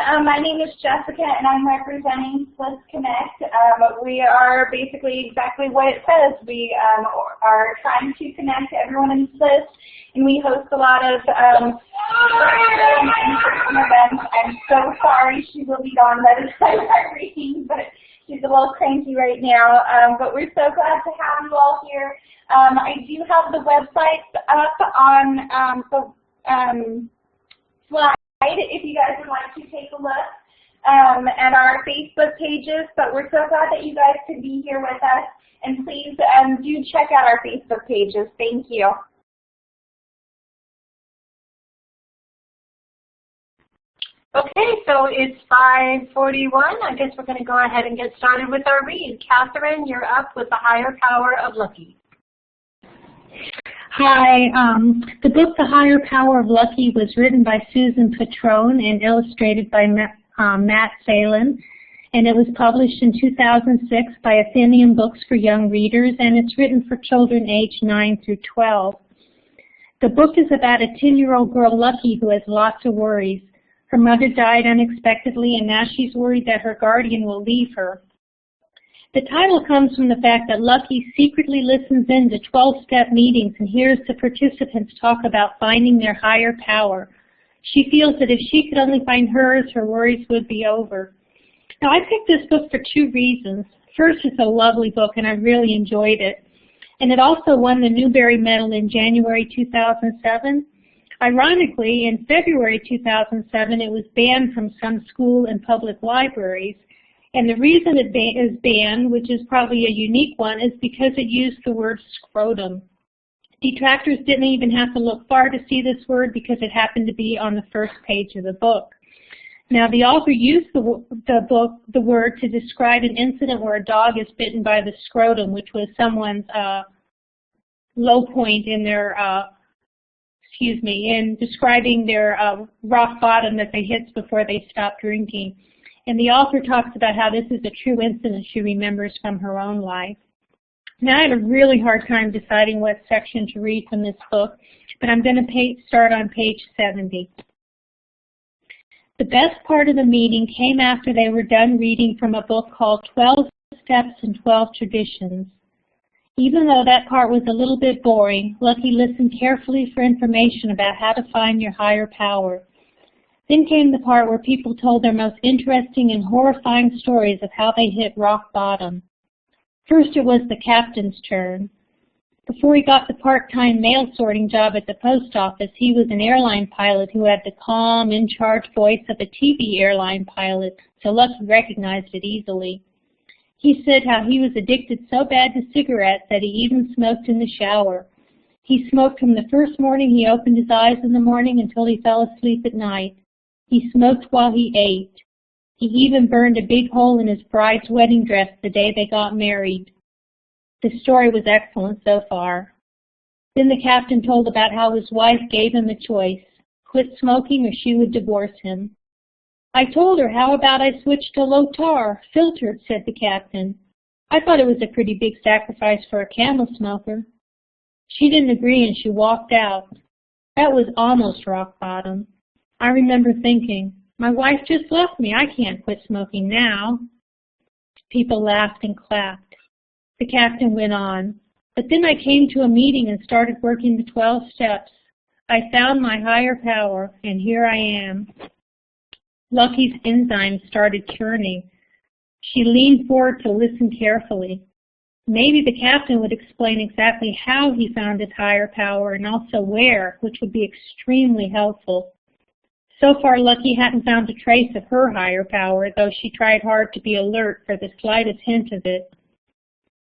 My name is Jessica, and I'm representing SLIS Connect. We are basically exactly what it says. We are trying to connect everyone in SLIS, and we host a lot of events. I'm so sorry she will be gone by the time I'm reading, but she's a little cranky right now. But we're so glad to have you all here. I do have the website up on the slide if you guys would like to take a look at our Facebook pages, but we're so glad that you guys could be here with us, and please do check out our Facebook pages. Thank you. Okay, so it's 5:41. I guess we're going to go ahead and get started with our read. Catherine, you're up with The Higher Power of Lucky. Hi, the book The Higher Power of Lucky was written by Susan Patrone and illustrated by Matt Phelan, and it was published in 2006 by Athenaeum Books for Young Readers, and it's written for children aged 9 through 12. The book is about a 10-year-old girl, Lucky, who has lots of worries. Her mother died unexpectedly, and now she's worried that her guardian will leave her. The title comes from the fact that Lucky secretly listens in to 12-step meetings and hears the participants talk about finding their higher power. She feels that if she could only find hers, her worries would be over. Now, I picked this book for two reasons. First, it's a lovely book, and I really enjoyed it. And it also won the Newbery Medal in January 2007. Ironically, in February 2007, it was banned from some school and public libraries. And the reason it is banned, which is probably a unique one, is because it used the word scrotum. Detractors didn't even have to look far to see this word because it happened to be on the first page of the book. Now, the author used the word to describe an incident where a dog is bitten by the scrotum, which was someone's low point in their, in describing their rock bottom that they hit before they stopped drinking. And the author talks about how this is a true incident she remembers from her own life. Now, I had a really hard time deciding what section to read from this book, but I'm going to start on page 70. The best part of the meeting came after they were done reading from a book called 12 Steps and 12 Traditions. Even though that part was a little bit boring, Lucky listened carefully for information about how to find your higher power. Then came the part where people told their most interesting and horrifying stories of how they hit rock bottom. First, it was the captain's turn. Before he got the part-time mail sorting job at the post office, he was an airline pilot who had the calm, in-charge voice of a TV airline pilot, so Lucky recognized it easily. He said how he was addicted so bad to cigarettes that he even smoked in the shower. He smoked from the first morning he opened his eyes in the morning until he fell asleep at night. He smoked while he ate. He even burned a big hole in his bride's wedding dress the day they got married. The story was excellent so far. Then the captain told about how his wife gave him a choice, quit smoking or she would divorce him. I told her, how about I switch to low tar, filtered, said the captain. I thought it was a pretty big sacrifice for a camel smoker. She didn't agree and she walked out. That was almost rock bottom. I remember thinking, my wife just left me. I can't quit smoking now. People laughed and clapped. The captain went on. But then I came to a meeting and started working the 12 steps. I found my higher power, and here I am. Lucky's enzymes started churning. She leaned forward to listen carefully. Maybe the captain would explain exactly how he found his higher power and also where, which would be extremely helpful. So far, Lucky hadn't found a trace of her higher power, though she tried hard to be alert for the slightest hint of it.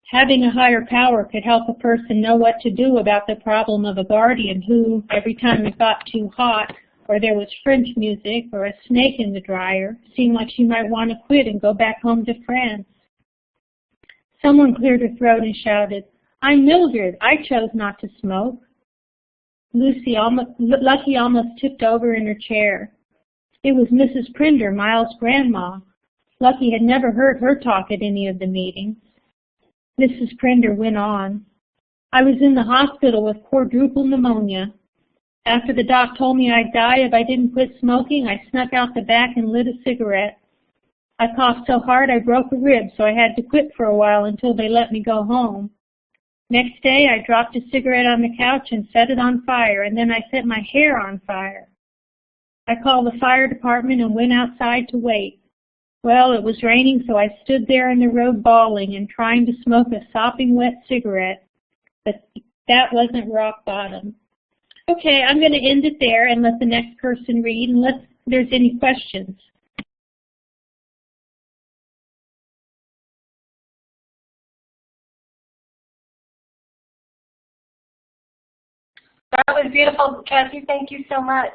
Having a higher power could help a person know what to do about the problem of a guardian who, every time it got too hot, or there was French music, or a snake in the dryer, seemed like she might want to quit and go back home to France. Someone cleared her throat and shouted, I'm Mildred. I chose not to smoke. Lucky almost tipped over in her chair. It was Mrs. Prinder, Miles' grandma. Lucky had never heard her talk at any of the meetings. Mrs. Prinder went on. I was in the hospital with quadruple pneumonia. After the doc told me I'd die if I didn't quit smoking, I snuck out the back and lit a cigarette. I coughed so hard I broke a rib, so I had to quit for a while until they let me go home. Next day, I dropped a cigarette on the couch and set it on fire, and then I set my hair on fire. I called the fire department and went outside to wait. Well, it was raining, so I stood there in the road bawling and trying to smoke a sopping wet cigarette, but that wasn't rock bottom. Okay, I'm going to end it there and let the next person read, unless there's any questions. That was beautiful, Kathy. Thank you so much.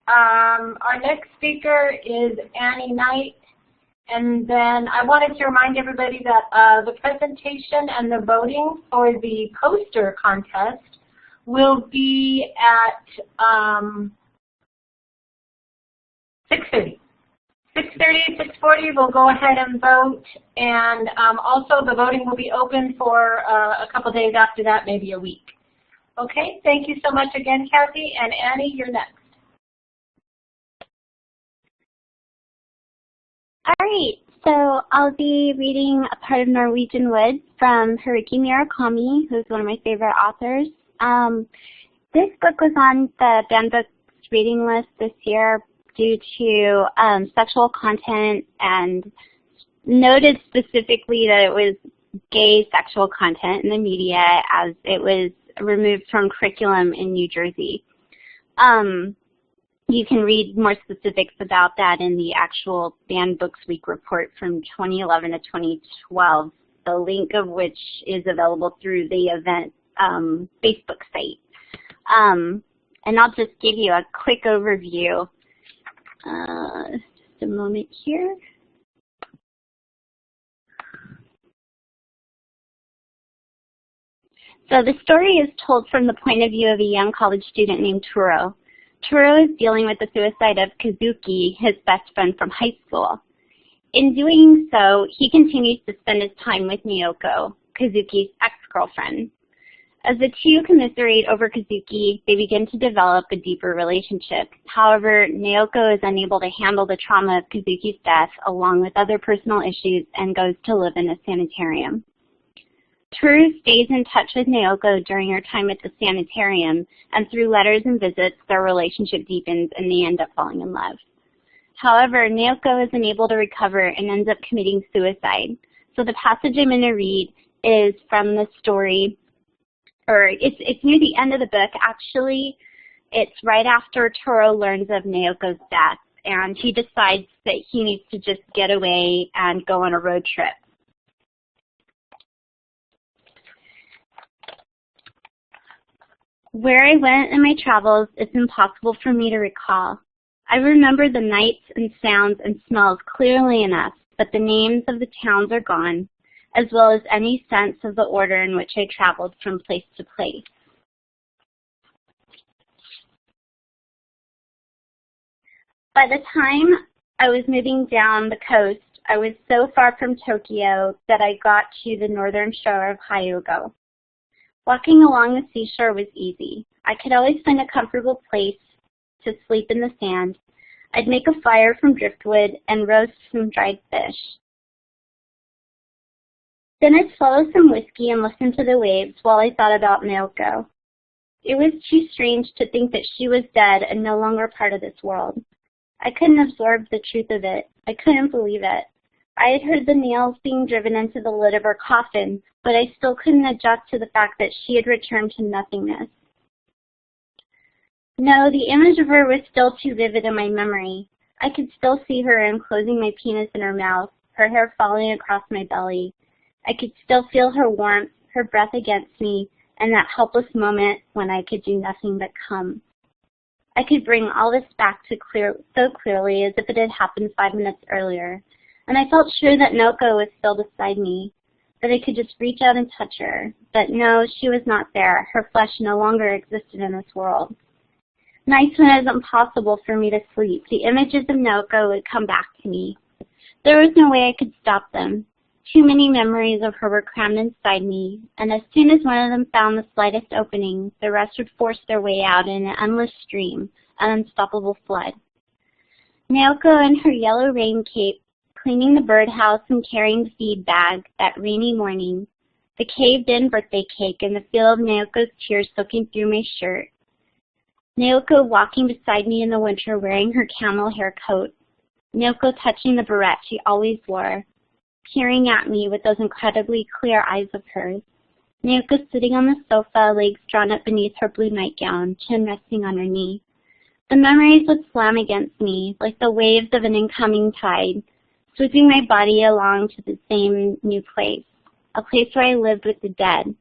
Our next speaker is Annie Knight. And then I wanted to remind everybody that the presentation and the voting for the poster contest will be at 6:30. 6:30, 6:40, we'll go ahead and vote. And also the voting will be open for a couple days after that, maybe a week. Okay, thank you so much again, Kathy. And Annie, you're next. All right, so I'll be reading a part of Norwegian Wood from Haruki Murakami, who's one of my favorite authors. This book was on the banned books reading list this year due to sexual content, and noted specifically that it was gay sexual content in the media as it was removed from curriculum in New Jersey. You can read more specifics about that in the actual Banned Books Week report from 2011 to 2012, the link of which is available through the event Facebook site. And I'll just give you a quick overview. Just a moment here. So the story is told from the point of view of a young college student named Turo. Turo is dealing with the suicide of Kazuki, his best friend from high school. In doing so, he continues to spend his time with Naoko, Kazuki's ex-girlfriend. As the two commiserate over Kazuki, they begin to develop a deeper relationship. However, Naoko is unable to handle the trauma of Kazuki's death along with other personal issues and goes to live in a sanitarium. Toru stays in touch with Naoko during her time at the sanitarium, and through letters and visits, their relationship deepens and they end up falling in love. However, Naoko is unable to recover and ends up committing suicide. So the passage I'm going to read is from the story, or it's near the end of the book, actually. It's right after Toru learns of Naoko's death, and he decides that he needs to just get away and go on a road trip. Where I went in my travels, it's impossible for me to recall. I remember the nights and sounds and smells clearly enough, but the names of the towns are gone, as well as any sense of the order in which I traveled from place to place. By the time I was moving down the coast, I was so far from Tokyo that I got to the northern shore of Hyogo. Walking along the seashore was easy. I could always find a comfortable place to sleep in the sand. I'd make a fire from driftwood and roast some dried fish. Then I'd swallow some whiskey and listen to the waves while I thought about Naoko. It was too strange to think that she was dead and no longer part of this world. I couldn't absorb the truth of it. I couldn't believe it. I had heard the nails being driven into the lid of her coffin, but I still couldn't adjust to the fact that she had returned to nothingness. No, the image of her was still too vivid in my memory. I could still see her enclosing my penis in her mouth, her hair falling across my belly. I could still feel her warmth, her breath against me, and that helpless moment when I could do nothing but come. I could bring all this back so clearly as if it had happened 5 minutes earlier, and I felt sure that Naoko was still beside me, that I could just reach out and touch her. But no, she was not there. Her flesh no longer existed in this world. Nights when it was impossible for me to sleep, the images of Naoko would come back to me. There was no way I could stop them. Too many memories of her were crammed inside me, and as soon as one of them found the slightest opening, the rest would force their way out in an endless stream, an unstoppable flood. Naoko in her yellow rain cape, cleaning the birdhouse and carrying the feed bag that rainy morning, the caved-in birthday cake and the feel of Naoko's tears soaking through my shirt. Naoko walking beside me in the winter wearing her camel hair coat. Naoko touching the barrette she always wore, peering at me with those incredibly clear eyes of hers. Naoko sitting on the sofa, legs drawn up beneath her blue nightgown, chin resting on her knee. The memories would slam against me like the waves of an incoming tide, sweeping my body along to the same new place, a place where I lived with the dead.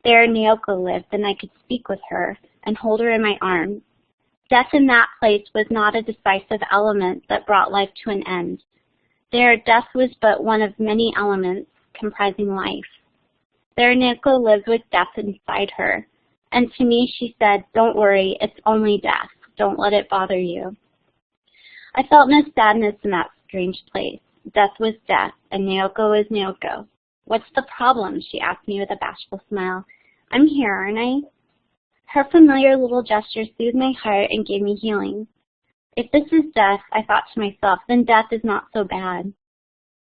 There Naoko lived, and I could speak with her and hold her in my arms. Death in that place was not a decisive element that brought life to an end. There, death was but one of many elements comprising life. There, Naoko lived with death inside her, and to me she said, "Don't worry, it's only death. Don't let it bother you." I felt no sadness in that strange place. Death was death, and Naoko was Naoko. "What's the problem?" she asked me with a bashful smile. "I'm here, aren't I?" Her familiar little gesture soothed my heart and gave me healing. If this is death, I thought to myself, then death is not so bad.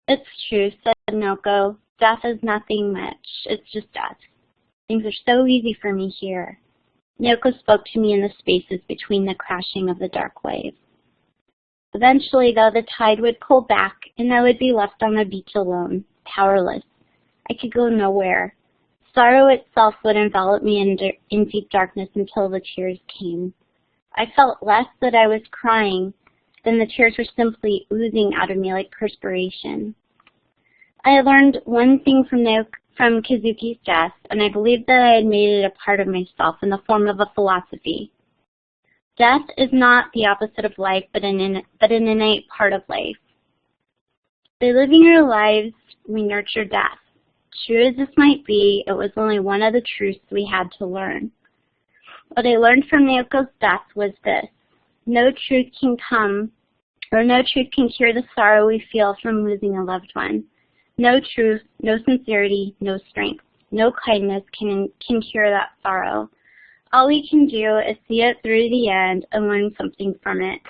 "It's true," said Naoko. "Death is nothing much. It's just death. Things are so easy for me here." Naoko spoke to me in the spaces between the crashing of the dark waves. Eventually, though, the tide would pull back, and I would be left on the beach alone, powerless. I could go nowhere. Sorrow itself would envelop me in deep darkness until the tears came. I felt less that I was crying than the tears were simply oozing out of me like perspiration. I had learned one thing from Kazuki's death, and I believed that I had made it a part of myself in the form of a philosophy. Death is not the opposite of life, but an innate part of life. By living our lives, we nurture death. True as this might be, it was only one of the truths we had to learn. What I learned from Naoko's death was this: no truth can cure the sorrow we feel from losing a loved one. No truth, no sincerity, no strength, no kindness can cure that sorrow. All we can do is see it through the end and learn something from it.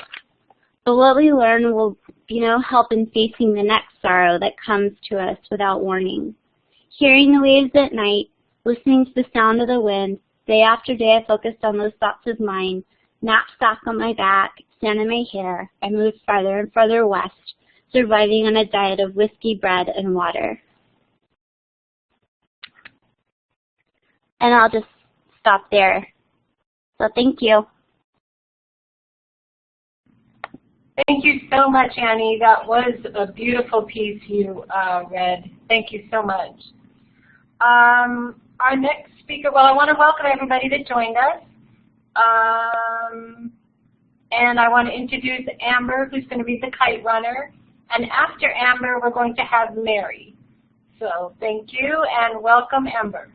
But what we learn will be no help in facing the next sorrow that comes to us without warning. Hearing the waves at night, listening to the sound of the wind, day after day I focused on those thoughts of mine, knapsack on my back, sand in my hair. I moved farther and farther west, surviving on a diet of whiskey, bread, and water. And I'll just stop there. So thank you. Thank you so much, Annie. That was a beautiful piece you read. Thank you so much. Our next speaker, well, I want to welcome everybody that joined us. And I want to introduce Amber, who's going to be the kite runner. And after Amber, we're going to have Mary. So thank you and welcome, Amber.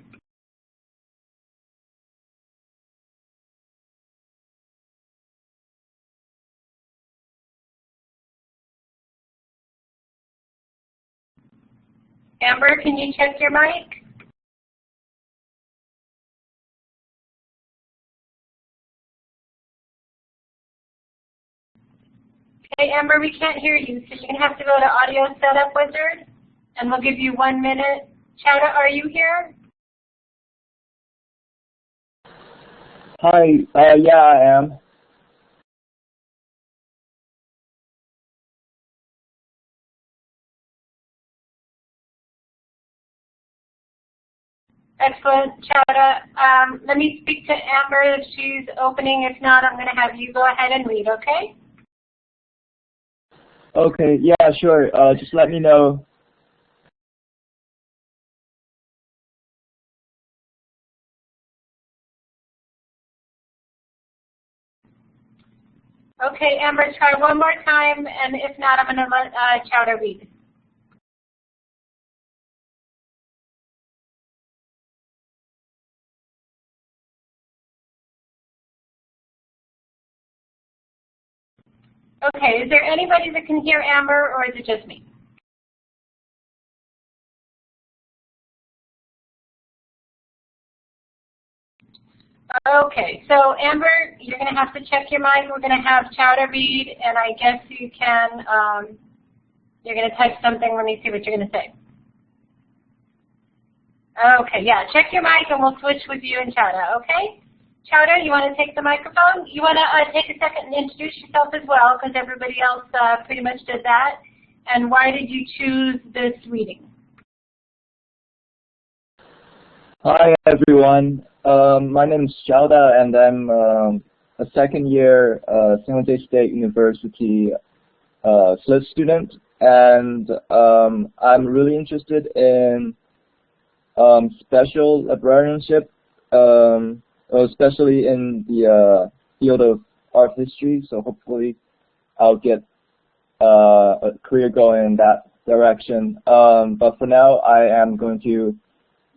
Amber, can you check your mic? Okay, Amber, we can't hear you, so you're going to have to go to Audio Setup Wizard, and we'll give you 1 minute. Chowda, are you here? Hi, yeah, I am. Excellent, Chowda. Let me speak to Amber if she's opening. If not, I'm going to have you go ahead and read, okay? Okay, yeah, sure. Just let me know. Okay, Amber, try one more time, and if not, I'm going to let Chowda read. Okay, is there anybody that can hear Amber, or is it just me? Okay, so Amber, you're going to have to check your mic. We're going to have Chowder read, and I guess you can, you're going to type something. Let me see what you're going to say. Okay, yeah, check your mic and we'll switch with you and Chowder, okay? Chowder, you want to take the microphone? You want to take a second and introduce yourself as well, because everybody else pretty much did that. And why did you choose this reading? Hi everyone. My name is Xiaoda, and I'm a second-year San Jose State University SLIS student, and I'm really interested in special librarianship, especially in the field of art history. So hopefully, I'll get a career going in that direction. But for now, I am going to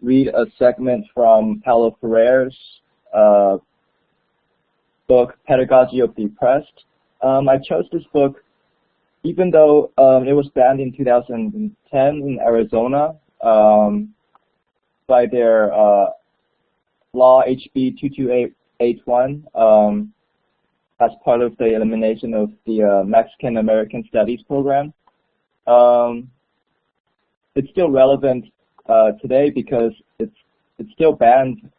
read a segment from Paulo Freire's book, Pedagogy of the Oppressed. I chose this book even though it was banned in 2010 in Arizona by their law HB 22881 as part of the elimination of the Mexican American Studies program. It's still relevant today because it's still banned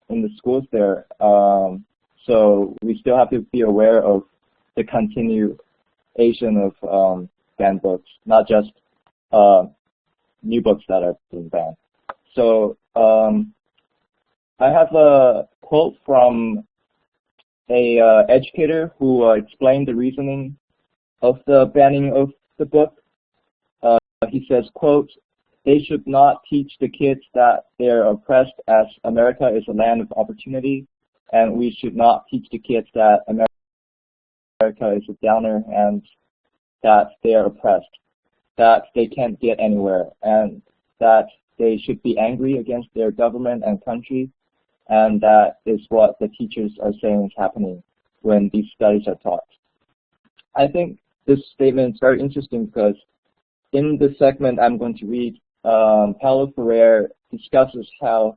in the schools there. So we still have to be aware of the continuation of banned books, not just new books that are being banned. So I have a quote from a educator who explained the reasoning of the banning of the book. He says, quote, "They should not teach the kids that they're oppressed, as America is a land of opportunity, and we should not teach the kids that America is a downer and that they are oppressed, that they can't get anywhere, and that they should be angry against their government and country, and that is what the teachers are saying is happening when these studies are taught." I think this statement is very interesting because in this segment I'm going to read, Paulo Freire discusses how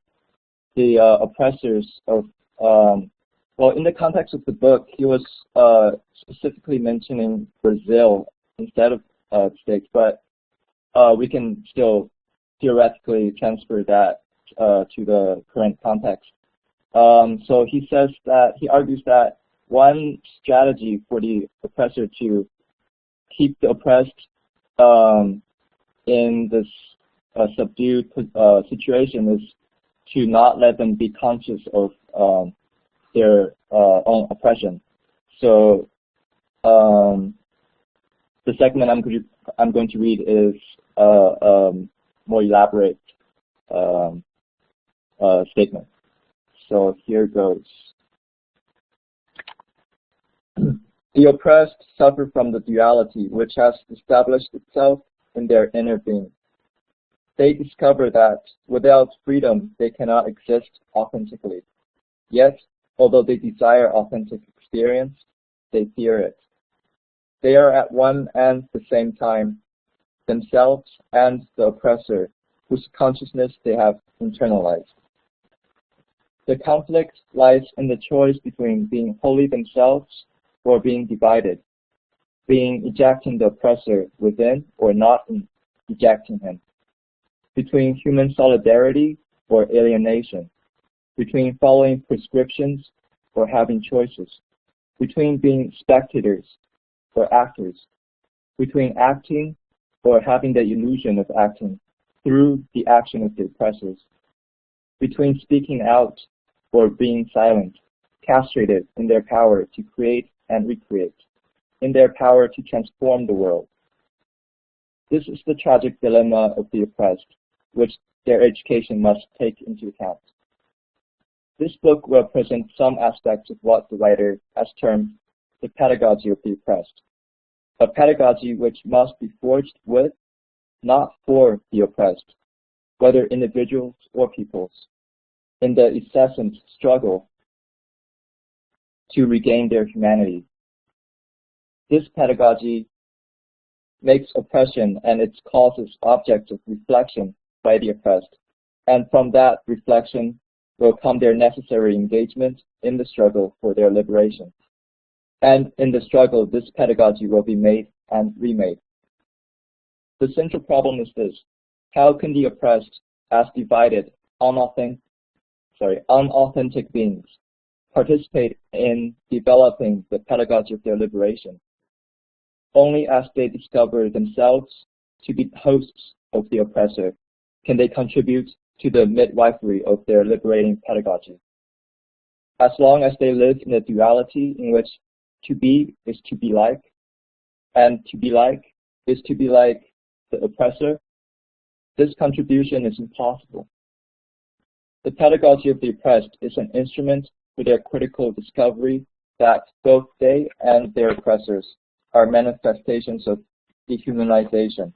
the oppressors of, well, in the context of the book, he was specifically mentioning Brazil instead of states, but we can still theoretically transfer that to the current context. So he says that, he argues that one strategy for the oppressor to keep the oppressed in this subdued situation is to not let them be conscious of their own oppression. So the segment I'm going to read is more elaborate statement. So here goes. The oppressed suffer from the duality which has established itself in their inner being. They discover that without freedom they cannot exist authentically. Yet, although they desire authentic experience, they fear it. They are at one and the same time themselves and the oppressor, whose consciousness they have internalized. The conflict lies in the choice between being wholly themselves or being divided, being ejecting the oppressor within or not ejecting him, between human solidarity or alienation, between following prescriptions or having choices, between being spectators or actors, between acting or having the illusion of acting through the action of the oppressors, between speaking out or being silent, castrated in their power to create and recreate, in their power to transform the world. This is the tragic dilemma of the oppressed, which their education must take into account. This book will present some aspects of what the writer has termed the pedagogy of the oppressed, a pedagogy which must be forged with, not for the oppressed, whether individuals or peoples, in the incessant struggle to regain their humanity. This pedagogy makes oppression and its causes objects of reflection by the oppressed, and from that reflection, will come their necessary engagement in the struggle for their liberation. And in the struggle, this pedagogy will be made and remade. The central problem is this: how can the oppressed, as divided, unauthentic beings, participate in developing the pedagogy of their liberation? Only as they discover themselves to be hosts of the oppressor can they contribute to the midwifery of their liberating pedagogy. As long as they live in a duality in which to be is to be like, and to be like is to be like the oppressor, this contribution is impossible. The pedagogy of the oppressed is an instrument for their critical discovery that both they and their oppressors are manifestations of dehumanization.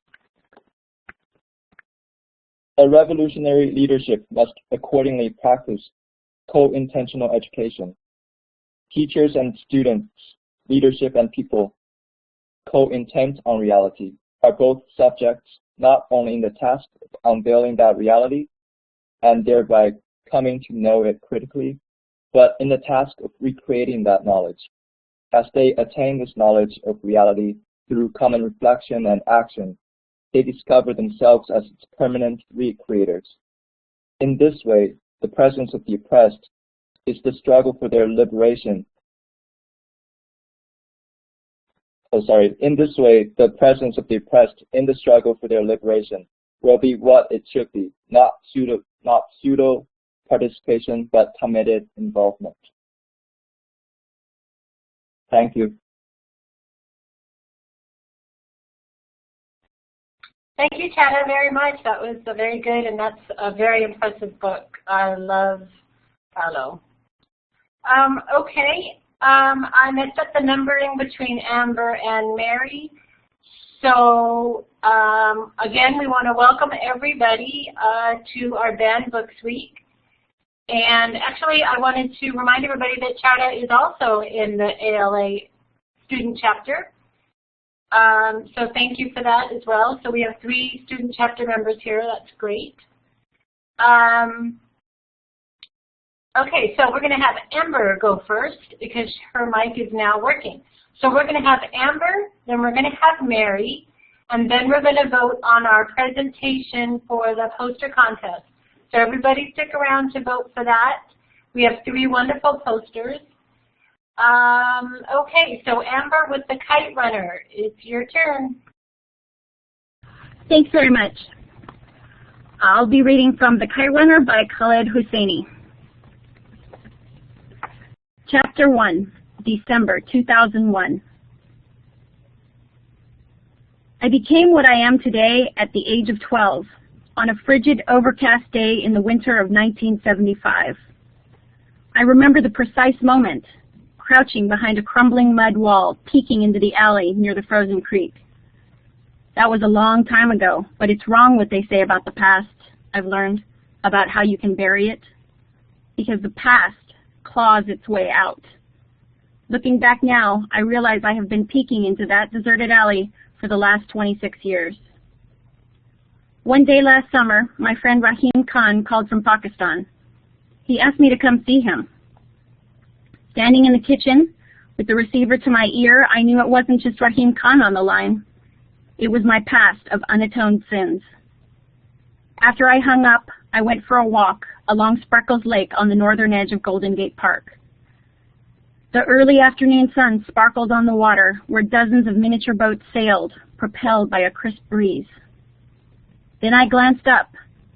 A revolutionary leadership must accordingly practice co-intentional education. Teachers and students, leadership and people, co-intent on reality, are both subjects not only in the task of unveiling that reality and thereby coming to know it critically, but in the task of recreating that knowledge. As they attain this knowledge of reality through common reflection and action, they discover themselves as its permanent recreators. In this way, the presence of the oppressed is the struggle for their liberation. In this way, the presence of the oppressed in the struggle for their liberation will be what it should be, not pseudo participation, but committed involvement. Thank you. Thank you, Chana, very much. That was very good, and that's a very impressive book. I love Paolo. Okay, I messed up the numbering between Amber and Mary. So again, we want to welcome everybody to our Banned Books Week. And actually, I wanted to remind everybody that Chana is also in the ALA student chapter. So thank you for that as well. So we have 3 student chapter members here. That's great. Okay, so we're going to have Amber go first because her mic is now working. So we're going to have Amber, then we're going to have Mary, and then we're going to vote on our presentation for the poster contest. So everybody stick around to vote for that. We have 3 wonderful posters. Okay, so Amber with the Kite Runner, it's your turn. Thanks very much. I'll be reading from The Kite Runner by Khaled Hosseini. Chapter 1, December 2001. I became what I am today at the age of 12, on a frigid, overcast day in the winter of 1975. I remember the precise moment, crouching behind a crumbling mud wall, peeking into the alley near the frozen creek. That was a long time ago, but it's wrong what they say about the past, I've learned, about how you can bury it, because the past claws its way out. Looking back now, I realize I have been peeking into that deserted alley for the last 26 years. One day last summer, my friend Rahim Khan called from Pakistan. He asked me to come see him. Standing in the kitchen, with the receiver to my ear, I knew it wasn't just Rahim Khan on the line. It was my past of unatoned sins. After I hung up, I went for a walk along Sparkles Lake on the northern edge of Golden Gate Park. The early afternoon sun sparkled on the water where dozens of miniature boats sailed, propelled by a crisp breeze. Then I glanced up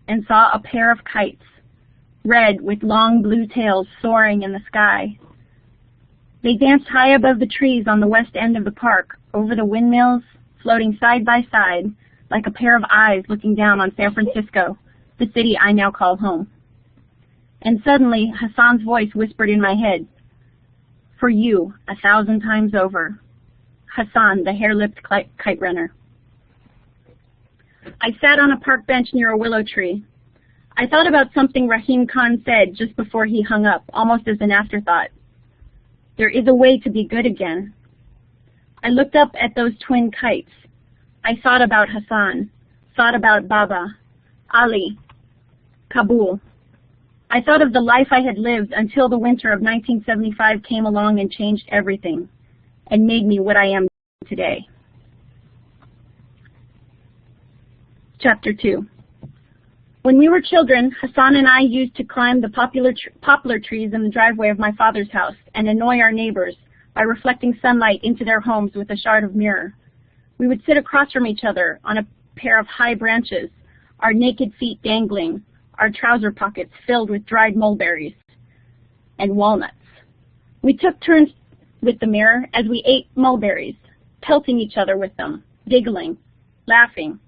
and saw a pair of kites, red with long blue tails soaring in the sky. They danced high above the trees on the west end of the park, over the windmills, floating side by side, like a pair of eyes looking down on San Francisco, the city I now call home. And suddenly, Hassan's voice whispered in my head, "For you, 1,000 times over." Hassan, the hair-lipped kite runner. I sat on a park bench near a willow tree. I thought about something Rahim Khan said just before he hung up, almost as an afterthought. There is a way to be good again. I looked up at those twin kites. I thought about Hassan, thought about Baba, Ali, Kabul. I thought of the life I had lived until the winter of 1975 came along and changed everything and made me what I am today. Chapter 2. When we were children, Hassan and I used to climb the poplar trees in the driveway of my father's house and annoy our neighbors by reflecting sunlight into their homes with a shard of mirror. We would sit across from each other on a pair of high branches, our naked feet dangling, our trouser pockets filled with dried mulberries and walnuts. We took turns with the mirror as we ate mulberries, pelting each other with them, giggling, laughing.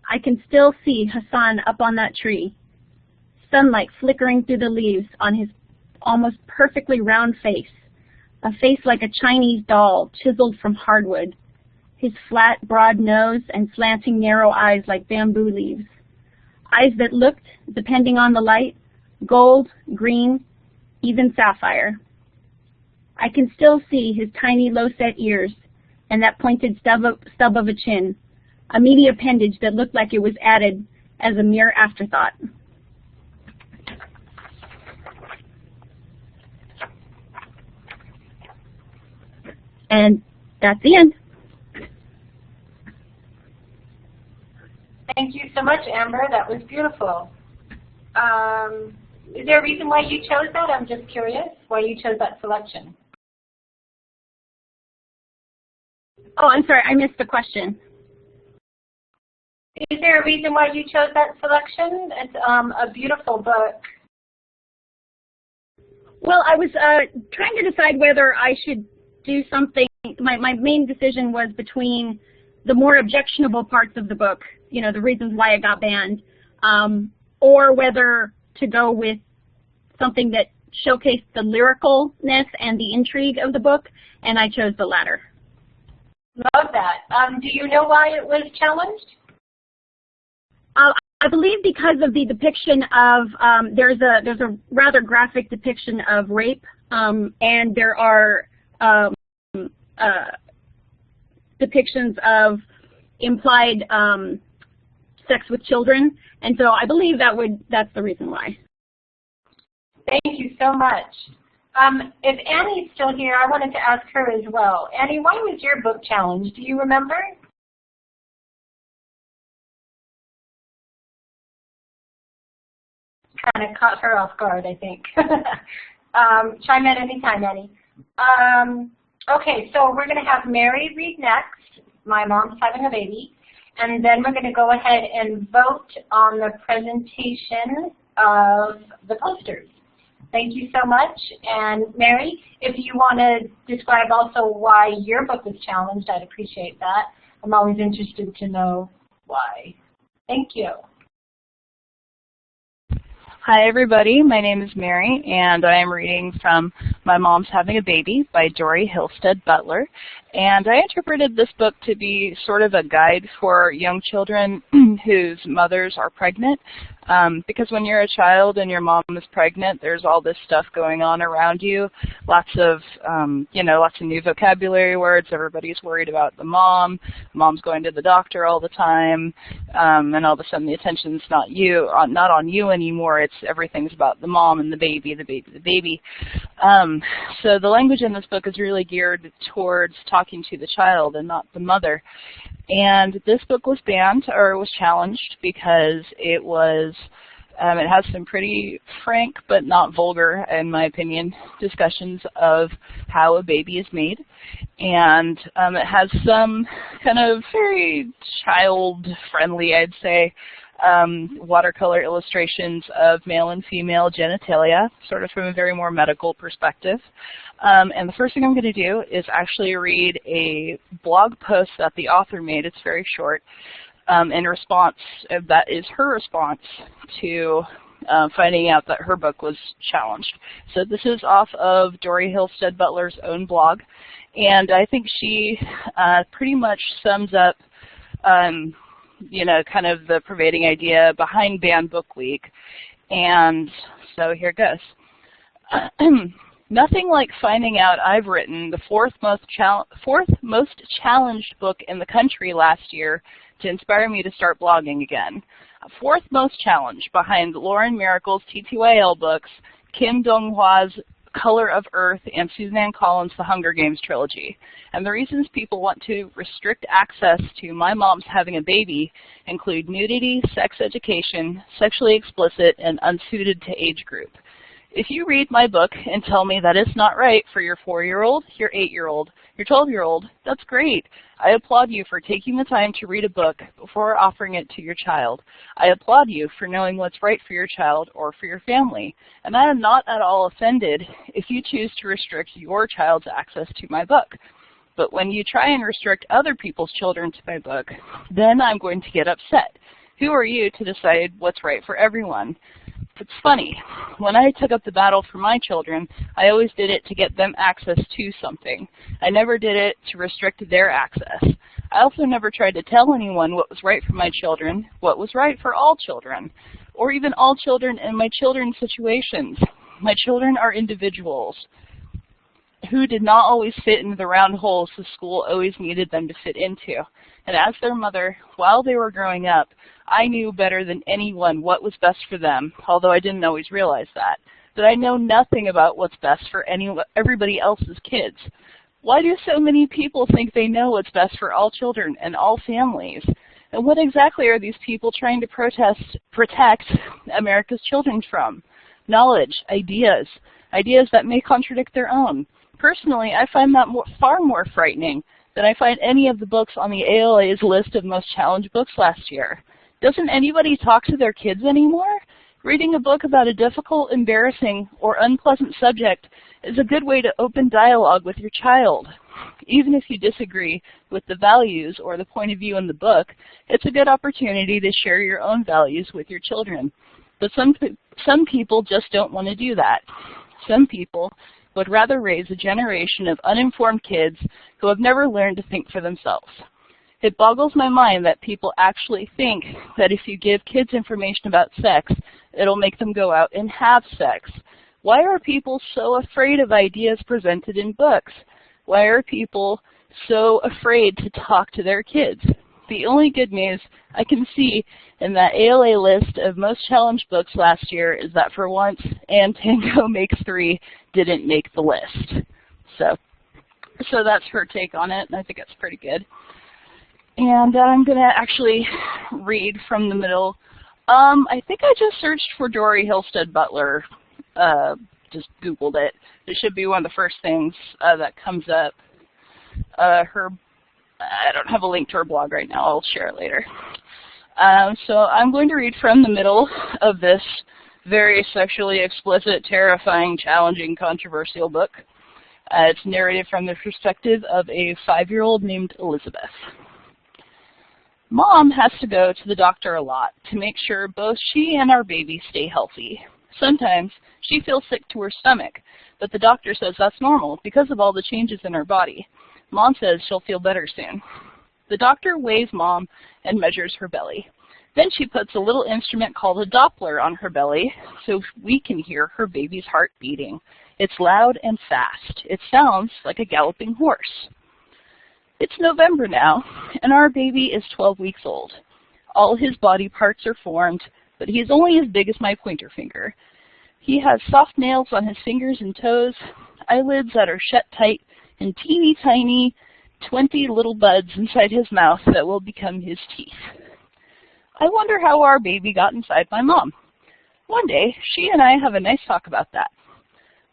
I can still see Hassan up on that tree, sunlight flickering through the leaves on his almost perfectly round face, a face like a Chinese doll chiseled from hardwood, his flat, broad nose and slanting, narrow eyes like bamboo leaves, eyes that looked, depending on the light, gold, green, even sapphire. I can still see his tiny, low-set ears and that pointed stub of a chin, a meaty appendage that looked like it was added as a mere afterthought. And that's the end. Thank you so much, Amber. That was beautiful. Is there a reason why you chose that? I'm just curious why you chose that selection. Oh, I'm sorry, I missed the question. Is there a reason why you chose that selection? It's a beautiful book. Well, I was trying to decide whether I should do something. My main decision was between the more objectionable parts of the book, you know, the reasons why it got banned, or whether to go with something that showcased the lyricalness and the intrigue of the book, and I chose the latter. Love that. Do you know why it was challenged? I believe because of the depiction of, there's a rather graphic depiction of rape, and there are depictions of implied sex with children, and so I believe that's the reason why. Thank you so much. If Annie's still here, I wanted to ask her as well. Annie, why was your book challenged? Do you remember? Kind of caught her off guard, I think. Chime in anytime, Annie. Okay, so we're going to have Mary read next. My mom's having a baby. And then we're going to go ahead and vote on the presentation of the posters. Thank you so much. And Mary, if you want to describe also why your book was challenged, I'd appreciate that. I'm always interested to know why. Thank you. Hi everybody, my name is Mary and I am reading from My Mom's Having a Baby by Dory Hillstead Butler. And I interpreted this book to be sort of a guide for young children whose mothers are pregnant. Because when you're a child and your mom is pregnant, there's all this stuff going on around you. Lots of new vocabulary words. Everybody's worried about the mom. Mom's going to the doctor all the time. And all of a sudden the attention's not on you anymore. It's everything's about the mom and the baby, the baby, the baby. So the language in this book is really geared towards talking to the child and not the mother. And this book was banned, or was challenged, because it has some pretty frank but not vulgar, in my opinion, discussions of how a baby is made. And it has some kind of very child-friendly, I'd say, watercolor illustrations of male and female genitalia, sort of from a very more medical perspective. And the first thing I'm going to do is actually read a blog post that the author made. It's very short. In response, that is her response to finding out that her book was challenged. So this is off of Dory Hillstead Butler's own blog, and I think she pretty much sums up kind of the pervading idea behind Banned Book Week. And so here goes. Nothing like finding out I've written the fourth most challenged book in the country last year to inspire me to start blogging again. fourth most challenge behind Lauren Miracle's TTYL books, Kim Dong-hwa's Color of Earth, and Suzanne Collins' The Hunger Games trilogy. And the reasons people want to restrict access to My Mom's Having a Baby include nudity, sex education, sexually explicit, and unsuited to age group. If you read my book and tell me that it's not right for your 4-year-old, your 8-year-old, your 12-year-old, that's great. I applaud you for taking the time to read a book before offering it to your child. I applaud you for knowing what's right for your child or for your family. And I am not at all offended if you choose to restrict your child's access to my book. But when you try and restrict other people's children to my book, then I'm going to get upset. Who are you to decide what's right for everyone? It's funny, when I took up the battle for my children, I always did it to get them access to something. I never did it to restrict their access. I also never tried to tell anyone what was right for my children, what was right for all children, or even all children in my children's situations. My children are individuals who did not always fit into the round holes the school always needed them to fit into. And as their mother, while they were growing up, I knew better than anyone what was best for them, although I didn't always realize that. That I know nothing about what's best for everybody else's kids. Why do so many people think they know what's best for all children and all families? And what exactly are these people trying to protect America's children from? Knowledge, ideas that may contradict their own. Personally, I find that far more frightening than I find any of the books on the ALA's list of most challenged books last year. Doesn't anybody talk to their kids anymore? Reading a book about a difficult, embarrassing, or unpleasant subject is a good way to open dialogue with your child. Even if you disagree with the values or the point of view in the book, it's a good opportunity to share your own values with your children. But some people just don't want to do that. Some people would rather raise a generation of uninformed kids who have never learned to think for themselves. It boggles my mind that people actually think that if you give kids information about sex, it'll make them go out and have sex. Why are people so afraid of ideas presented in books? Why are people so afraid to talk to their kids? The only good news I can see in that ALA list of most challenged books last year is that for once, And Tango Makes Three didn't make the list. So that's her take on it, and I think it's pretty good. And I'm going to actually read from the middle. I think I just searched for Dory Hillstead Butler, just Googled it. It should be one of the first things that comes up. I don't have a link to her blog right now. I'll share it later. So I'm going to read from the middle of this very sexually explicit, terrifying, challenging, controversial book. It's narrated from the perspective of a 5-year-old named Elizabeth. Mom has to go to the doctor a lot to make sure both she and our baby stay healthy. Sometimes she feels sick to her stomach, but the doctor says that's normal because of all the changes in her body. Mom says she'll feel better soon. The doctor weighs Mom and measures her belly. Then she puts a little instrument called a Doppler on her belly so we can hear her baby's heart beating. It's loud and fast. It sounds like a galloping horse. It's November now, and our baby is 12 weeks old. All his body parts are formed, but he is only as big as my pointer finger. He has soft nails on his fingers and toes, eyelids that are shut tight, and teeny tiny 20 little buds inside his mouth that will become his teeth. I wonder how our baby got inside my mom. One day, she and I have a nice talk about that.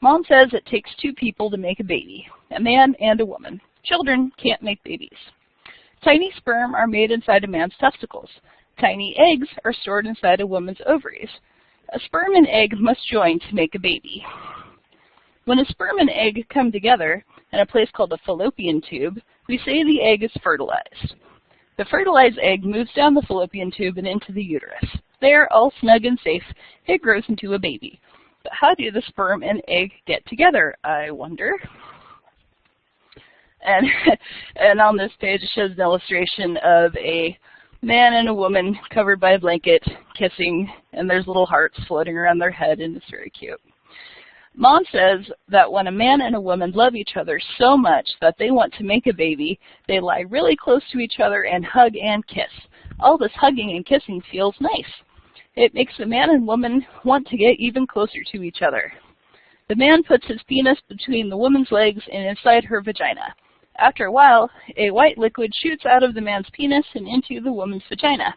Mom says it takes 2 people to make a baby, a man and a woman. Children can't make babies. Tiny sperm are made inside a man's testicles. Tiny eggs are stored inside a woman's ovaries. A sperm and egg must join to make a baby. When a sperm and egg come together in a place called a fallopian tube, we say the egg is fertilized. The fertilized egg moves down the fallopian tube and into the uterus. There, all snug and safe, it grows into a baby. But how do the sperm and egg get together, I wonder? And on this page it shows an illustration of a man and a woman covered by a blanket kissing, and there's little hearts floating around their head, and it's very cute. Mom says that when a man and a woman love each other so much that they want to make a baby, they lie really close to each other and hug and kiss. All this hugging and kissing feels nice. It makes the man and woman want to get even closer to each other. The man puts his penis between the woman's legs and inside her vagina. After a while, a white liquid shoots out of the man's penis and into the woman's vagina.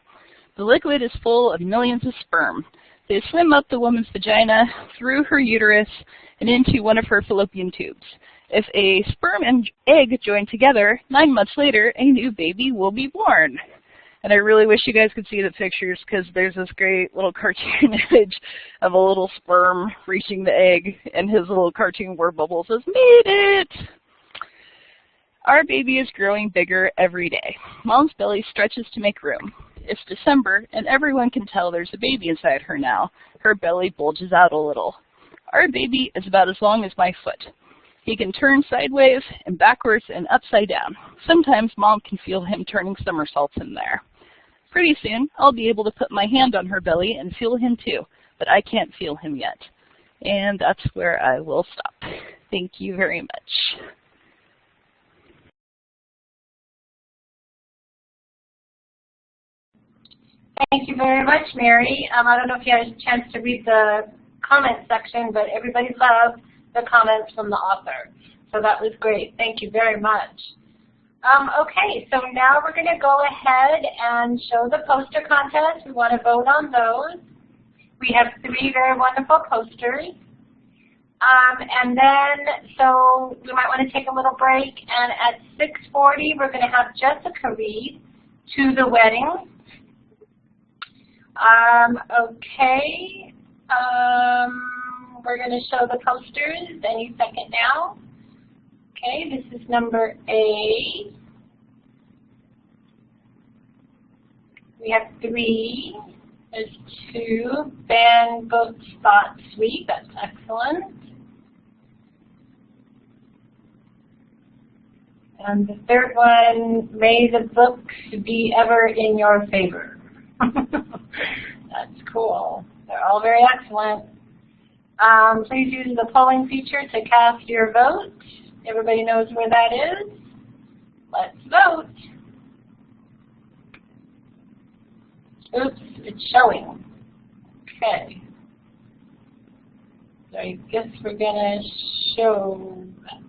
The liquid is full of millions of sperm. They swim up the woman's vagina, through her uterus, and into one of her fallopian tubes. If a sperm and egg join together, 9 months later, a new baby will be born. And I really wish you guys could see the pictures because there's this great little cartoon image of a little sperm reaching the egg, and his little cartoon word bubble says, "Made it!" Our baby is growing bigger every day. Mom's belly stretches to make room. It's December, and everyone can tell there's a baby inside her now. Her belly bulges out a little. Our baby is about as long as my foot. He can turn sideways and backwards and upside down. Sometimes Mom can feel him turning somersaults in there. Pretty soon, I'll be able to put my hand on her belly and feel him too, but I can't feel him yet. And that's where I will stop. Thank you very much. Thank you very much, Mary. I don't know if you had a chance to read the comment section, but everybody loved the comments from the author. So that was great. Thank you very much. Okay, so now we're going to go ahead and show the poster contest. We want to vote on those. We have 3 very wonderful posters. And then, so we might want to take a little break, and at 6:40, we're going to have Jessica read To the Wedding. Okay, we're going to show the posters any second now. Okay, this is number A. We have 3. There's 2. Ban Book Spot Suite. That's excellent. And the third one, may the books be ever in your favor. That's cool. They're all very excellent. Please use the polling feature to cast your vote. Everybody knows where that is. Let's vote. Oops, it's showing. Okay. So I guess we're going to show that.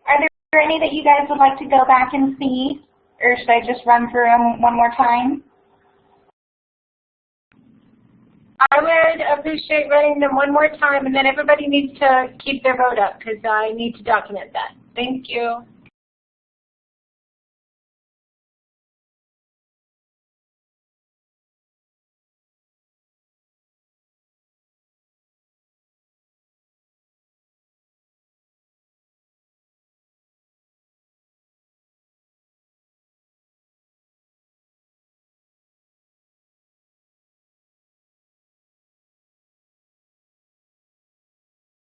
Are there any that you guys would like to go back and see? Or should I just run through them one more time? I would appreciate running them one more time, and then everybody needs to keep their vote up because I need to document that. Thank you.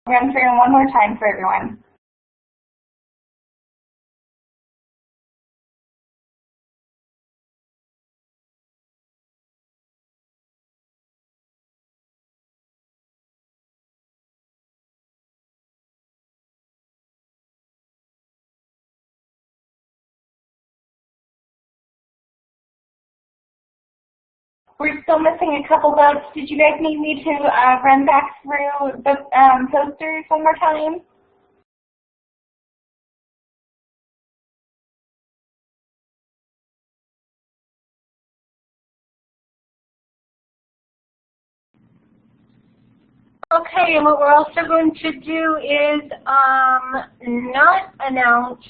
Run through them one more time for everyone. We're still missing a couple votes. Did you guys need me to run back through the posters one more time? Okay, and what we're also going to do is not announce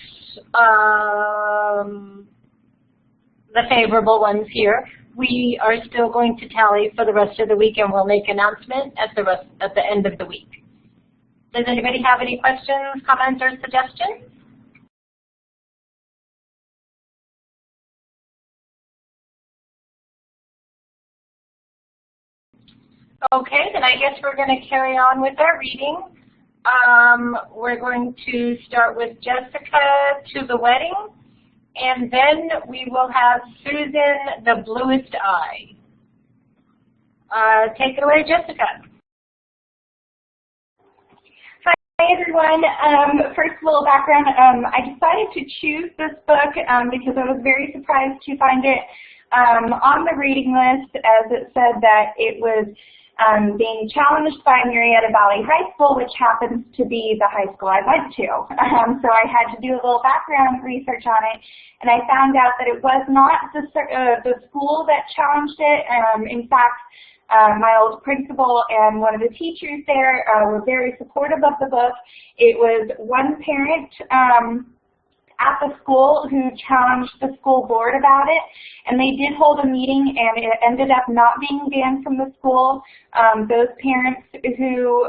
the favorable ones here. We are still going to tally for the rest of the week, and we'll make an announcement at the end of the week. Does anybody have any questions, comments, or suggestions? Okay, then I guess we're going to carry on with our reading. We're going to start with Jessica to the wedding, and then we will have Susan, the bluest eye. Take it away, Jessica. Hi everyone. First, a little background. I decided to choose this book because I was very surprised to find it on the reading list, as it said that it was being challenged by Marietta Valley High School, which happens to be the high school I went to. So I had to do a little background research on it, and I found out that it was not the school that challenged it. In fact, my old principal and one of the teachers there were very supportive of the book. It was one parent at the school who challenged the school board about it, and they did hold a meeting, and it ended up not being banned from the school. Those parents who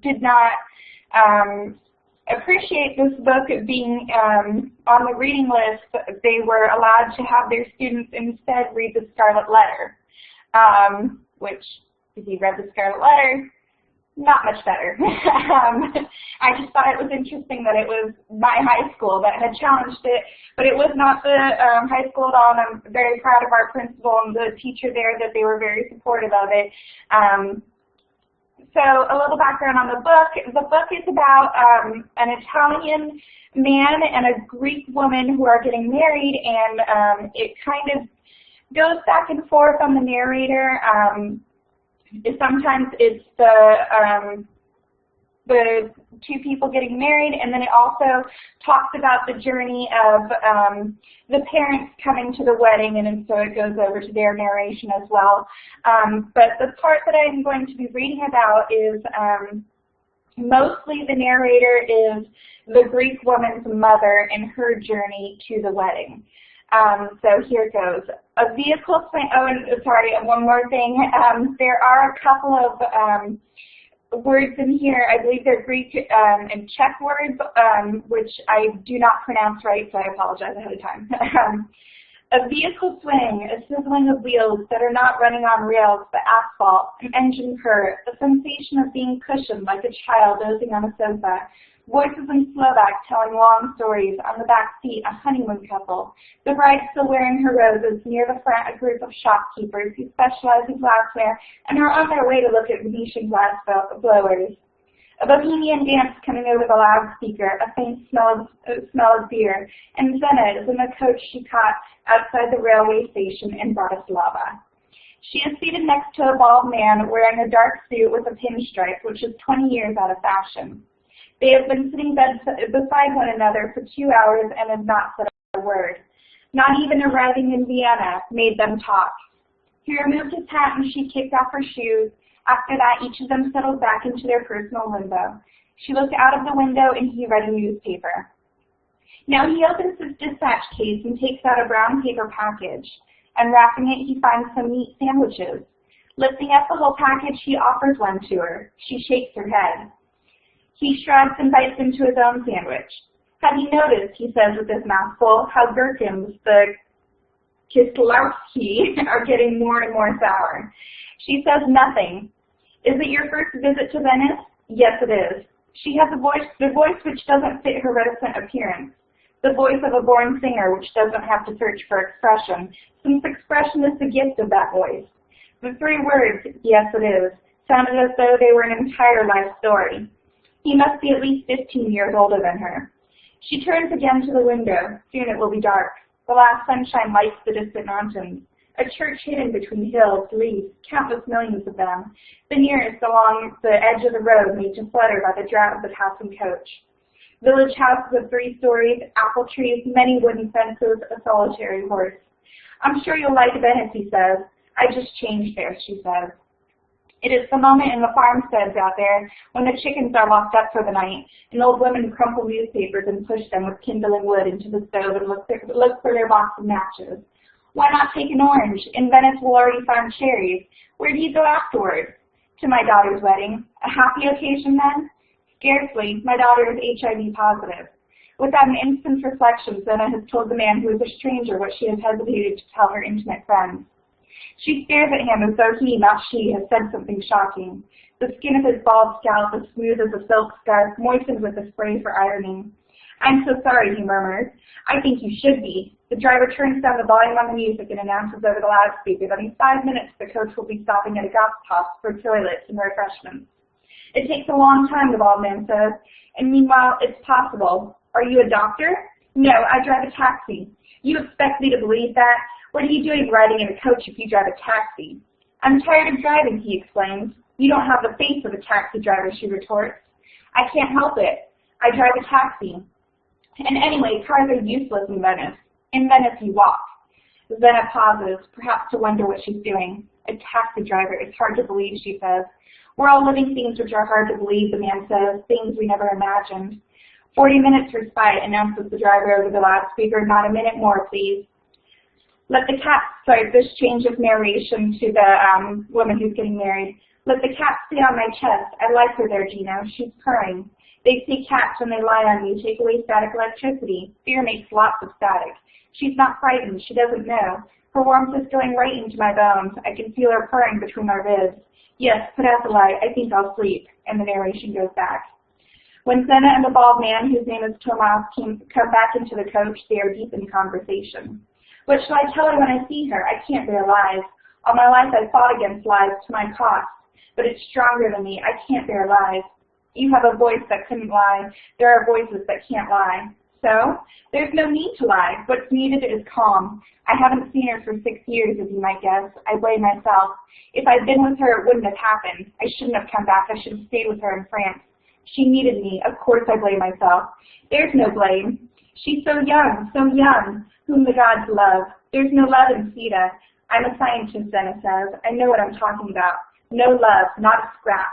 did not appreciate this book being on the reading list, they were allowed to have their students instead read The Scarlet Letter, which, if you read The Scarlet Letter, not much better. I just thought it was interesting that it was my high school that had challenged it, but it was not the high school at all, and I'm very proud of our principal and the teacher there that they were very supportive of it. So a little background on the book. The book is about an Italian man and a Greek woman who are getting married, and it kind of goes back and forth on the narrator. Sometimes it's the two people getting married, and then it also talks about the journey of the parents coming to the wedding, and so it goes over to their narration as well. But the part that I'm going to be reading about is mostly the narrator is the Greek woman's mother and her journey to the wedding. So here it goes. A vehicle swing. Oh, and sorry, one more thing. There are a couple of words in here. I believe they're Greek and Czech words, which I do not pronounce right, so I apologize ahead of time. A vehicle swing, a sizzling of wheels that are not running on rails but asphalt, an engine purr, a sensation of being cushioned like a child dozing on a sofa. Voices in Slovak telling long stories. On the back seat, a honeymoon couple. The bride still wearing her roses. Near the front, a group of shopkeepers who specialize in glassware and are on their way to look at Venetian glass blowers. A bohemian dance coming over the loudspeaker, a faint smell of beer, and Zena is in the coach she caught outside the railway station in Bratislava. She is seated next to a bald man wearing a dark suit with a pinstripe, which is 20 years out of fashion. They have been sitting beside one another for 2 hours and have not said a word. Not even arriving in Vienna made them talk. He removed his hat and she kicked off her shoes. After that, each of them settled back into their personal limbo. She looked out of the window and he read a newspaper. Now he opens his dispatch case and takes out a brown paper package. Unwrapping it, he finds some meat sandwiches. Lifting up the whole package, he offers one to her. She shakes her head. He shrugs and bites into his own sandwich. Have you noticed, he says with his mouth full, how gherkins, the Kislowski, are getting more and more sour? She says nothing. Is it your first visit to Venice? Yes, it is. She has the voice which doesn't fit her reticent appearance. The voice of a born singer which doesn't have to search for expression, since expression is the gift of that voice. The 3 words, yes, it is, sounded as though they were an entire life story. He must be at least 15 years older than her. She turns again to the window. Soon it will be dark. The last sunshine lights the distant mountains. A church hidden between hills, leaves, countless millions of them. The nearest along the edge of the road made to flutter by the drought of the passing coach. Village houses of 3 stories, apple trees, many wooden fences, a solitary horse. I'm sure you'll like Venice, he says. I just changed there, she says. It is the moment in the farmsteads out there when the chickens are locked up for the night, and old women crumple newspapers and push them with kindling wood into the stove and look for their box of matches. Why not take an orange? In Venice we'll already find cherries. Where do you go afterwards? To my daughter's wedding. A happy occasion then? Scarcely. My daughter is HIV positive. Without an instant's reflection, Zena has told the man who is a stranger what she has hesitated to tell her intimate friends. She stares at him as though he, not she, has said something shocking. The skin of his bald scalp was smooth as a silk scarf, moistened with a spray for ironing. "I'm so sorry," he murmured. "I think you should be." The driver turns down the volume on the music and announces over the loudspeaker that in 5 minutes the coach will be stopping at a Gasthaus for toilets and refreshments. "It takes a long time," the bald man says, "and meanwhile it's possible." "Are you a doctor?" "No, I drive a taxi." "You expect me to believe that? What are you doing riding in a coach if you drive a taxi?" "I'm tired of driving," he explains. "You don't have the face of a taxi driver," she retorts. "I can't help it. I drive a taxi. And anyway, cars are useless in Venice. In Venice you walk." Zena pauses, perhaps to wonder what she's doing. "A taxi driver, it's hard to believe," she says. "We're all living things which are hard to believe," the man says, "things we never imagined." 40 minutes respite, announces the driver over the loudspeaker. "Not a minute more, please." "Let the cat," sorry, this change of narration to the woman who's getting married. "Let the cat stay on my chest. I like her there, Gino. She's purring. They say cats, when they lie on you, take away static electricity. Fear makes lots of static. She's not frightened. She doesn't know. Her warmth is going right into my bones. I can feel her purring between my ribs. Yes, put out the light. I think I'll sleep." And the narration goes back. When Zena and the bald man, whose name is Tomas, come back into the coach, they are deep in conversation. "What shall I tell her when I see her? I can't bear lies. All my life I've fought against lies to my cost, but it's stronger than me. I can't bear lies. You have a voice that couldn't lie. There are voices that can't lie. So, there's no need to lie. What's needed is calm. I haven't seen her for 6 years, as you might guess. I blame myself. If I'd been with her, it wouldn't have happened. I shouldn't have come back. I should have stayed with her in France. She needed me. Of course I blame myself. There's no blame. She's so young, whom the gods love. There's no love in Sita. I'm a scientist," Zena says. "I know what I'm talking about. No love, not a scrap."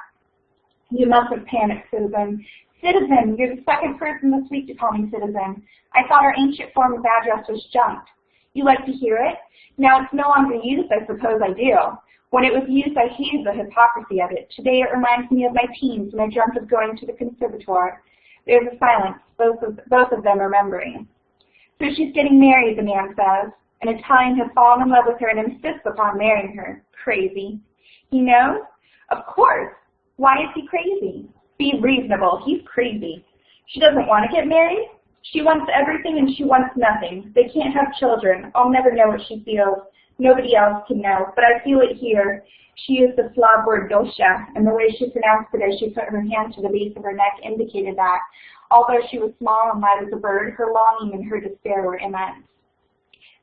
"You mustn't panic, Citizen." "Citizen, you're the second person this week to call me Citizen. I thought our ancient form of address was junked. You like to hear it? Now it's no longer used, I suppose I do. When it was used, I hated the hypocrisy of it. Today it reminds me of my teens when I dreamt of going to the conservatoire." There's a silence, both of them remembering. "So she's getting married," the man says. "An Italian has fallen in love with her and insists upon marrying her. Crazy." "He knows?" "Of course. Why is he crazy?" "Be reasonable. He's crazy. She doesn't want to get married. She wants everything and she wants nothing. They can't have children. I'll never know what she feels. Nobody else can know, but I feel it here." She used the Slav word dosha, and the way she pronounced it as she put her hand to the base of her neck indicated that, although she was small and light as a bird, her longing and her despair were immense.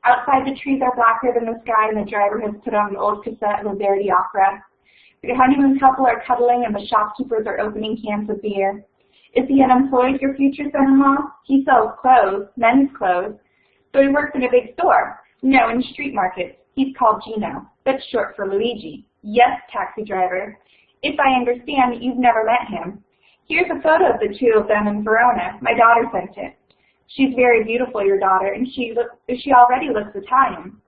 Outside, the trees are blacker than the sky, and the driver has put on an old cassette of a Verdi opera. The honeymoon couple are cuddling, and the shopkeepers are opening cans of beer. "Is he unemployed, your future son-in-law?" "He sells clothes, men's clothes." "So he works in a big store?" "No, in street markets. He's called Gino. That's short for Luigi." "Yes, taxi driver. If I understand, you've never met him." "Here's a photo of the two of them in Verona. My daughter sent it." "She's very beautiful, your daughter, and she already looks Italian."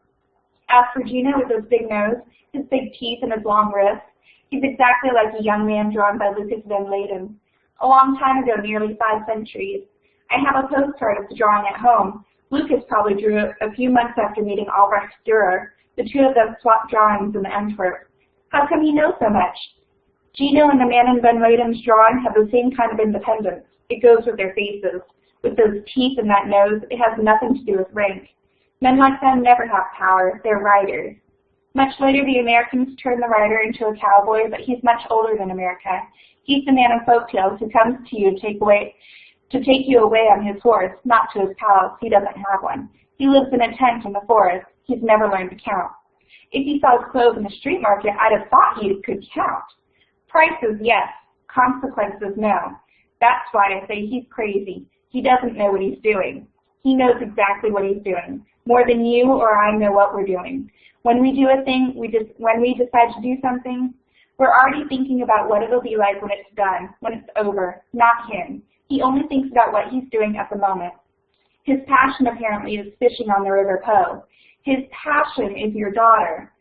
As for Gino with his big nose, his big teeth, and his long wrists, he's exactly like a young man drawn by Lucas van Leyden. A long time ago, nearly 5 centuries. I have a postcard of the drawing at home. Lucas probably drew it a few months after meeting Albrecht Dürer. The two of them swapped drawings in Antwerp. How come you know so much? Gino and the man in Van Leyden's drawing have the same kind of independence. It goes with their faces. With those teeth and that nose, it has nothing to do with rank. Men like them never have power. They're riders. Much later, the Americans turn the rider into a cowboy, but he's much older than America. He's the man in folktales who comes to you to take you away on his horse, not to his palace. He doesn't have one. He lives in a tent in the forest. He's never learned to count. If he sells clothes in the street market, I'd have thought he could count. Prices, yes. Consequences, no. That's why I say he's crazy. He doesn't know what he's doing. He knows exactly what he's doing, more than you or I know what we're doing. When we do a thing, when we decide to do something, we're already thinking about what it'll be like when it's done, when it's over, not him. He only thinks about what he's doing at the moment. His passion, apparently, is fishing on the River Po. His passion is your daughter.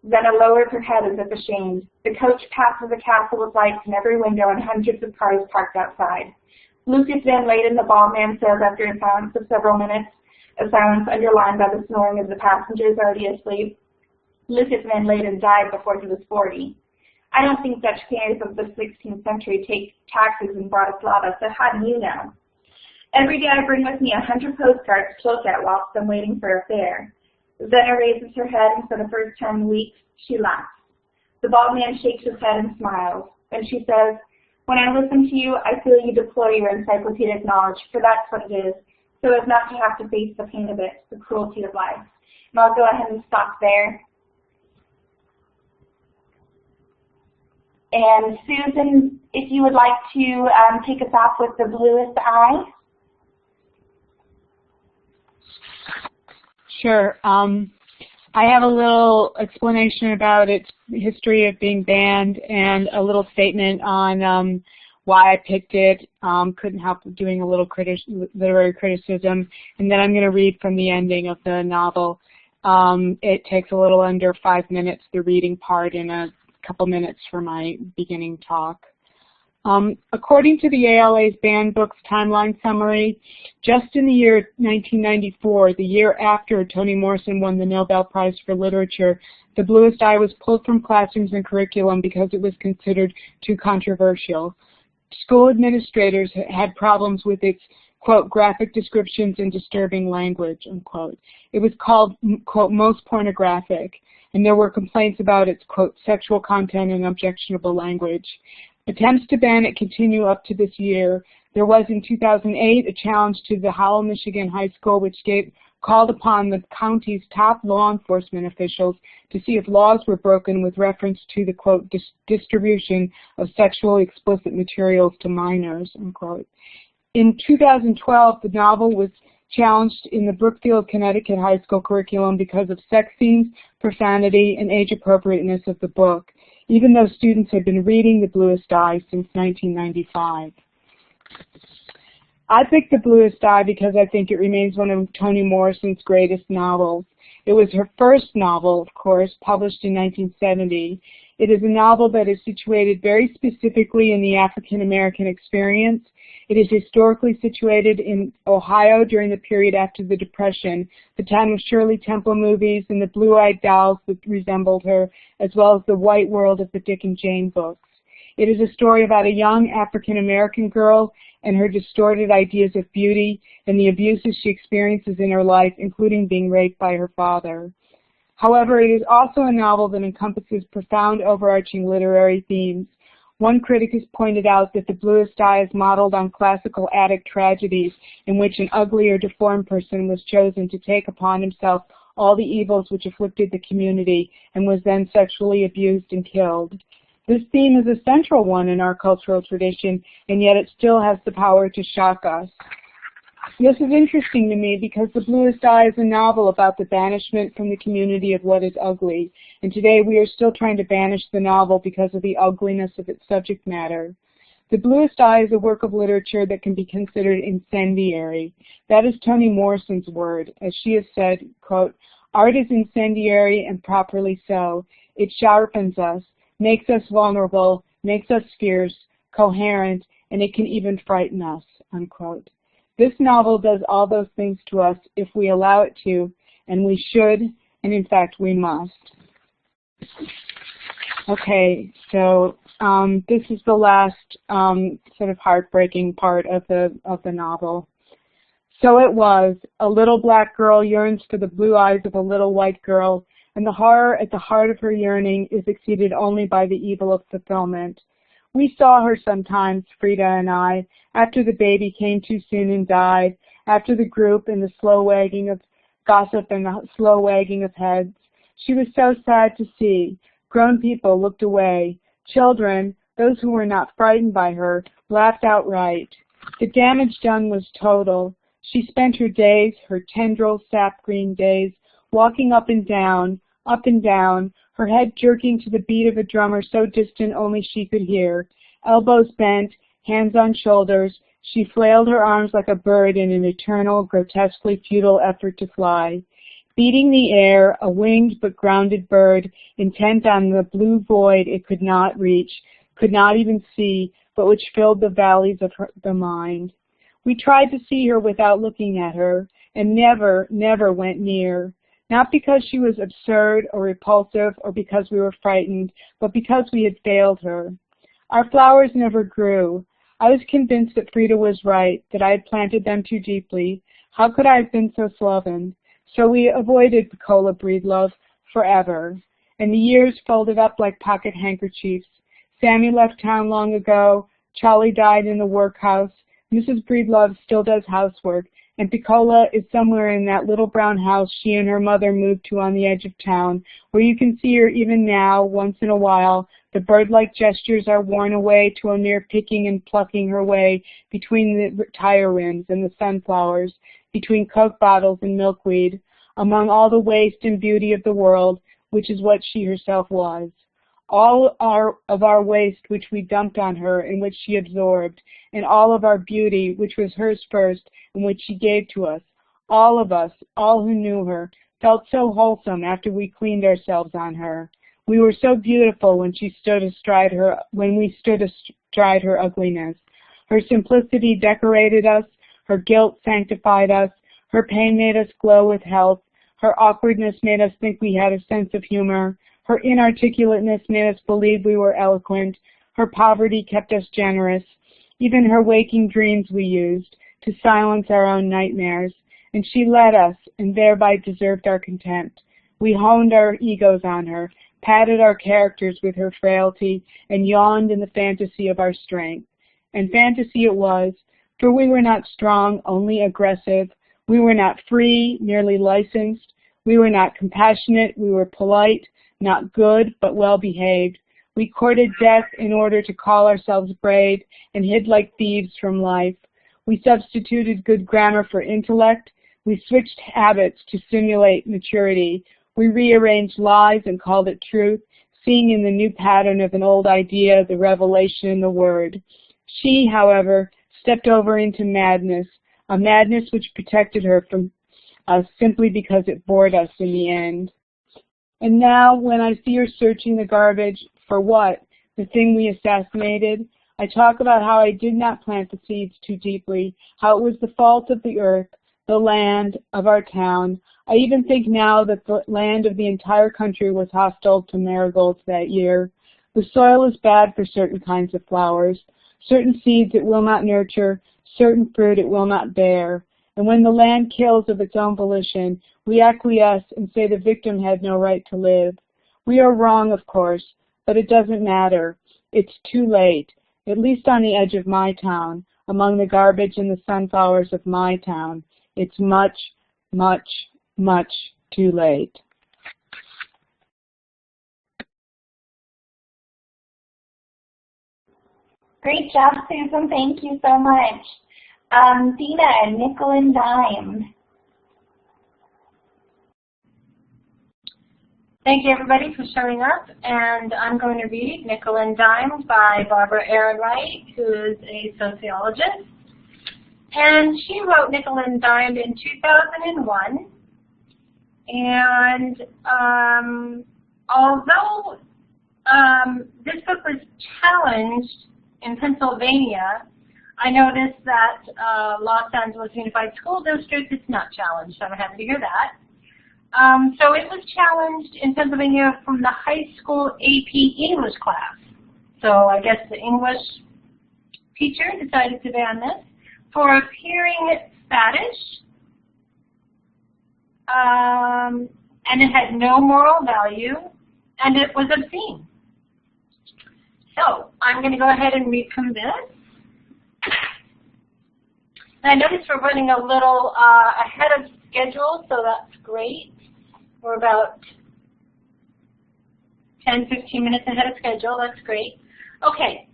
Zena lowers her head as if ashamed. The coach passes a castle with lights in every window and hundreds of cars parked outside. Lucas van Leyden, the bald man, says after a silence of several minutes, a silence underlined by the snoring of the passengers already asleep. Lucas van Leyden died before he was 40. I don't think Dutch painters of the 16th century take taxes in Bratislava, so how do you know? Every day I bring with me 100 postcards to look at whilst I'm waiting for a fare. Zena raises her head, and for the first time in weeks, she laughs. The bald man shakes his head and smiles. Then she says, when I listen to you, I feel you deploy your encyclopedic knowledge, for that's what it is, so as not to have to face the pain of it, the cruelty of life. And I'll go ahead and stop there. And Susan, if you would like to take us off with the bluest eye. Sure. I have a little explanation about its history of being banned and a little statement on why I picked it. Couldn't help doing a little literary criticism. And then I'm going to read from the ending of the novel. It takes a little under 5 minutes, the reading part, and a couple minutes for my beginning talk. According to the ALA's Banned Books Timeline Summary, just in the year 1994, the year after Toni Morrison won the Nobel Prize for Literature, The Bluest Eye was pulled from classrooms and curriculum because it was considered too controversial. School administrators had problems with its, quote, graphic descriptions and disturbing language, unquote. It was called, quote, most pornographic, and there were complaints about its, quote, sexual content and objectionable language. Attempts to ban it continue up to this year. There was in 2008 a challenge to the Howell, Michigan High School, which called upon the county's top law enforcement officials to see if laws were broken with reference to the, quote, distribution of sexually explicit materials to minors, unquote. In 2012, the novel was challenged in the Brookfield, Connecticut High School curriculum because of sex scenes, profanity, and age appropriateness of the book, even though students had been reading The Bluest Eye since 1995. I picked The Bluest Eye because I think it remains one of Toni Morrison's greatest novels. It was her first novel, of course, published in 1970. It is a novel that is situated very specifically in the African American experience. It is historically situated in Ohio during the period after the Depression, the time of Shirley Temple movies and the blue-eyed dolls that resembled her, as well as the white world of the Dick and Jane books. It is a story about a young African American girl and her distorted ideas of beauty and the abuses she experiences in her life, including being raped by her father. However, it is also a novel that encompasses profound overarching literary themes. One critic has pointed out that The Bluest Eye is modeled on classical Attic tragedies in which an ugly or deformed person was chosen to take upon himself all the evils which afflicted the community and was then sexually abused and killed. This theme is a central one in our cultural tradition, and yet it still has the power to shock us. This is interesting to me because The Bluest Eye is a novel about the banishment from the community of what is ugly, and today we are still trying to banish the novel because of the ugliness of its subject matter. The Bluest Eye is a work of literature that can be considered incendiary. That is Toni Morrison's word. As she has said, quote, art is incendiary and properly so. It sharpens us, makes us vulnerable, makes us fierce, coherent, and it can even frighten us, unquote. This novel does all those things to us if we allow it to, and we should, and in fact we must. Okay, so this is the last sort of heartbreaking part of the novel. So it was, a little black girl yearns for the blue eyes of a little white girl, and the horror at the heart of her yearning is exceeded only by the evil of fulfillment. We saw her sometimes, Frida and I, after the baby came too soon and died, after the group and the slow wagging of gossip and the slow wagging of heads. She was so sad to see. Grown people looked away. Children, those who were not frightened by her, laughed outright. The damage done was total. She spent her days, her tendril sap-green days, walking up and down, her head jerking to the beat of a drummer so distant only she could hear. Elbows bent, hands on shoulders, she flailed her arms like a bird in an eternal, grotesquely futile effort to fly. Beating the air, a winged but grounded bird, intent on the blue void it could not reach, could not even see, but which filled the valleys of the mind. We tried to see her without looking at her, and never, never went near. not because she was absurd or repulsive or because we were frightened, but because we had failed her. Our flowers never grew. I was convinced that Frida was right, that I had planted them too deeply. How could I have been so sloven? So we avoided Piccola Breedlove forever, and the years folded up like pocket handkerchiefs. Sammy left town long ago. Charlie died in the workhouse. Mrs. Breedlove still does housework, and Piccola is somewhere in that little brown house she and her mother moved to on the edge of town, where you can see her even now, once in a while. The bird-like gestures are worn away to a mere picking and plucking her way between the tire rims and the sunflowers, between Coke bottles and milkweed, among all the waste and beauty of the world, which is what she herself was. All of our waste which we dumped on her and which she absorbed, and all of our beauty which was hers first and which she gave to us. All of us, all who knew her, felt so wholesome after we cleaned ourselves on her. We were so beautiful when we stood astride her ugliness. Her simplicity decorated us, her guilt sanctified us, her pain made us glow with health, her awkwardness made us think we had a sense of humor, her inarticulateness made us believe we were eloquent, her poverty kept us generous. Even her waking dreams we used to silence our own nightmares, and she led us and thereby deserved our contempt. We honed our egos on her, padded our characters with her frailty, and yawned in the fantasy of our strength. And fantasy it was, for we were not strong, only aggressive. We were not free, merely licensed. We were not compassionate, we were polite, not good, but well-behaved. We courted death in order to call ourselves brave and hid like thieves from life. We substituted good grammar for intellect. We switched habits to simulate maturity. We rearranged lies and called it truth, seeing in the new pattern of an old idea the revelation in the word. She, however, stepped over into madness, a madness which protected her from us simply because it bored us in the end. And now, when I see her searching the garbage for what? The thing we assassinated, I talk about how I did not plant the seeds too deeply, how it was the fault of the earth, the land, of our town. I even think now that the land of the entire country was hostile to marigolds that year. The soil is bad for certain kinds of flowers. Certain seeds it will not nurture, certain fruit it will not bear. And when the land kills of its own volition, we acquiesce and say the victim had no right to live. We are wrong, of course, but it doesn't matter. It's too late, at least on the edge of my town, among the garbage and the sunflowers of my town. It's much, much, much too late. Great job, Susan. Thank you so much. Dina, nickel and dime. Thank you, everybody, for showing up. And I'm going to read Nickel and Dime by Barbara Ehrenreich, who is a sociologist. And she wrote Nickel and Dime in 2001. And although this book was challenged in Pennsylvania, I noticed that Los Angeles Unified School District is not challenged, so I'm happy to hear that. So it was challenged in Pennsylvania from the high school AP English class. So I guess the English teacher decided to ban this for appearing faddish, and it had no moral value, and it was obscene. So I'm going to go ahead and read from this. And I noticed we're running a little ahead of schedule, so that's great. We're about 10, 15 minutes ahead of schedule. That's great. Okay,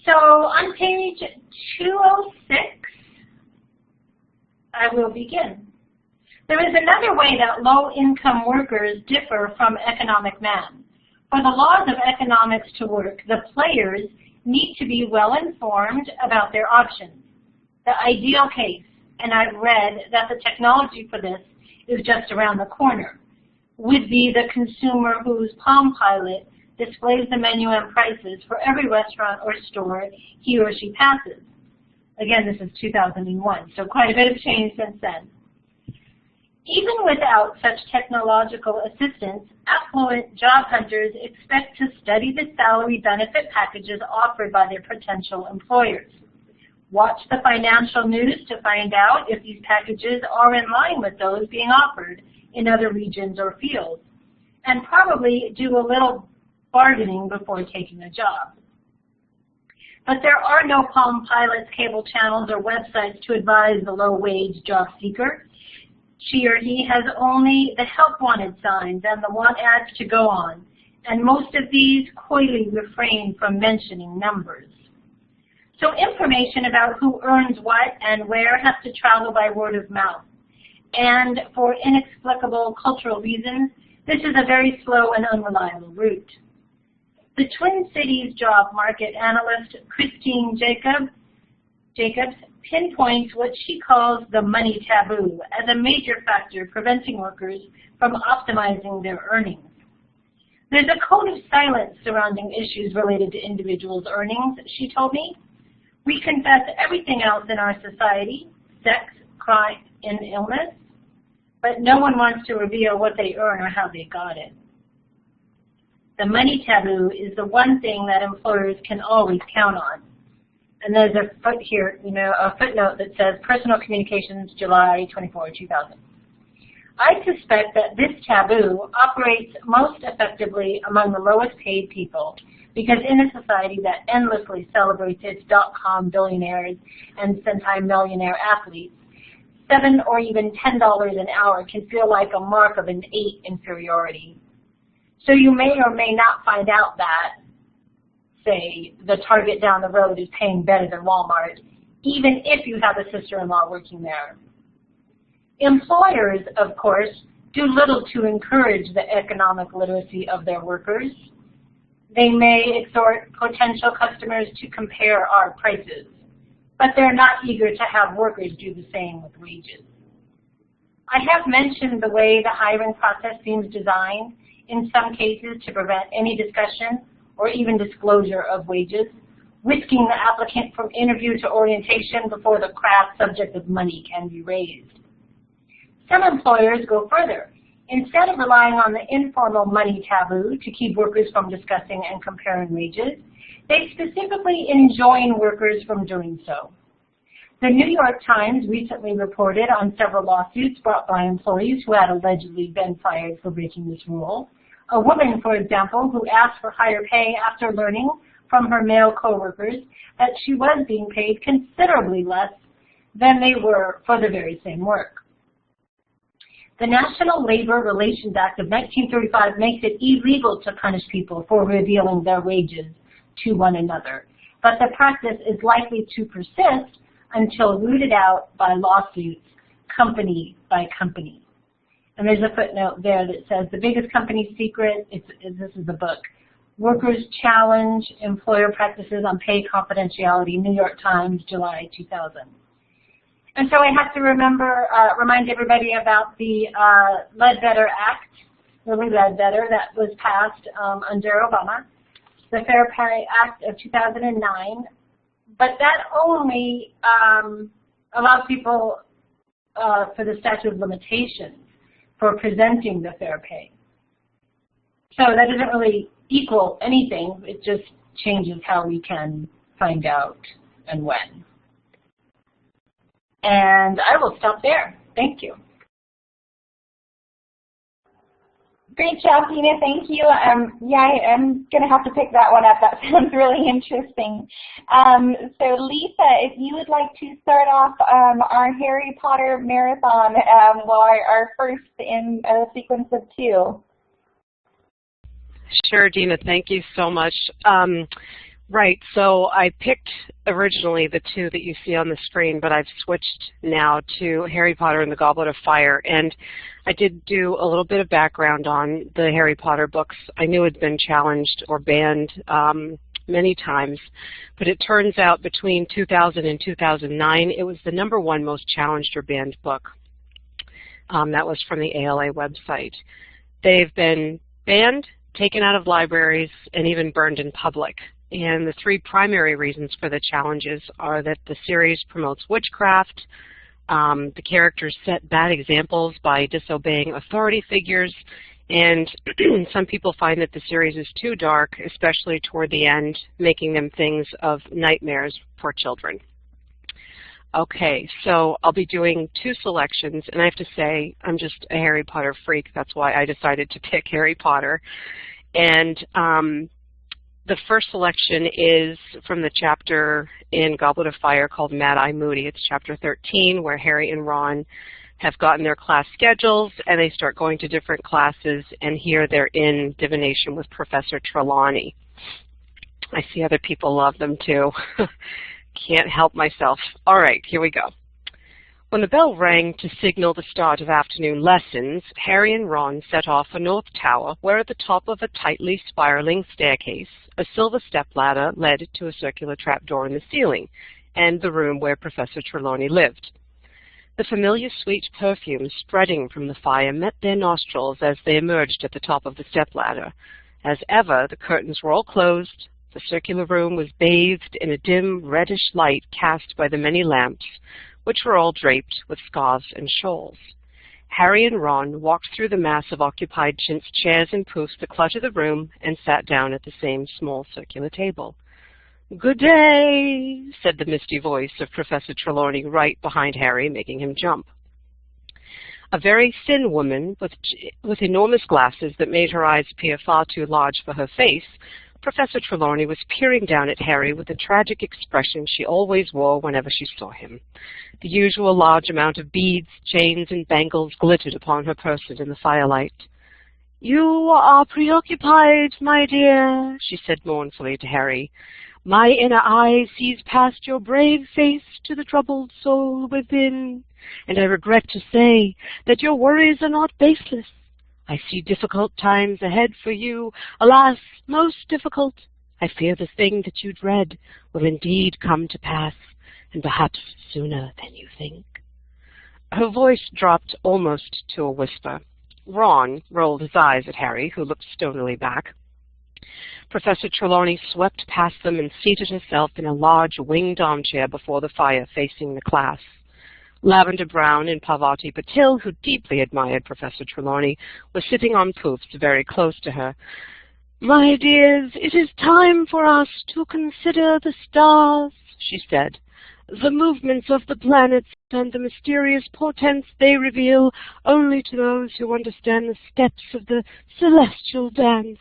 so on page 206, I will begin. There is another way that low-income workers differ from economic men. For the laws of economics to work, the players need to be well-informed about their options. The ideal case, and I've read that the technology for this is just around the corner, would be the consumer whose Palm Pilot displays the menu and prices for every restaurant or store he or she passes. Again, this is 2001, so quite a bit of change since then. Even without such technological assistance, affluent job hunters expect to study the salary benefit packages offered by their potential employers. Watch the financial news to find out if these packages are in line with those being offered in other regions or fields, and probably do a little bargaining before taking a job. But there are no Palm Pilot's cable channels or websites to advise the low-wage job seeker. She or he has only the help wanted signs and the want ads to go on, and most of these coyly refrain from mentioning numbers. So information about who earns what and where has to travel by word of mouth. And for inexplicable cultural reasons, this is a very slow and unreliable route. The Twin Cities job market analyst Christine Jacobs pinpoints what she calls the money taboo as a major factor preventing workers from optimizing their earnings. There's a code of silence surrounding issues related to individuals' earnings, she told me. We confess everything else in our society, sex, crime, and illness, but no one wants to reveal what they earn or how they got it. The money taboo is the one thing that employers can always count on. And there's a footnote that says Personal Communications, July 24, 2000. I suspect that this taboo operates most effectively among the lowest paid people, because in a society that endlessly celebrates its dot-com billionaires and centimillionaire athletes, $7 or even $10 an hour can feel like a mark of an 8 inferiority. So you may or may not find out that, say, the Target down the road is paying better than Walmart, even if you have a sister-in-law working there. Employers, of course, do little to encourage the economic literacy of their workers. They may exhort potential customers to compare our prices, but they're not eager to have workers do the same with wages. I have mentioned the way the hiring process seems designed, in some cases to prevent any discussion or even disclosure of wages, whisking the applicant from interview to orientation before the crass subject of money can be raised. Some employers go further. Instead of relying on the informal money taboo to keep workers from discussing and comparing wages, they specifically enjoin workers from doing so. The New York Times recently reported on several lawsuits brought by employees who had allegedly been fired for breaking this rule. A woman, for example, who asked for higher pay after learning from her male coworkers that she was being paid considerably less than they were for the very same work. The National Labor Relations Act of 1935 makes it illegal to punish people for revealing their wages to one another, but the practice is likely to persist until rooted out by lawsuits, company by company. And there's a footnote there that says the biggest company secret, this is the book, Workers Challenge Employer Practices on Pay Confidentiality, New York Times, July 2000. And so I have to remind everybody about the Ledbetter Act, Lilly Ledbetter, that was passed under Obama, the Fair Pay Act of 2009. But that only allows people for the statute of limitations for presenting the fair pay. So that doesn't really equal anything. It just changes how we can find out and when. And I will stop there. Thank you. Great job, Dina. Thank you. Yeah, I'm going to have to pick that one up. That sounds really interesting. So, Lisa, if you would like to start off our Harry Potter marathon, our first in a sequence of 2. Sure, Dina. Thank you so much. Right, so I picked originally the 2 that you see on the screen, but I've switched now to Harry Potter and the Goblet of Fire. And I did do a little bit of background on the Harry Potter books. I knew it had been challenged or banned many times, but it turns out between 2000 and 2009, it was the #1 most challenged or banned book. That was from the ALA website. They've been banned, taken out of libraries, and even burned in public. And the 3 primary reasons for the challenges are that the series promotes witchcraft, The characters set bad examples by disobeying authority figures, and some people find that the series is too dark, especially toward the end, making them things of nightmares for children. Okay, so I'll be doing 2 selections, and I have to say, I'm just a Harry Potter freak. That's why I decided to pick Harry Potter. And the first selection is from the chapter in Goblet of Fire called Mad-Eye Moody. It's chapter 13, where Harry and Ron have gotten their class schedules, and they start going to different classes, and here they're in divination with Professor Trelawney. I see other people love them too. Can't help myself. All right, here we go. When the bell rang to signal the start of afternoon lessons, Harry and Ron set off for North Tower, where at the top of a tightly spiraling staircase, a silver stepladder led to a circular trapdoor in the ceiling, and the room where Professor Trelawney lived. The familiar sweet perfume spreading from the fire met their nostrils as they emerged at the top of the stepladder. As ever, the curtains were all closed. The circular room was bathed in a dim, reddish light cast by the many lamps, which were all draped with scarves and shawls. Harry and Ron walked through the mass of occupied chintz chairs and poufs that cluttered the room and sat down at the same small circular table. "Good day," said the misty voice of Professor Trelawney right behind Harry, making him jump. A very thin woman with enormous glasses that made her eyes appear far too large for her face, Professor Trelawney was peering down at Harry with the tragic expression she always wore whenever she saw him. The usual large amount of beads, chains, and bangles glittered upon her person in the firelight. "You are preoccupied, my dear," she said mournfully to Harry. "My inner eye sees past your brave face to the troubled soul within, and I regret to say that your worries are not baseless. I see difficult times ahead for you, alas, most difficult. I fear the thing that you dread will indeed come to pass, and perhaps sooner than you think." Her voice dropped almost to a whisper. Ron rolled his eyes at Harry, who looked stonily back. Professor Trelawney swept past them and seated herself in a large winged armchair before the fire facing the class. Lavender Brown and Parvati Patil, who deeply admired Professor Trelawney, was sitting on poufs very close to her. "My dears, it is time for us to consider the stars," she said. "The movements of the planets and the mysterious portents they reveal only to those who understand the steps of the celestial dance.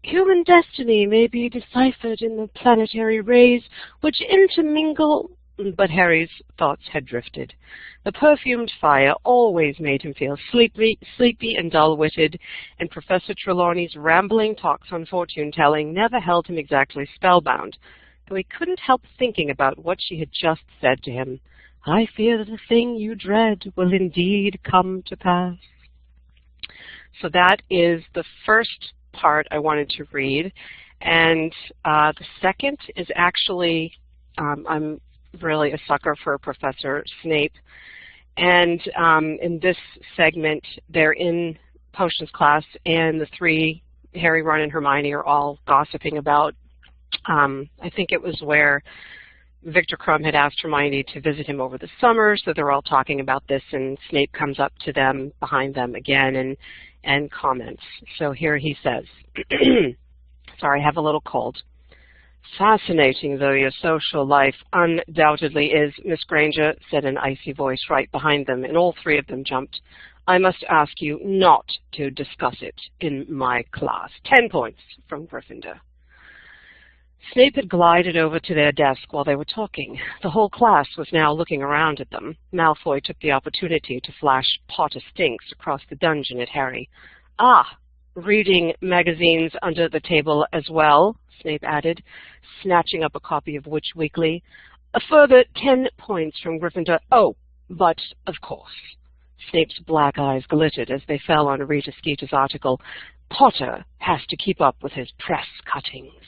Human destiny may be deciphered in the planetary rays which intermingle—" But Harry's thoughts had drifted. The perfumed fire always made him feel sleepy and dull-witted, and Professor Trelawney's rambling talks on fortune-telling never held him exactly spellbound, though he couldn't help thinking about what she had just said to him. "I fear the thing you dread will indeed come to pass." So that is the first part I wanted to read, and the second is actually, I'm really a sucker for Professor Snape, and in this segment they're in potions class, and the 3, Harry, Ron, and Hermione, are all gossiping about, I think it was where Victor Crumb had asked Hermione to visit him over the summer, so they're all talking about this, and Snape comes up to them, behind them again, and comments. So here he says, sorry, I have a little cold. "Fascinating though your social life undoubtedly is, Miss Granger," said an icy voice right behind them, and all 3 of them jumped. "I must ask you not to discuss it in my class." 10 points from Gryffindor. Snape had glided over to their desk while they were talking. The whole class was now looking around at them. Malfoy took the opportunity to flash Potter Stinks across the dungeon at Harry. "Ah, reading magazines under the table as well," Snape added, snatching up a copy of Witch Weekly. "A further 10 points from Gryffindor. Oh, but of course." Snape's black eyes glittered as they fell on Rita Skeeter's article, "Potter has to keep up with his press cuttings."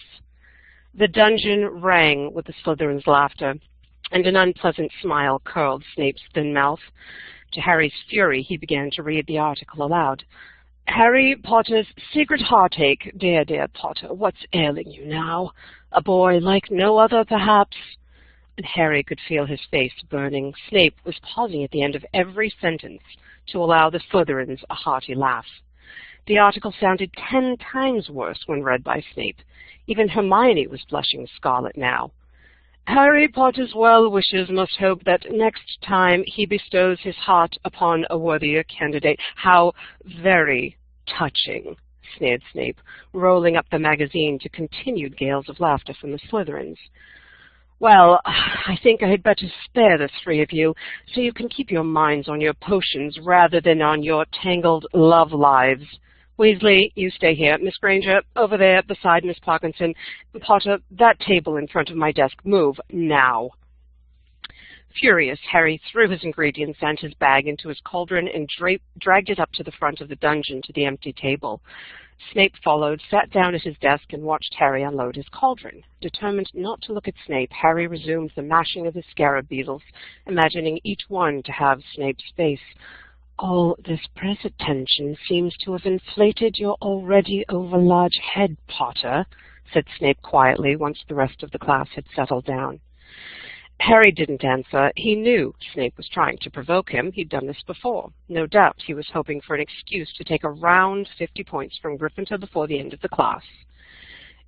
The dungeon rang with the Slytherin's laughter, and an unpleasant smile curled Snape's thin mouth. To Harry's fury, he began to read the article aloud. "Harry Potter's secret heartache. Dear Potter, what's ailing you now? A boy like no other, perhaps?" and Harry could feel his face burning. Snape was pausing at the end of every sentence to allow the Slytherins a hearty laugh. The article sounded 10 times worse when read by Snape. Even Hermione was blushing scarlet now. Harry Potter's well wishers must hope that next time he bestows his heart upon a worthier candidate. How very touching, sneered Snape, rolling up the magazine to continued gales of laughter from the Slytherins. Well, I think I had better spare the three of you, so you can keep your minds on your potions rather than on your tangled love lives. Weasley, you stay here. Miss Granger, over there beside Miss Parkinson. Potter, that table in front of my desk. Move now. Furious, Harry threw his ingredients and his bag into his cauldron and dragged it up to the front of the dungeon to the empty table. Snape followed, sat down at his desk, and watched Harry unload his cauldron. Determined not to look at Snape, Harry resumed the mashing of his scarab beetles, imagining each one to have Snape's face. All this press attention seems to have inflated your already overlarge head, Potter, said Snape quietly once the rest of the class had settled down. Harry didn't answer. He knew Snape was trying to provoke him. He'd done this before. No doubt he was hoping for an excuse to take a round 50 points from Gryffindor before the end of the class.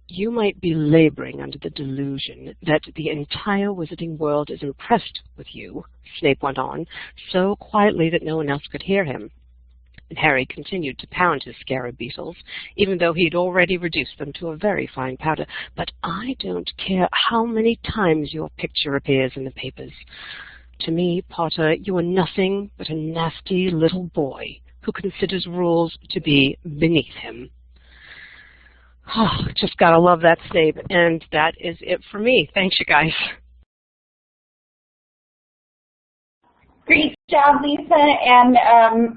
You might be laboring under the delusion that the entire wizarding world is impressed with you, Snape went on, so quietly that no one else could hear him. And Harry continued to pound his scarab beetles, even though he had already reduced them to a very fine powder. But I don't care how many times your picture appears in the papers. To me, Potter, you are nothing but a nasty little boy who considers rules to be beneath him. Oh, just gotta love that Snape, and that is it for me. Thanks, you guys. Great job, Lisa, and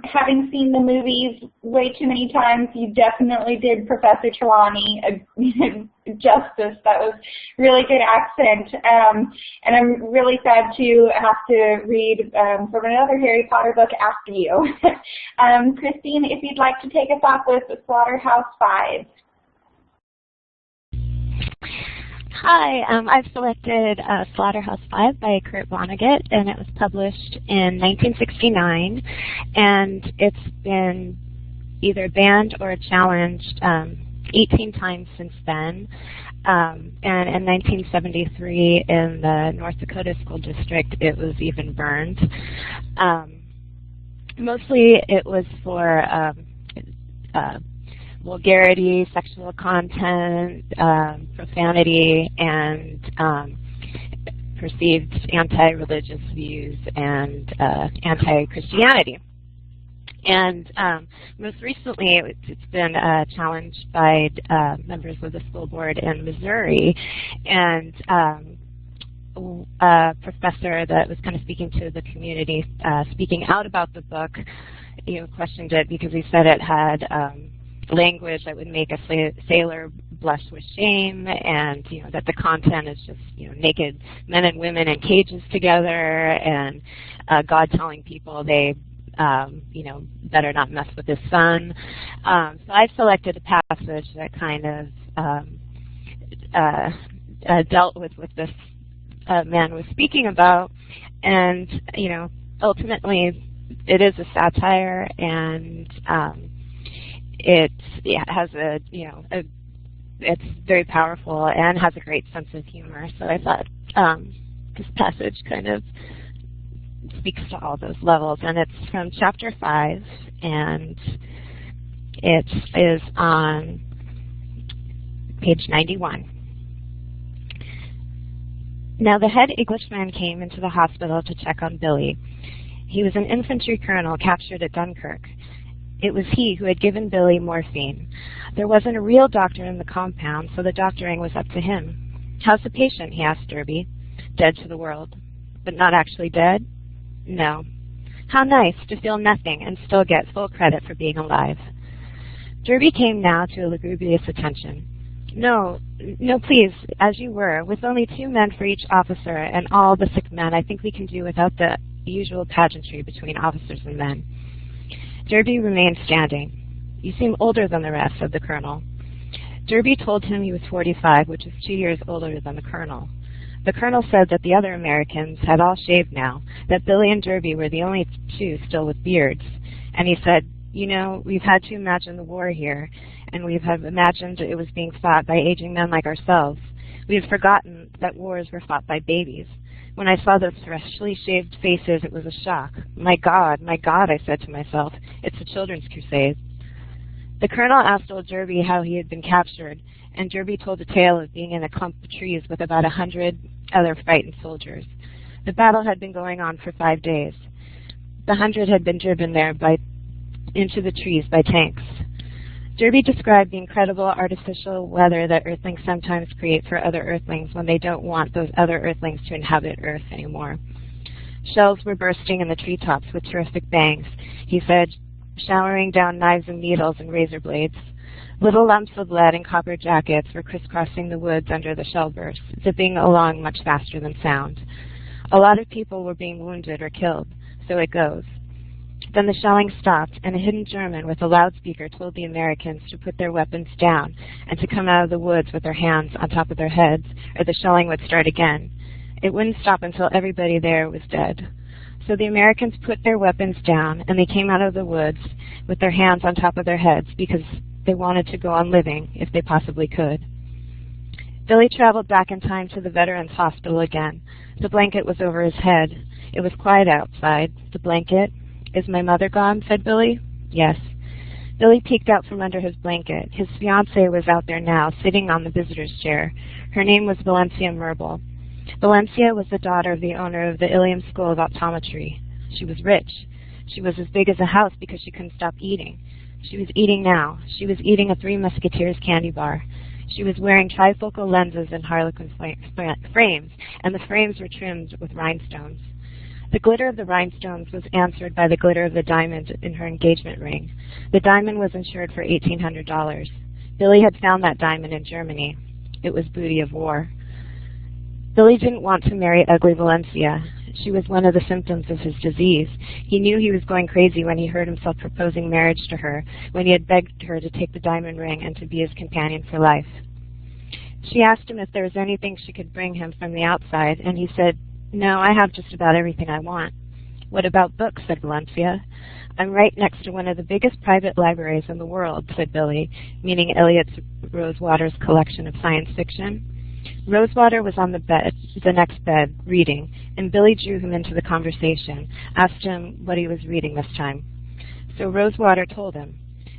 having seen the movies way too many times, you definitely did Professor Trelawney justice. That was really good accent, and I'm really sad to have to read from another Harry Potter book after you. Christine, if you'd like to take us off with Slaughterhouse-Five. Hi, I've selected Slaughterhouse-Five by Kurt Vonnegut, and it was published in 1969, and it's been either banned or challenged 18 times since then. And in 1973, in the North Dakota School District, it was even burned. Mostly it was for vulgarity, sexual content, profanity, and perceived anti-religious views and anti-Christianity. And most recently, it's been challenged by members of the school board in Missouri, and a professor that was kind of speaking to the community, speaking out about the book, questioned it because he said it had language that would make a sailor blush with shame, and that the content is just naked men and women in cages together, and God telling people they better not mess with his son. So I selected a passage that kind of dealt with what this man was speaking about, and ultimately it is a satire, and it has it's very powerful and has a great sense of humor. So I thought this passage kind of speaks to all those levels, and it's from chapter 5, and it is on page 91. Now the head Englishman came into the hospital to check on Billy. He was an infantry colonel captured at Dunkirk. It was he who had given Billy morphine. There wasn't a real doctor in the compound, so the doctoring was up to him. How's the patient? He asked Derby. Dead to the world. But not actually dead? No. How nice to feel nothing and still get full credit for being alive. Derby came now to a lugubrious attention. No, please, as you were, with only 2 men for each officer and all the sick men, I think we can do without the usual pageantry between officers and men. Derby remained standing. You seem older than the rest, said the colonel. Derby told him he was 45, which is 2 years older than the colonel. The colonel said that the other Americans had all shaved now, that Billy and Derby were the only two still with beards. And he said, you know, we've had to imagine the war here, and we have imagined it was being fought by aging men like ourselves. We had forgotten that wars were fought by babies. When I saw those freshly shaved faces, it was a shock. My God, I said to myself, it's a children's crusade. The colonel asked old Derby how he had been captured, and Derby told a tale of being in a clump of trees with about 100 other frightened soldiers. The battle had been going on for 5 days. The 100 had been driven there into the trees by tanks. Derby described the incredible artificial weather that Earthlings sometimes create for other Earthlings when they don't want those other Earthlings to inhabit Earth anymore. Shells were bursting in the treetops with terrific bangs, he said, showering down knives and needles and razor blades. Little lumps of lead and copper jackets were crisscrossing the woods under the shell bursts, zipping along much faster than sound. A lot of people were being wounded or killed, so it goes. Then the shelling stopped, and a hidden German with a loudspeaker told the Americans to put their weapons down and to come out of the woods with their hands on top of their heads, or the shelling would start again. It wouldn't stop until everybody there was dead. So the Americans put their weapons down, and they came out of the woods with their hands on top of their heads because they wanted to go on living if they possibly could. Billy traveled back in time to the Veterans Hospital again. The blanket was over his head. It was quiet outside. The blanket. Is my mother gone? Said Billy. Yes. Billy peeked out from under his blanket. His fiancée was out there now, sitting on the visitor's chair. Her name was Valencia Merble. Valencia was the daughter of the owner of the Ilium School of Optometry. She was rich. She was as big as a house because she couldn't stop eating. She was eating now. She was eating a Three Musketeers candy bar. She was wearing trifocal lenses and harlequin frames, and the frames were trimmed with rhinestones. The glitter of the rhinestones was answered by the glitter of the diamond in her engagement ring. The diamond was insured for $1,800. Billy had found that diamond in Germany. It was booty of war. Billy didn't want to marry ugly Valencia. She was one of the symptoms of his disease. He knew he was going crazy when he heard himself proposing marriage to her, when he had begged her to take the diamond ring and to be his companion for life. She asked him if there was anything she could bring him from the outside, and he said, "No, I have just about everything I want." "What about books?" said Valencia. "I'm right next to one of the biggest private libraries in the world," said Billy, meaning Eliot Rosewater's collection of science fiction. Rosewater was on the next bed, reading, and Billy drew him into the conversation, asked him what he was reading this time. So Rosewater told him.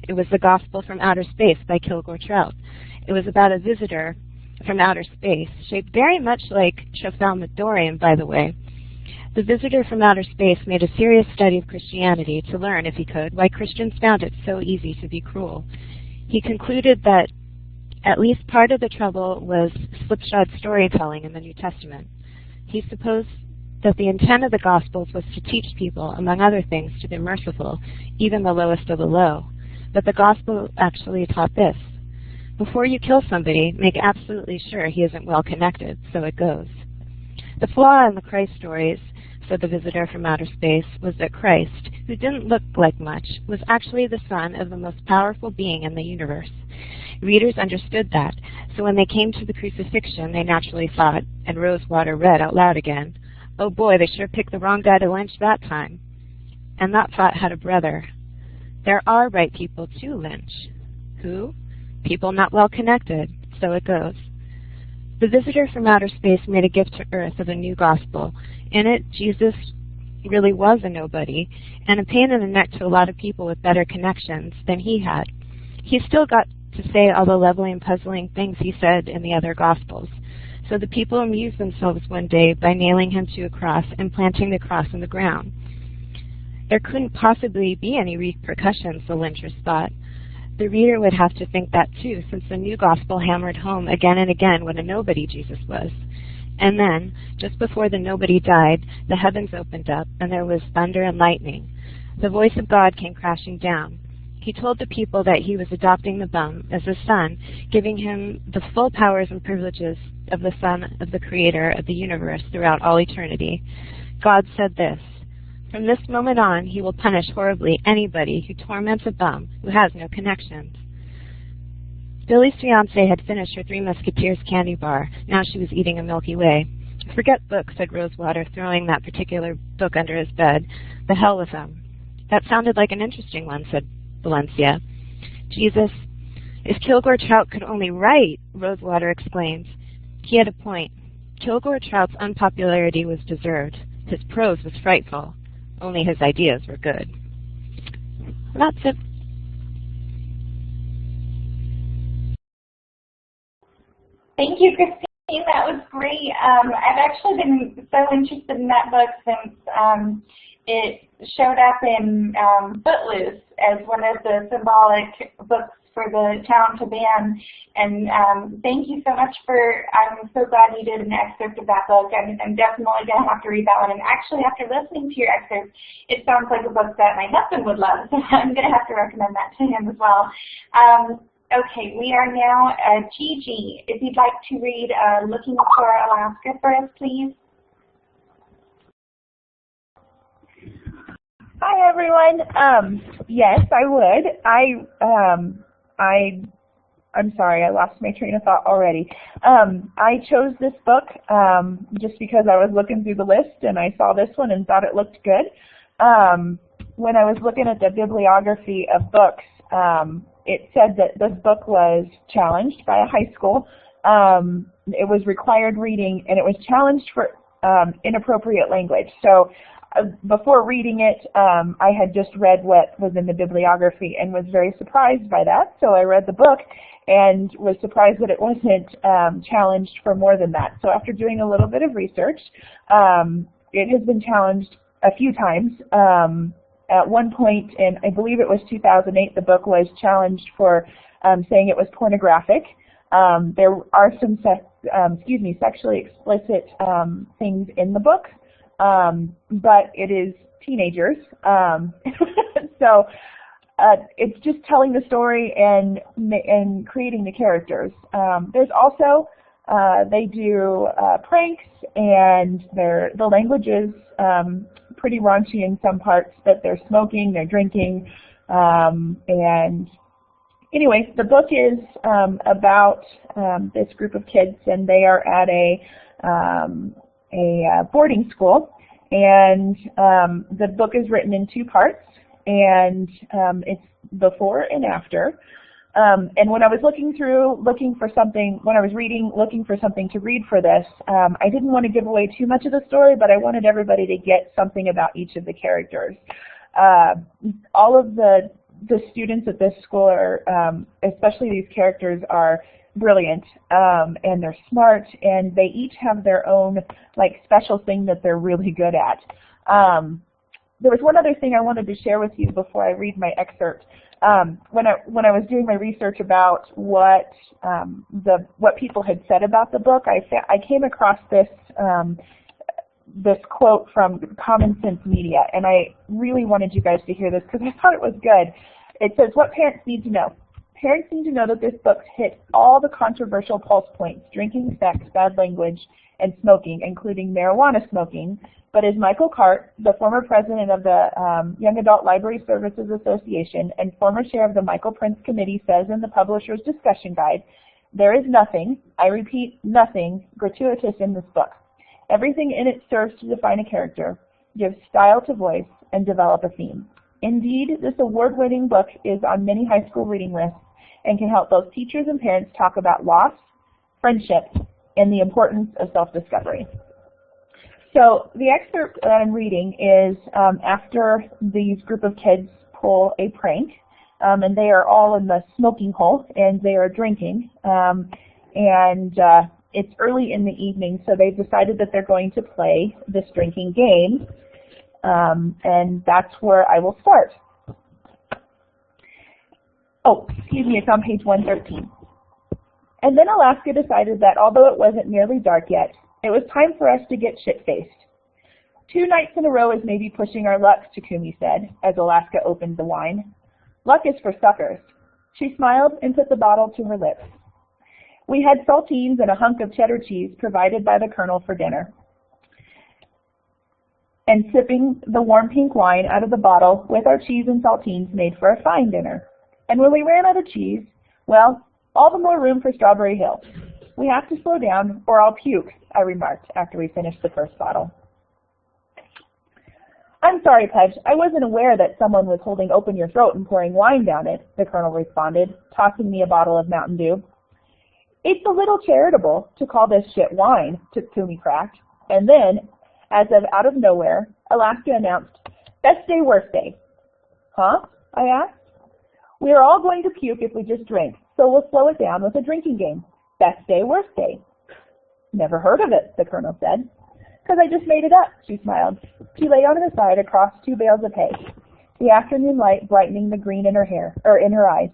It was The Gospel from Outer Space by Kilgore Trout. It was about a visitor from outer space, shaped very much like Trafalmadorian, by the way. The visitor from outer space made a serious study of Christianity to learn, if he could, why Christians found it so easy to be cruel. He concluded that at least part of the trouble was slipshod storytelling in the New Testament. He supposed that the intent of the Gospels was to teach people, among other things, to be merciful, even the lowest of the low. But the Gospel actually taught this: before you kill somebody, make absolutely sure he isn't well connected, so it goes. The flaw in the Christ stories, said the visitor from outer space, was that Christ, who didn't look like much, was actually the son of the most powerful being in the universe. Readers understood that, so when they came to the crucifixion, they naturally thought, and Rosewater read out loud again, "Oh boy, they sure picked the wrong guy to lynch that time." And that thought had a brother. There are right people to lynch. Who? People not well connected, so it goes. The visitor from outer space made a gift to Earth of a new gospel. In it, Jesus really was a nobody, and a pain in the neck to a lot of people with better connections than he had. He still got to say all the lovely and puzzling things he said in the other gospels. So the people amused themselves one day by nailing him to a cross and planting the cross in the ground. There couldn't possibly be any repercussions, the lynchers thought. The reader would have to think that too, since the new gospel hammered home again and again what a nobody Jesus was. And then, just before the nobody died, the heavens opened up, and there was thunder and lightning. The voice of God came crashing down. He told the people that he was adopting the bum as a son, giving him the full powers and privileges of the Son of the Creator of the universe throughout all eternity. God said this: "From this moment on, he will punish horribly anybody who torments a bum who has no connections." Billy's fiancée had finished her Three Musketeers candy bar. Now she was eating a Milky Way. Forget books, said Rosewater, throwing that particular book under his bed. The hell with them. That sounded like an interesting one, said Valencia. Jesus, if Kilgore Trout could only write, Rosewater exclaimed. He had a point. Kilgore Trout's unpopularity was deserved. His prose was frightful. Only his ideas were good. That's it. Thank you, Christine. That was great. I've actually been so interested in that book since it showed up in Footloose as one of the symbolic books for the town to ban. And thank you so much I'm so glad you did an excerpt of that book. I'm definitely going to have to read that one. And actually, after listening to your excerpt, it sounds like a book that my husband would love. So I'm going to have to recommend that to him as well. Okay, we are now Gigi. If you'd like to read Looking for Alaska for us, please. Hi, everyone. Yes, I would. I'm sorry, I lost my train of thought already. I chose this book just because I was looking through the list and I saw this one and thought it looked good. When I was looking at the bibliography of books, it said that this book was challenged by a high school. It was required reading, and it was challenged for inappropriate language. So before reading it, I had just read what was in the bibliography and was very surprised by that. So I read the book and was surprised that it wasn't challenged for more than that. So after doing a little bit of research, it has been challenged a few times. At one point, in I believe it was 2008, the book was challenged for saying it was pornographic. There are some sexually explicit things in the book, but it is teenagers. So it's just telling the story and creating the characters. There's also, they do pranks, and the language is pretty raunchy in some parts, but they're smoking, they're drinking, and anyway, the book is about this group of kids, and they are at a boarding school, and the book is written in two parts, and it's before and after. And when I was looking for something to read for this, I didn't want to give away too much of the story, but I wanted everybody to get something about each of the characters. All of the students at this school are, especially these characters, are brilliant, and they're smart, and they each have their own special thing that they're really good at. There was one other thing I wanted to share with you before I read my excerpt. When I was doing my research about what people had said about the book, I came across this quote from Common Sense Media, and I really wanted you guys to hear this because I thought it was good. It says, "What parents need to know. Parents need to know that this book hit all the controversial pulse points: drinking, sex, bad language, and smoking, including marijuana smoking. But as Michael Cart, the former president of the Young Adult Library Services Association and former chair of the Michael Prince Committee, says in the publisher's discussion guide, there is nothing, I repeat, nothing gratuitous in this book. Everything in it serves to define a character, give style to voice, and develop a theme. Indeed, this award-winning book is on many high school reading lists and can help both teachers and parents talk about loss, friendship, and the importance of self-discovery." So the excerpt that I'm reading is after these group of kids pull a prank, and they are all in the smoking hole, and they are drinking, and it's early in the evening, so they've decided that they're going to play this drinking game, and that's where I will start. Oh, excuse me, it's on page 113. "And then Alaska decided that although it wasn't nearly dark yet, it was time for us to get shit-faced. 2 nights in a row is maybe pushing our luck," Takumi said, as Alaska opened the wine. "Luck is for suckers." She smiled and put the bottle to her lips. "We had saltines and a hunk of cheddar cheese provided by the Colonel for dinner." And sipping the warm pink wine out of the bottle with our cheese and saltines made for a fine dinner. And when we ran out of cheese, well, all the more room for Strawberry Hill. we have to slow down or I'll puke, I remarked after we finished the first bottle. I'm sorry, Pudge. I wasn't aware that someone was holding open your throat and pouring wine down it, the Colonel responded, tossing me a bottle of Mountain Dew. It's a little charitable to call this shit wine, Takumi cracked. And then, as of out of nowhere, Alaska announced, best day, worst day. Huh? I asked. We are all going to puke if we just drink, so we'll slow it down with a drinking game. Best day, worst day. Never heard of it, the Colonel said. Because I just made it up, she smiled. She lay on her side across 2 bales of hay, the afternoon light brightening the green in her hair, or in her eyes.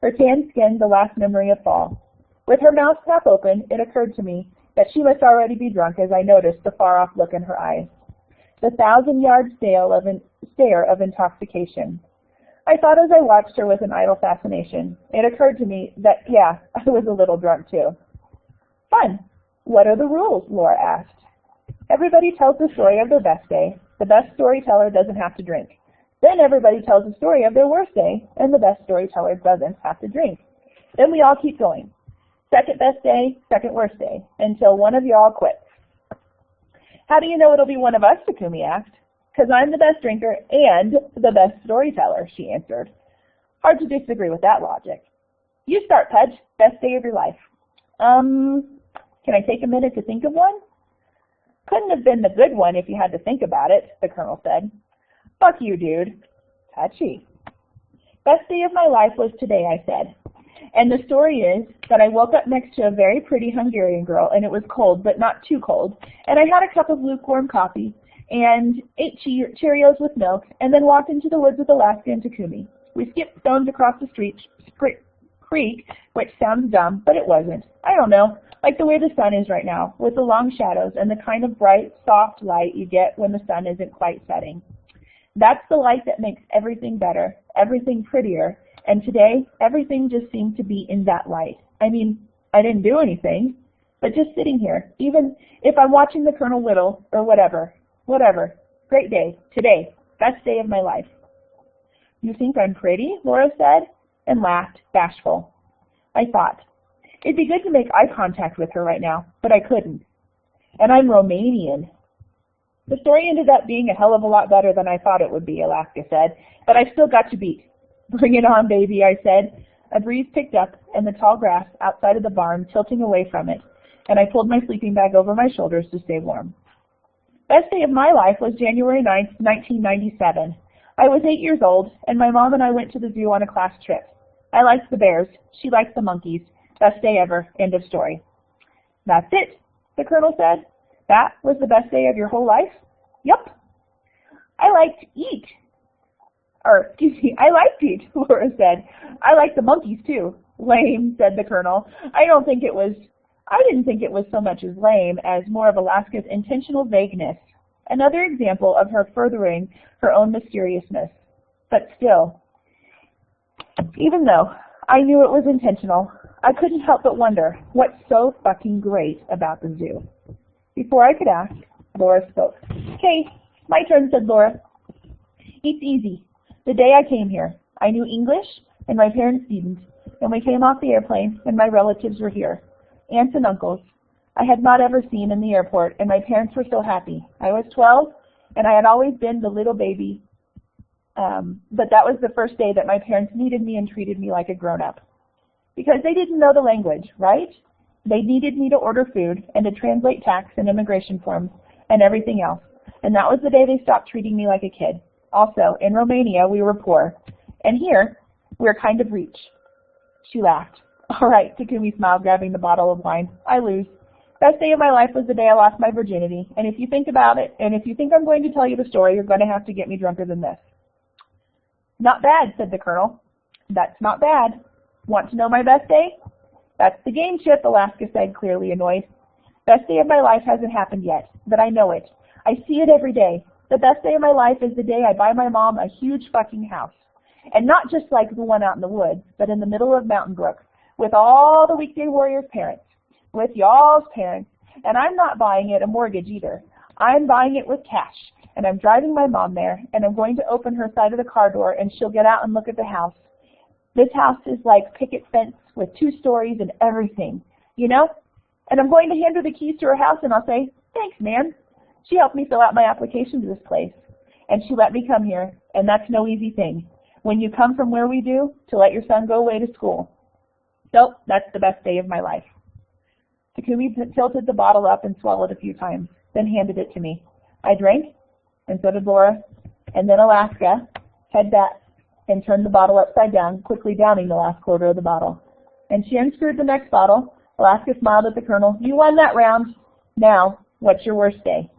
Her tan skin the last memory of fall. With her mouth half open, it occurred to me that she must already be drunk as I noticed the far-off look in her eyes. The 1,000-yard stare of intoxication. I thought as I watched her with an idle fascination. It occurred to me that, yeah, I was a little drunk too. Fun. What are the rules? Laura asked. Everybody tells the story of their best day. The best storyteller doesn't have to drink. Then everybody tells the story of their worst day, and the best storyteller doesn't have to drink. Then we all keep going. Second best day, second worst day, until one of y'all quits. How do you know it'll be one of us? Takumi asked. Because I'm the best drinker and the best storyteller, she answered. Hard to disagree with that logic. You start, Pudge. Best day of your life. Can I take a minute to think of one? Couldn't have been the good one if you had to think about it, the Colonel said. Fuck you, dude. Touchy. Best day of my life was today, I said. And the story is that I woke up next to a very pretty Hungarian girl, and it was cold, but not too cold, and I had a cup of lukewarm coffee, and ate Cheerios with milk, and then walked into the woods with Alaska and Takumi. We skipped stones across the creek, which sounds dumb, but it wasn't. I don't know, like the way the sun is right now, with the long shadows and the kind of bright, soft light you get when the sun isn't quite setting. That's the light that makes everything better, everything prettier, and today, everything just seemed to be in that light. I mean, I didn't do anything, but just sitting here, even if I'm watching the Colonel Whittle or whatever. Great day, today, best day of my life. You think I'm pretty? Laura said, and laughed, bashful. I thought, it'd be good to make eye contact with her right now, but I couldn't. And I'm Romanian. The story ended up being a hell of a lot better than I thought it would be, Alaska said, but I still got you beat. Bring it on, baby, I said. A breeze picked up, and the tall grass outside of the barn tilting away from it, and I pulled my sleeping bag over my shoulders to stay warm. Best day of my life was January 9th, 1997. I was 8 years old, and my mom and I went to the zoo on a class trip. I liked the bears. She liked the monkeys. Best day ever. End of story. That's it, the Colonel said. That was the best day of your whole life? Yup. I liked to eat. I liked to eat, Laura said. I liked the monkeys too. Lame, said the Colonel. I didn't think it was so much as lame as more of Alaska's intentional vagueness. Another example of her furthering her own mysteriousness. But still, even though I knew it was intentional, I couldn't help but wonder what's so fucking great about the zoo. Before I could ask, Laura spoke. Okay, my turn, said Laura. It's easy. The day I came here, I knew English, and my parents didn't, and we came off the airplane, and my relatives were here. Aunts and uncles I had not ever seen in the airport, and my parents were so happy. I was 12, and I had always been the little baby, but that was the first day that my parents needed me and treated me like a grown-up. Because they didn't know the language, right? They needed me to order food and to translate tax and immigration forms and everything else, and that was the day they stopped treating me like a kid. Also, in Romania, we were poor, and here, we're kind of rich. She laughed. All right, Takumi smiled, grabbing the bottle of wine. I lose. Best day of my life was the day I lost my virginity, and if you think about it, and if you think I'm going to tell you the story, you're going to have to get me drunker than this. Not bad, said the Colonel. That's not bad. Want to know my best day? That's the game, Chip, Alaska said, clearly annoyed. Best day of my life hasn't happened yet, but I know it. I see it every day. The best day of my life is the day I buy my mom a huge fucking house. And not just like the one out in the woods, but in the middle of Mountain Brook, with all the Weekday Warriors parents, with y'all's parents, and I'm not buying it a mortgage either. I'm buying it with cash, and I'm driving my mom there, and I'm going to open her side of the car door, and she'll get out and look at the house. This house is like picket fence with 2 stories and everything. You know, And I'm going to hand her the keys to her house and I'll say, thanks, man. She helped me fill out my application to this place. And she let me come here, and that's no easy thing. When you come from where we do, to let your son go away to school. So that's the best day of my life. Takumi tilted the bottle up and swallowed a few times, then handed it to me. I drank, and so did Laura, and then Alaska, head back, and turned the bottle upside down, quickly downing the last quarter of the bottle. And she unscrewed the next bottle. Alaska smiled at the Colonel. You won that round. Now, what's your worst day?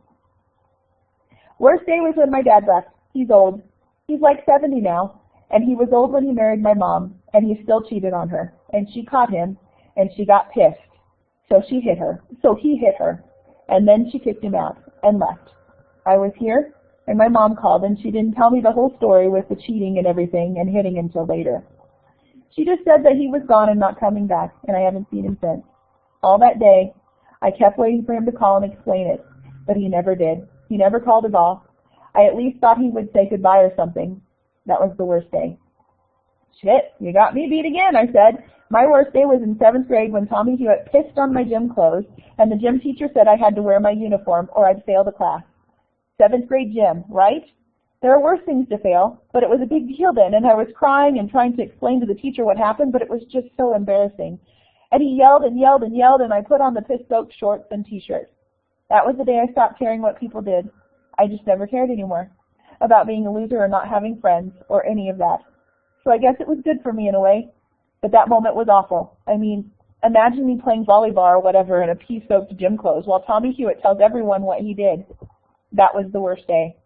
Worst day was when my dad left. He's old. He's like 70 now, and he was old when he married my mom, and he still cheated on her. And she caught him, and she got pissed. So he hit her, and then she kicked him out and left. I was here, and my mom called, and she didn't tell me the whole story with the cheating and everything and hitting until later. She just said that he was gone and not coming back, and I haven't seen him since. All that day, I kept waiting for him to call and explain it, but he never did. He never called at all. I at least thought he would say goodbye or something. That was the worst day. Shit, you got me beat again, I said. My worst day was in 7th grade when Tommy Hewitt pissed on my gym clothes, and the gym teacher said I had to wear my uniform or I'd fail the class. 7th grade gym, right? There are worse things to fail, but it was a big deal then, and I was crying and trying to explain to the teacher what happened, but it was just so embarrassing. And he yelled and yelled and yelled, and I put on the piss-soaked shorts and t-shirt. That was the day I stopped caring what people did. I just never cared anymore about being a loser or not having friends or any of that. So I guess it was good for me in a way, but that moment was awful. I mean, imagine me playing volleyball or whatever in a pee-soaked gym clothes while Tommy Hewitt tells everyone what he did. That was the worst day.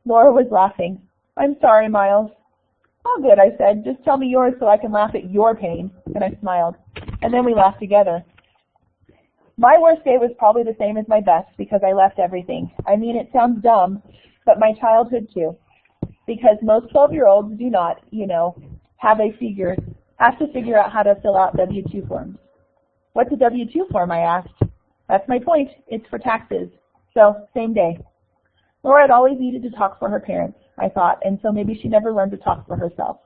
Laura was laughing. I'm sorry, Miles. All good, I said. Just tell me yours so I can laugh at your pain. And I smiled. And then we laughed together. My worst day was probably the same as my best because I left everything. I mean, it sounds dumb, but my childhood too. Because most 12-year-olds do not, have to figure out how to fill out W-2 forms. What's a W-2 form, I asked. That's my point. It's for taxes. So, same day. Laura had always needed to talk for her parents, I thought, and so maybe she never learned to talk for herself.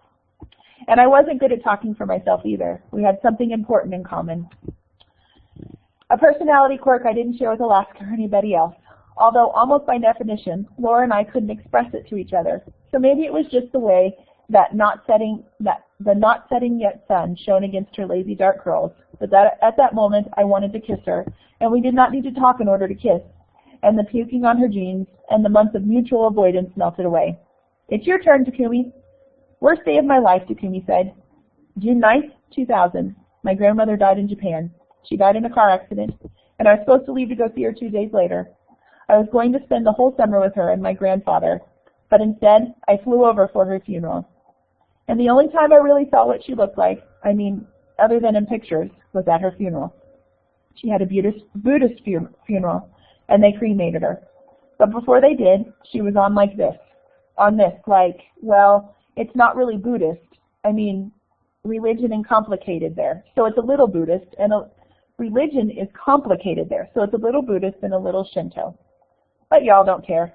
And I wasn't good at talking for myself either. We had something important in common. A personality quirk I didn't share with Alaska or anybody else. Although, almost by definition, Laura and I couldn't express it to each other. So maybe it was just the way that the not setting yet sun shone against her lazy dark curls. But at that moment, I wanted to kiss her, and we did not need to talk in order to kiss. And the puking on her jeans and the months of mutual avoidance melted away. It's your turn, Takumi. Worst day of my life, Takumi said. June 9th, 2000. My grandmother died in Japan. She died in a car accident, and I was supposed to leave to go see her 2 days later. I was going to spend the whole summer with her and my grandfather, but instead, I flew over for her funeral. And the only time I really saw what she looked like, other than in pictures, was at her funeral. She had a Buddhist funeral, and they cremated her. But before they did, she was on this, it's not really Buddhist. Religion and complicated there. So it's a little Buddhist, and religion is complicated there. So it's a little Buddhist and a little Shinto. But y'all don't care.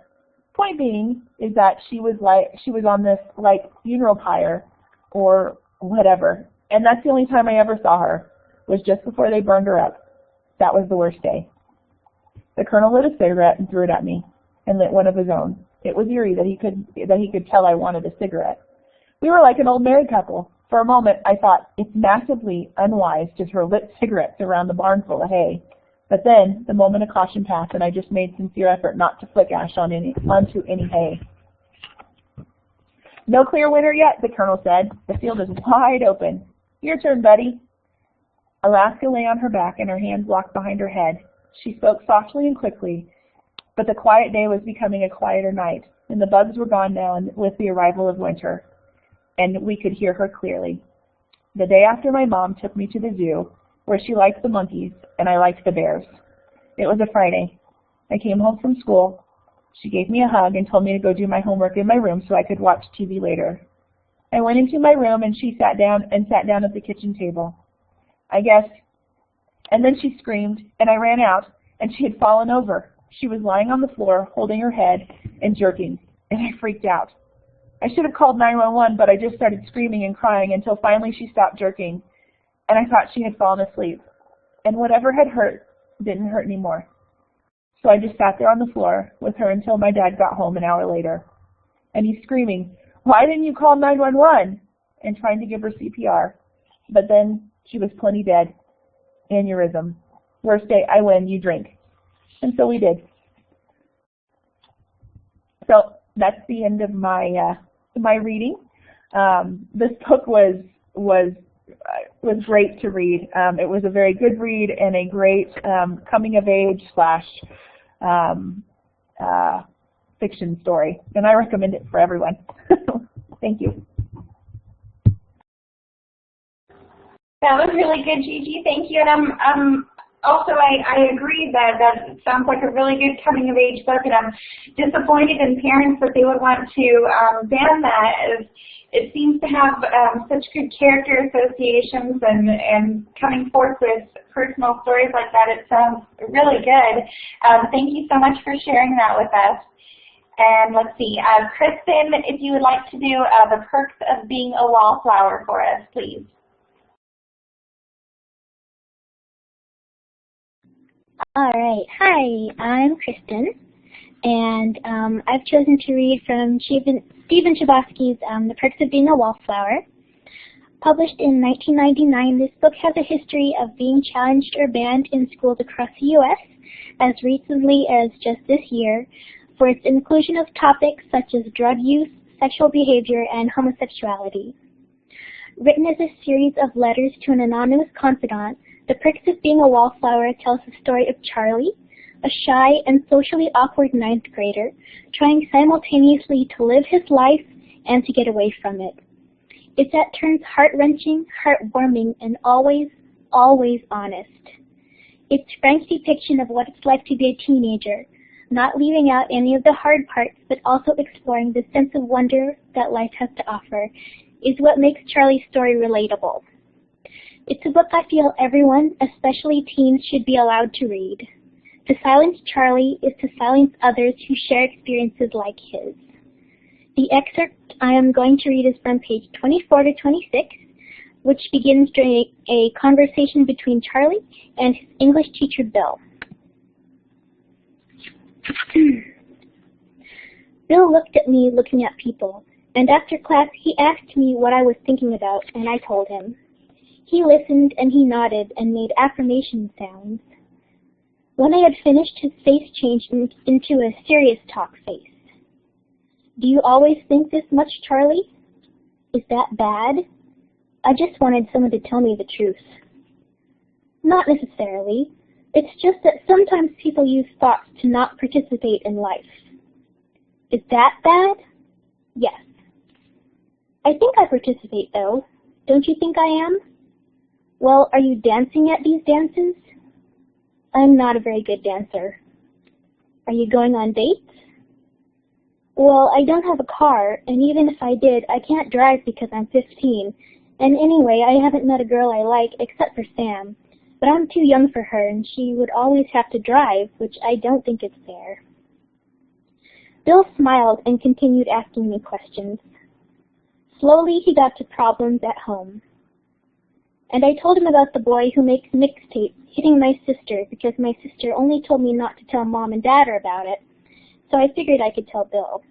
Point being is that she was on this funeral pyre or whatever. And that's the only time I ever saw her, was just before they burned her up. That was the worst day. The Colonel lit a cigarette and threw it at me, and lit one of his own. It was eerie that he could tell I wanted a cigarette. We were like an old married couple. For a moment, I thought, it's massively unwise to throw lit cigarettes around the barn full of hay. But then, the moment of caution passed, and I just made sincere effort not to flick ash onto any hay. No clear winner yet, the Colonel said. The field is wide open. Your turn, buddy. Alaska lay on her back, and her hands locked behind her head. She spoke softly and quickly, but the quiet day was becoming a quieter night, and the bugs were gone now with the arrival of winter, and we could hear her clearly. The day after my mom took me to the zoo, where she liked the monkeys, and I liked the bears. It was a Friday. I came home from school. She gave me a hug and told me to go do my homework in my room so I could watch TV later. I went into my room, and she sat down at the kitchen table. And then she screamed, and I ran out, and she had fallen over. She was lying on the floor, holding her head and jerking, and I freaked out. I should have called 911, but I just started screaming and crying until finally she stopped jerking, and I thought she had fallen asleep. and whatever had hurt didn't hurt anymore. So I just sat there on the floor with her until my dad got home an hour later. And he's screaming, "Why didn't you call 911?" and trying to give her CPR. But then she was plenty dead. Aneurysm. Worst day, I win, you drink. And so we did. So that's the end of my my reading. This book was great to read. It was a very good read and a great coming of age / fiction story, and I recommend it for everyone. Thank you. That was really good, Gigi. Thank you. And also, I agree that it sounds like a really good coming of age book, and I'm disappointed in parents that they would want to ban that, as it seems to have such good character associations and coming forth with personal stories like that. It sounds really good. Thank you so much for sharing that with us. And let's see, Kristen, if you would like to do the perks of being a wallflower for us, please. All right. Hi, I'm Kristen, and I've chosen to read from Stephen Chbosky's The Perks of Being a Wallflower. Published in 1999, this book has a history of being challenged or banned in schools across the U.S. as recently as just this year for its inclusion of topics such as drug use, sexual behavior, and homosexuality. Written as a series of letters to an anonymous confidant, The Perks of Being a Wallflower tells the story of Charlie, a shy and socially awkward 9th grader, trying simultaneously to live his life and to get away from it. It's at turns heart-wrenching, heartwarming, and always, always honest. It's Frank's depiction of what it's like to be a teenager, not leaving out any of the hard parts, but also exploring the sense of wonder that life has to offer, is what makes Charlie's story relatable. It's a book I feel everyone, especially teens, should be allowed to read. To silence Charlie is to silence others who share experiences like his. The excerpt I am going to read is from page 24 to 26, which begins during a conversation between Charlie and his English teacher, Bill. Bill looked at me looking at people, and after class he asked me what I was thinking about, and I told him. He listened and he nodded and made affirmation sounds. When I had finished, his face changed into a serious talk face. Do you always think this much, Charlie? Is that bad? I just wanted someone to tell me the truth. Not necessarily. It's just that sometimes people use thoughts to not participate in life. Is that bad? Yes. I think I participate, though. Don't you think I am? Well, are you dancing at these dances? I'm not a very good dancer. Are you going on dates? Well, I don't have a car, and even if I did, I can't drive because I'm 15. And anyway, I haven't met a girl I like except for Sam. But I'm too young for her, and she would always have to drive, which I don't think is fair. Bill smiled and continued asking me questions. Slowly, he got to problems at home. And I told him about the boy who makes mixtapes hitting my sister because my sister only told me not to tell Mom and Dad about it, so I figured I could tell Bill.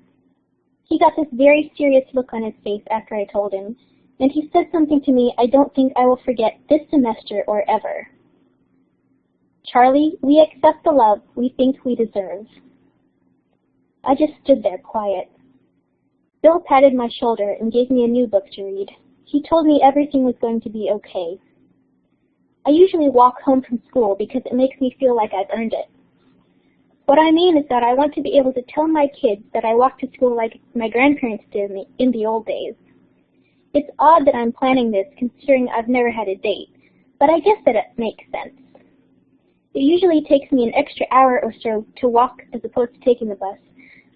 He got this very serious look on his face after I told him, and he said something to me I don't think I will forget this semester or ever. Charlie, we accept the love we think we deserve. I just stood there quiet. Bill patted my shoulder and gave me a new book to read. He told me everything was going to be okay. I usually walk home from school because it makes me feel like I've earned it. What I mean is that I want to be able to tell my kids that I walk to school like my grandparents did in the old days. It's odd that I'm planning this considering I've never had a date, but I guess that it makes sense. It usually takes me an extra hour or so to walk as opposed to taking the bus,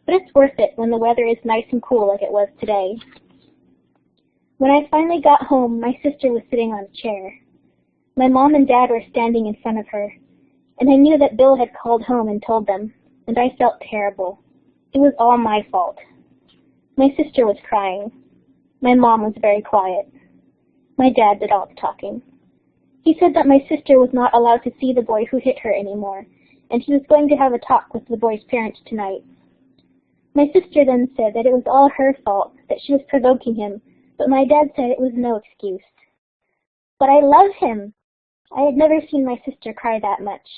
but it's worth it when the weather is nice and cool like it was today. When I finally got home, my sister was sitting on a chair. My mom and dad were standing in front of her, and I knew that Bill had called home and told them, and I felt terrible. It was all my fault. My sister was crying. My mom was very quiet. My dad did all the talking. He said that my sister was not allowed to see the boy who hit her anymore, and he was going to have a talk with the boy's parents tonight. My sister then said that it was all her fault, that she was provoking him, but my dad said it was no excuse. But I love him! I had never seen my sister cry that much.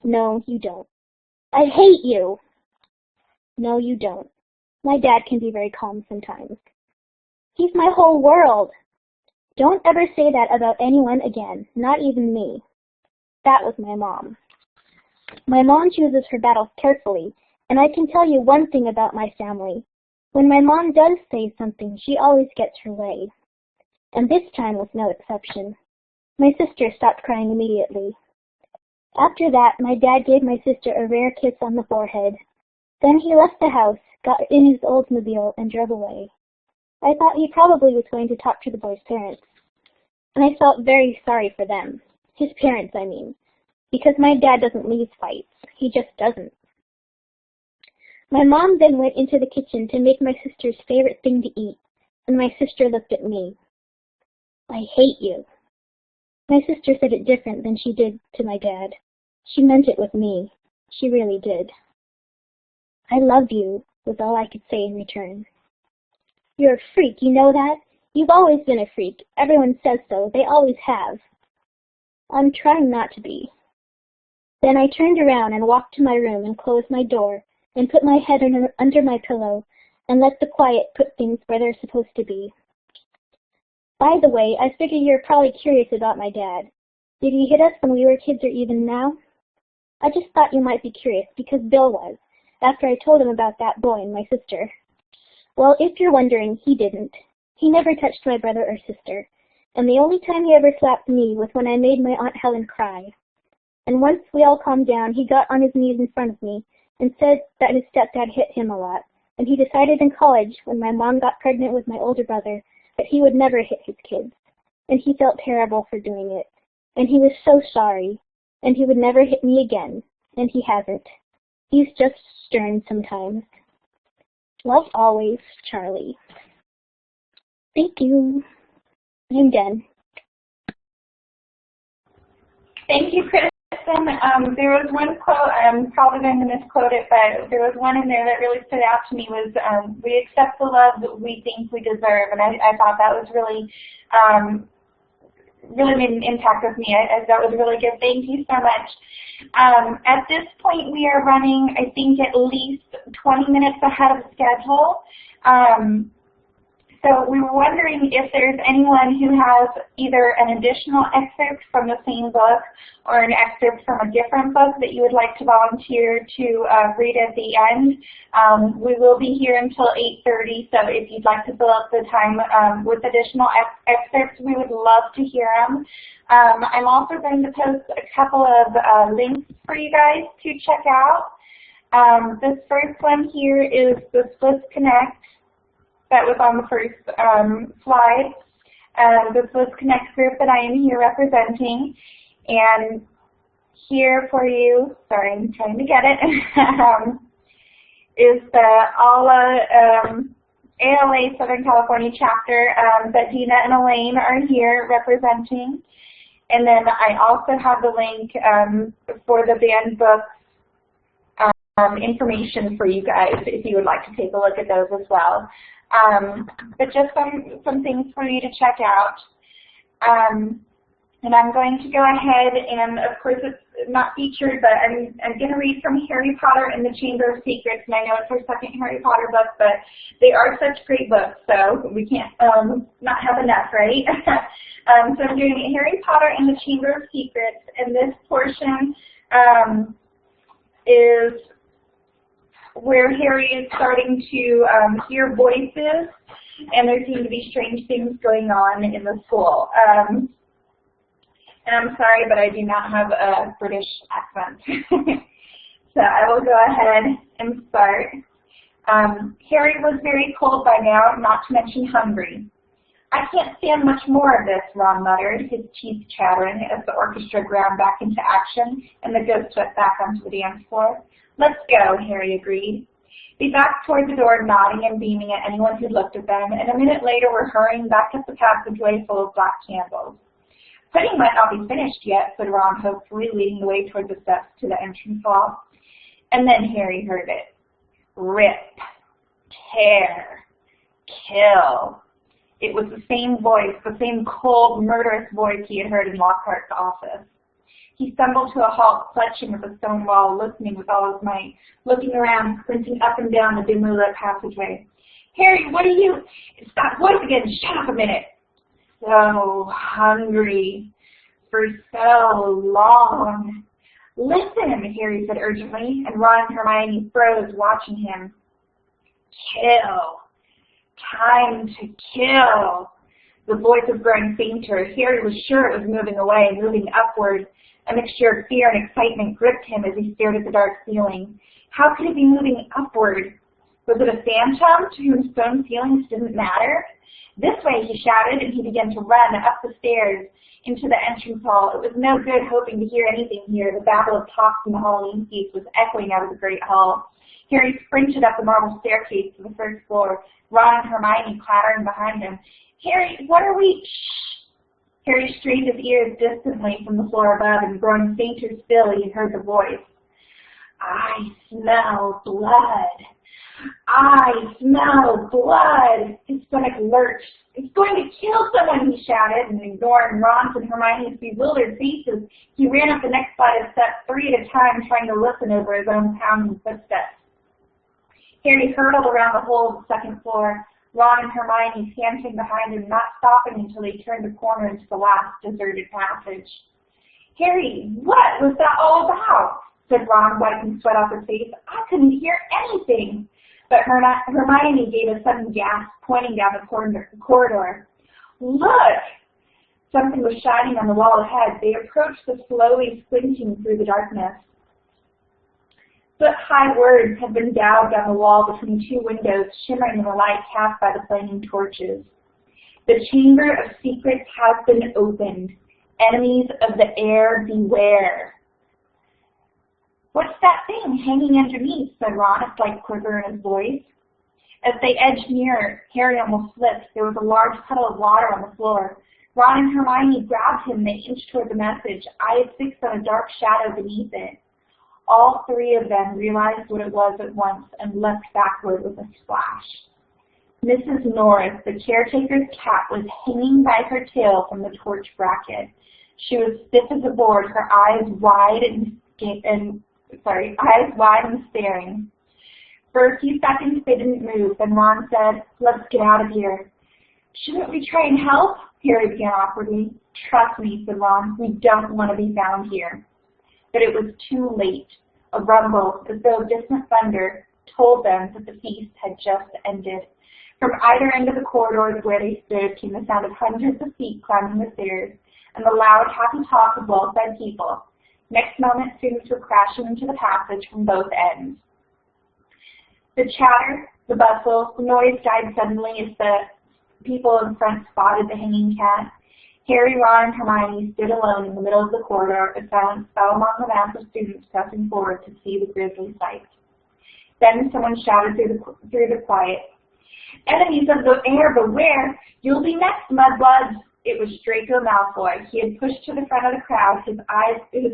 No, you don't. I hate you! No, you don't. My dad can be very calm sometimes. He's my whole world! Don't ever say that about anyone again, not even me. That was my mom. My mom chooses her battles carefully, and I can tell you one thing about my family. When my mom does say something, she always gets her way. And this time was no exception. My sister stopped crying immediately. After that, my dad gave my sister a rare kiss on the forehead. Then he left the house, got in his Oldsmobile, and drove away. I thought he probably was going to talk to the boy's parents. And I felt very sorry for them. His parents, I mean. Because my dad doesn't lose fights. He just doesn't. My mom then went into the kitchen to make my sister's favorite thing to eat, and my sister looked at me. I hate you. My sister said it different than she did to my dad. She meant it with me. She really did. I love you, was all I could say in return. You're a freak, you know that? You've always been a freak. Everyone says so. They always have. I'm trying not to be. Then I turned around and walked to my room and closed my door and put my head under my pillow and let the quiet put things where they're supposed to be. By the way, I figure you're probably curious about my dad. Did he hit us when we were kids or even now? I just thought you might be curious because Bill was, after I told him about that boy and my sister. Well, if you're wondering, he didn't. He never touched my brother or sister, and the only time he ever slapped me was when I made my Aunt Helen cry. And once we all calmed down, he got on his knees in front of me and said that his stepdad hit him a lot, and he decided in college, when my mom got pregnant with my older brother, that he would never hit his kids, and he felt terrible for doing it, and he was so sorry, and he would never hit me again, and he hasn't. He's just stern sometimes. Love always, Charlie. Thank you. I'm done. Thank you, Kristen. There was one quote, I'm probably going to misquote it, but there was one in there that really stood out to me was, we accept the love that we think we deserve, and I thought that was really, really made an impact with me. That was really good. Thank you so much. At this point, we are running, I think, at least 20 minutes ahead of schedule. So we were wondering if there's anyone who has either an additional excerpt from the same book or an excerpt from a different book that you would like to volunteer to read at the end. We will be here until 8:30, so if you'd like to fill up the time with additional excerpts, we would love to hear them. I'm also going to post a couple of links for you guys to check out. This first one here is the SLIS Connect. That was on the first slide. The SLIS Connect group that I am here representing. And here for you, sorry, I'm trying to get it, is the ALA Southern California chapter that Dina and Elaine are here representing. And then I also have the link for the banned books information for you guys if you would like to take a look at those as well. But just some things for you to check out. And I'm going to go ahead and, of course, it's not featured, but I'm going to read from Harry Potter and the Chamber of Secrets. And I know it's our second Harry Potter book, but they are such great books, so we can't not have enough, right? So I'm doing Harry Potter and the Chamber of Secrets, and this portion is where Harry is starting to hear voices, and there seem to be strange things going on in the school. And I'm sorry, but I do not have a British accent. So I will go ahead and start. Harry was very cold by now, not to mention hungry. I can't stand much more of this, Ron muttered, his teeth chattering as the orchestra ground back into action and the ghost went back onto the dance floor. Let's go, Harry agreed. They backed toward the door, nodding and beaming at anyone who looked at them, and a minute later were hurrying back up the passageway full of black candles. Pudding might not be finished yet, said Ron hopefully, leading the way toward the steps to the entrance hall. And then Harry heard it. Rip, tear, kill. It was the same voice, the same cold, murderous voice he had heard in Lockhart's office. He stumbled to a halt, clutching at the stone wall, listening with all his might, looking around, squinting up and down the dimly lit passageway. Harry, what are you? It's that voice again. Shut up a minute. So hungry for so long. Listen, Harry said urgently, and Ron and Hermione froze, watching him. Kill. Time to kill. The voice was growing fainter. Harry was sure it was moving away, moving upward. A mixture of fear and excitement gripped him as he stared at the dark ceiling. How could it be moving upward? Was it a phantom to whom stone ceilings didn't matter? This way, he shouted, and he began to run up the stairs into the entrance hall. It was no good hoping to hear anything here. The babble of talks in the Halloween feast was echoing out of the great hall. Harry sprinted up the marble staircase to the first floor, Ron and Hermione clattering behind him. Harry, what are we? Shh! Harry strained his ears distantly from the floor above, and growing fainter still, he heard the voice. I smell blood. I smell blood. His stomach lurched. It's going to kill someone, he shouted, and ignoring Ron's and Hermione's bewildered faces, he ran up the next flight of steps 3 at a time, trying to listen over his own pounding footsteps. Harry hurtled around the whole of the second floor, Ron and Hermione panting behind him, not stopping until they turned the corner into the last deserted passage. Harry, what was that all about? Said Ron, wiping sweat off his face. I couldn't hear anything. But Hermione gave a sudden gasp, pointing down the corridor. Look! Something was shining on the wall ahead. They approached the slowly squinting through the darkness. Foot-high words had been daubed on the wall between 2 windows, shimmering in the light cast by the flaming torches. The chamber of secrets has been opened. Enemies of the air, beware. What's that thing hanging underneath? Said Ron, a slight quiver in his voice. As they edged nearer, Harry almost slipped. There was a large puddle of water on the floor. Ron and Hermione grabbed him. They inched toward the message, eyes fixed on a dark shadow beneath it. All 3 of them realized what it was at once and leapt backward with a splash. Mrs. Norris, the caretaker's cat, was hanging by her tail from the torch bracket. She was stiff as a board, her eyes wide and staring. For a few seconds they didn't move, then Ron said, let's get out of here. Shouldn't we try and help? Harry began awkwardly. Trust me, said Ron, we don't want to be found here. But it was too late. A rumble, as though distant thunder, told them that the feast had just ended. From either end of the corridors where they stood came the sound of hundreds of feet climbing the stairs, and the loud, happy talk of well-fed people. Next moment, students were crashing into the passage from both ends. The chatter, the bustle, the noise died suddenly as the people in front spotted the hanging cat. Harry, Ron, and Hermione stood alone in the middle of the corridor as silence fell among the mass of students pressing forward to see the grisly sight. Then someone shouted through the quiet, "Enemies of the air, beware! You'll be next, mudbloods!" It was Draco Malfoy. He had pushed to the front of the crowd, his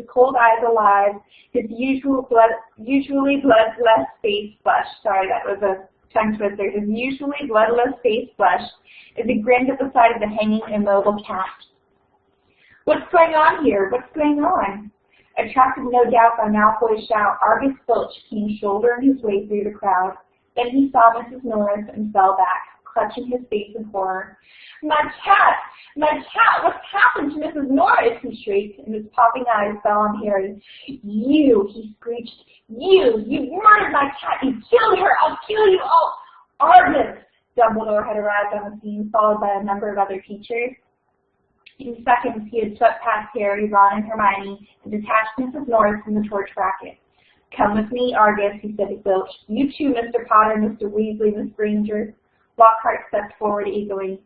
cold eyes alive, his usually bloodless face flushed. Sorry, that was a tongue twister. His usually bloodless face flushed as he grinned at the sight of the hanging, immobile cat. "What's going on here? What's going on?" Attracted no doubt by Malfoy's shout, Argus Filch came shouldering his way through the crowd. Then he saw Mrs. Norris and fell back, clutching his face in horror. "My cat! My cat! What's happened to Mrs. Norris?" he shrieked, and his popping eyes fell on Harry. "You!" he screeched. You murdered my cat! You killed her! I'll kill you all! Argus!" Dumbledore had arrived on the scene, followed by a number of other teachers. In seconds, he had swept past Harry, Ron, and Hermione and detached Mrs. Norris from the torch bracket. "Come with me, Argus," he said to Filch. "You too, Mr. Potter, Mr. Weasley, Miss Granger." Lockhart stepped forward eagerly.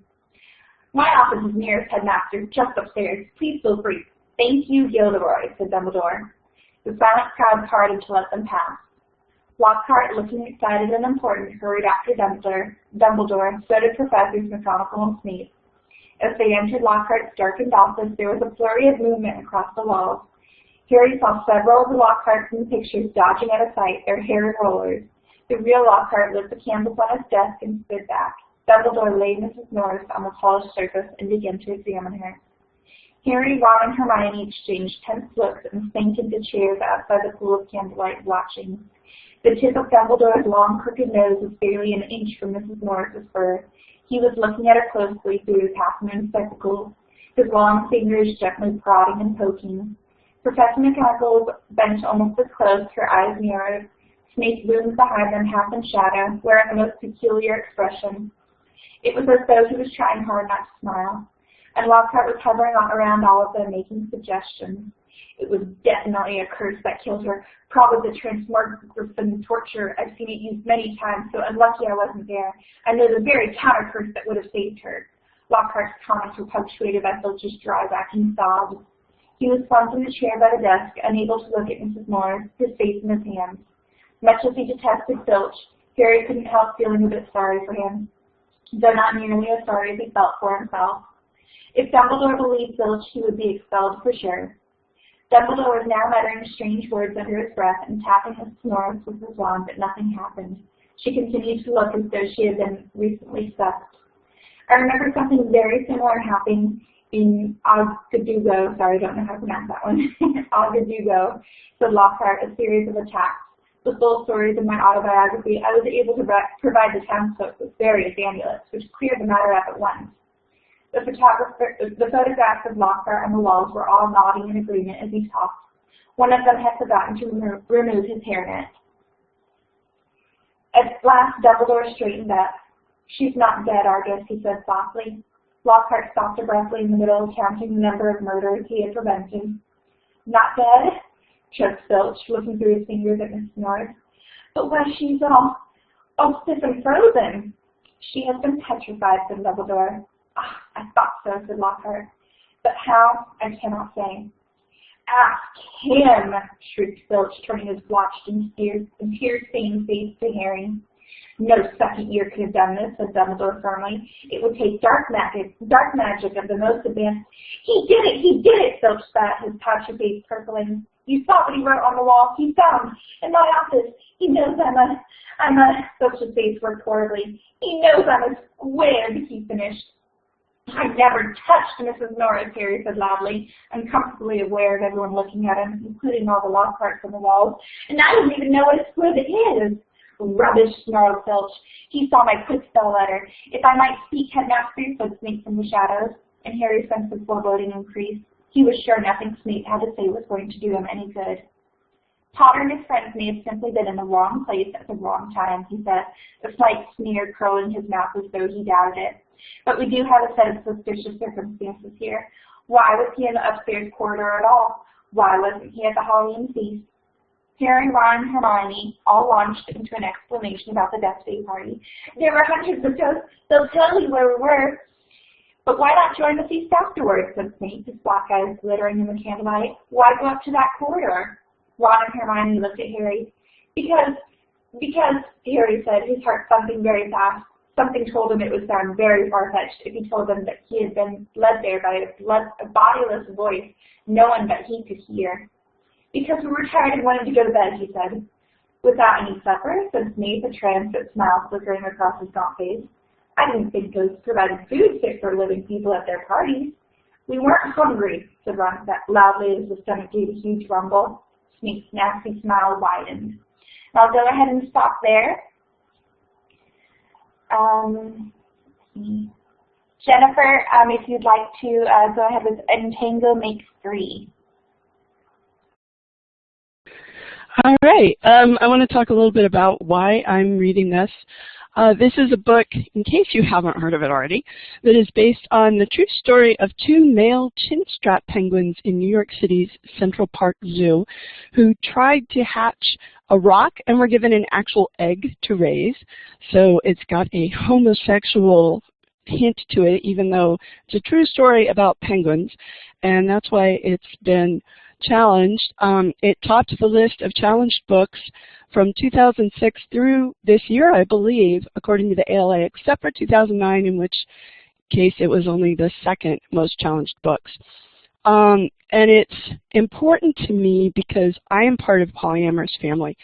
"My office is nearest, Headmaster, just upstairs. Please feel free." "Thank you, Gilderoy," said Dumbledore. The silent crowd parted to let them pass. Lockhart, looking excited and important, hurried after Dumbledore, so did Professors McGonagall and Snape. As they entered Lockhart's darkened office, there was a flurry of movement across the walls. Harry saw several of the Lockharts in the pictures dodging out of sight, their hair in rollers. The real Lockhart lit the candles on his desk and stood back. Dumbledore laid Mrs. Norris on the polished surface and began to examine her. Harry, Ron, and Hermione exchanged tense looks and sank into chairs outside the pool of candlelight, watching. The tip of Dumbledore's long, crooked nose was barely an inch from Mrs. Norris's fur. He was looking at her closely through his half-moon spectacles, his long fingers gently prodding and poking. Professor McGonagall's bench almost as close, her eyes narrowed. Snape loomed behind them, half in shadow, wearing a most peculiar expression. It was as though he was trying hard not to smile. And Lockhart was hovering around all of them, making suggestions. It was definitely a curse that killed her, probably the transmogrification torture. I've seen it used many times, so unlucky I wasn't there. I know the very counter curse that would have saved her. Lockhart's comments were punctuated by Filch's dry, racking sobs. He was slumped in the chair by the desk, unable to look at Mrs. Norris, his face in his hands. Much as he detested Filch, Harry couldn't help feeling a bit sorry for him, though not nearly as sorry as he felt for himself. If Dumbledore believed Filch, he would be expelled for sure. Dumbledore was now muttering strange words under his breath and tapping Mrs. Norris with his wand, but nothing happened. She continued to look as though she had been recently sucked. I remember something very similar happening in Ogdedugo, sorry, I don't know how to pronounce that one, Ogdedugo, said Lockhart, a series of attacks. The full stories in my autobiography, I was able to provide the townsfolk with various amulets, which cleared the matter up at once. The photographs of Lockhart on the walls were all nodding in agreement as he talked. One of them had forgotten to remove his hairnet. At last, Dumbledore straightened up. "She's not dead, Argus," he said softly. Lockhart stopped abruptly in the middle of counting the number of murders he had prevented. "Not dead?" choked Filch, looking through his fingers at Miss Norris. "But why, she's all stiff and frozen." "She has been petrified," said Dumbledore. "Ah, I thought so," said Lockhart. "But how, I cannot say." "Ask him!" shrieked Filch, turning his blotched and tear-stained face to Harry. "No second year could have done this," said Dumbledore firmly. "It would take dark magic of the most advanced." He did it, Filch spat, his pouchy face purpling. "You saw what he wrote on the wall. He found in my office. He knows I'm a, Filch's face worked horribly. "He knows I'm a squib," he finished. "I never touched Mrs. Norris," Harry said loudly, uncomfortably aware of everyone looking at him, including all the Lockharts on the walls. "And I don't even know what a squib is." "Rubbish," snarled Filch. "He saw my quick spell letter. If I might speak, Headmaster," said Snape from the shadows, and Harry's sense of foreboding increased. He was sure nothing Snape had to say was going to do him any good. "Potter and his friends may have simply been in the wrong place at the wrong time," he said, a slight sneer curling his mouth as though he doubted it. "But we do have a set of suspicious circumstances here. Why was he in the upstairs corridor at all? Why wasn't he at the Halloween feast?" Harry, Ron, and Hermione all launched into an explanation about the Death Day party. "There were hundreds of ghosts. They'll tell you where we were." "But why not join the feast afterwards?" said Snape, his black eyes glittering in the candlelight. "Why go up to that corridor?" Ron and Hermione looked at Harry. Because, Harry said, his heart thumping very fast. Something told him it would sound very far-fetched if he told them that he had been led there by a bodiless voice no one but he could hear. "Because we were tired and wanted to go to bed," he said. "Without any supper?" said Snape, a triumphant smile flickering across his gaunt face. "I didn't think ghosts provided food fit for living people at their parties." "We weren't hungry," said Ron loudly as his stomach gave a huge rumble. Snape's nasty smile widened. "I'll go ahead and stop there. Jennifer, if you'd like to go ahead with Entangle Makes 3. All right. I want to talk a little bit about why I'm reading this. This is a book, in case you haven't heard of it already, that is based on the true story of 2 male chinstrap penguins in New York City's Central Park Zoo who tried to hatch a rock and were given an actual egg to raise. So it's got a homosexual hint to it, even though it's a true story about penguins, and that's why it's been challenged. It topped the list of challenged books from 2006 through this year, I believe, according to the ALA, except for 2009, in which case, it was only the second most challenged books. And it's important to me because I am part of a polyamorous family.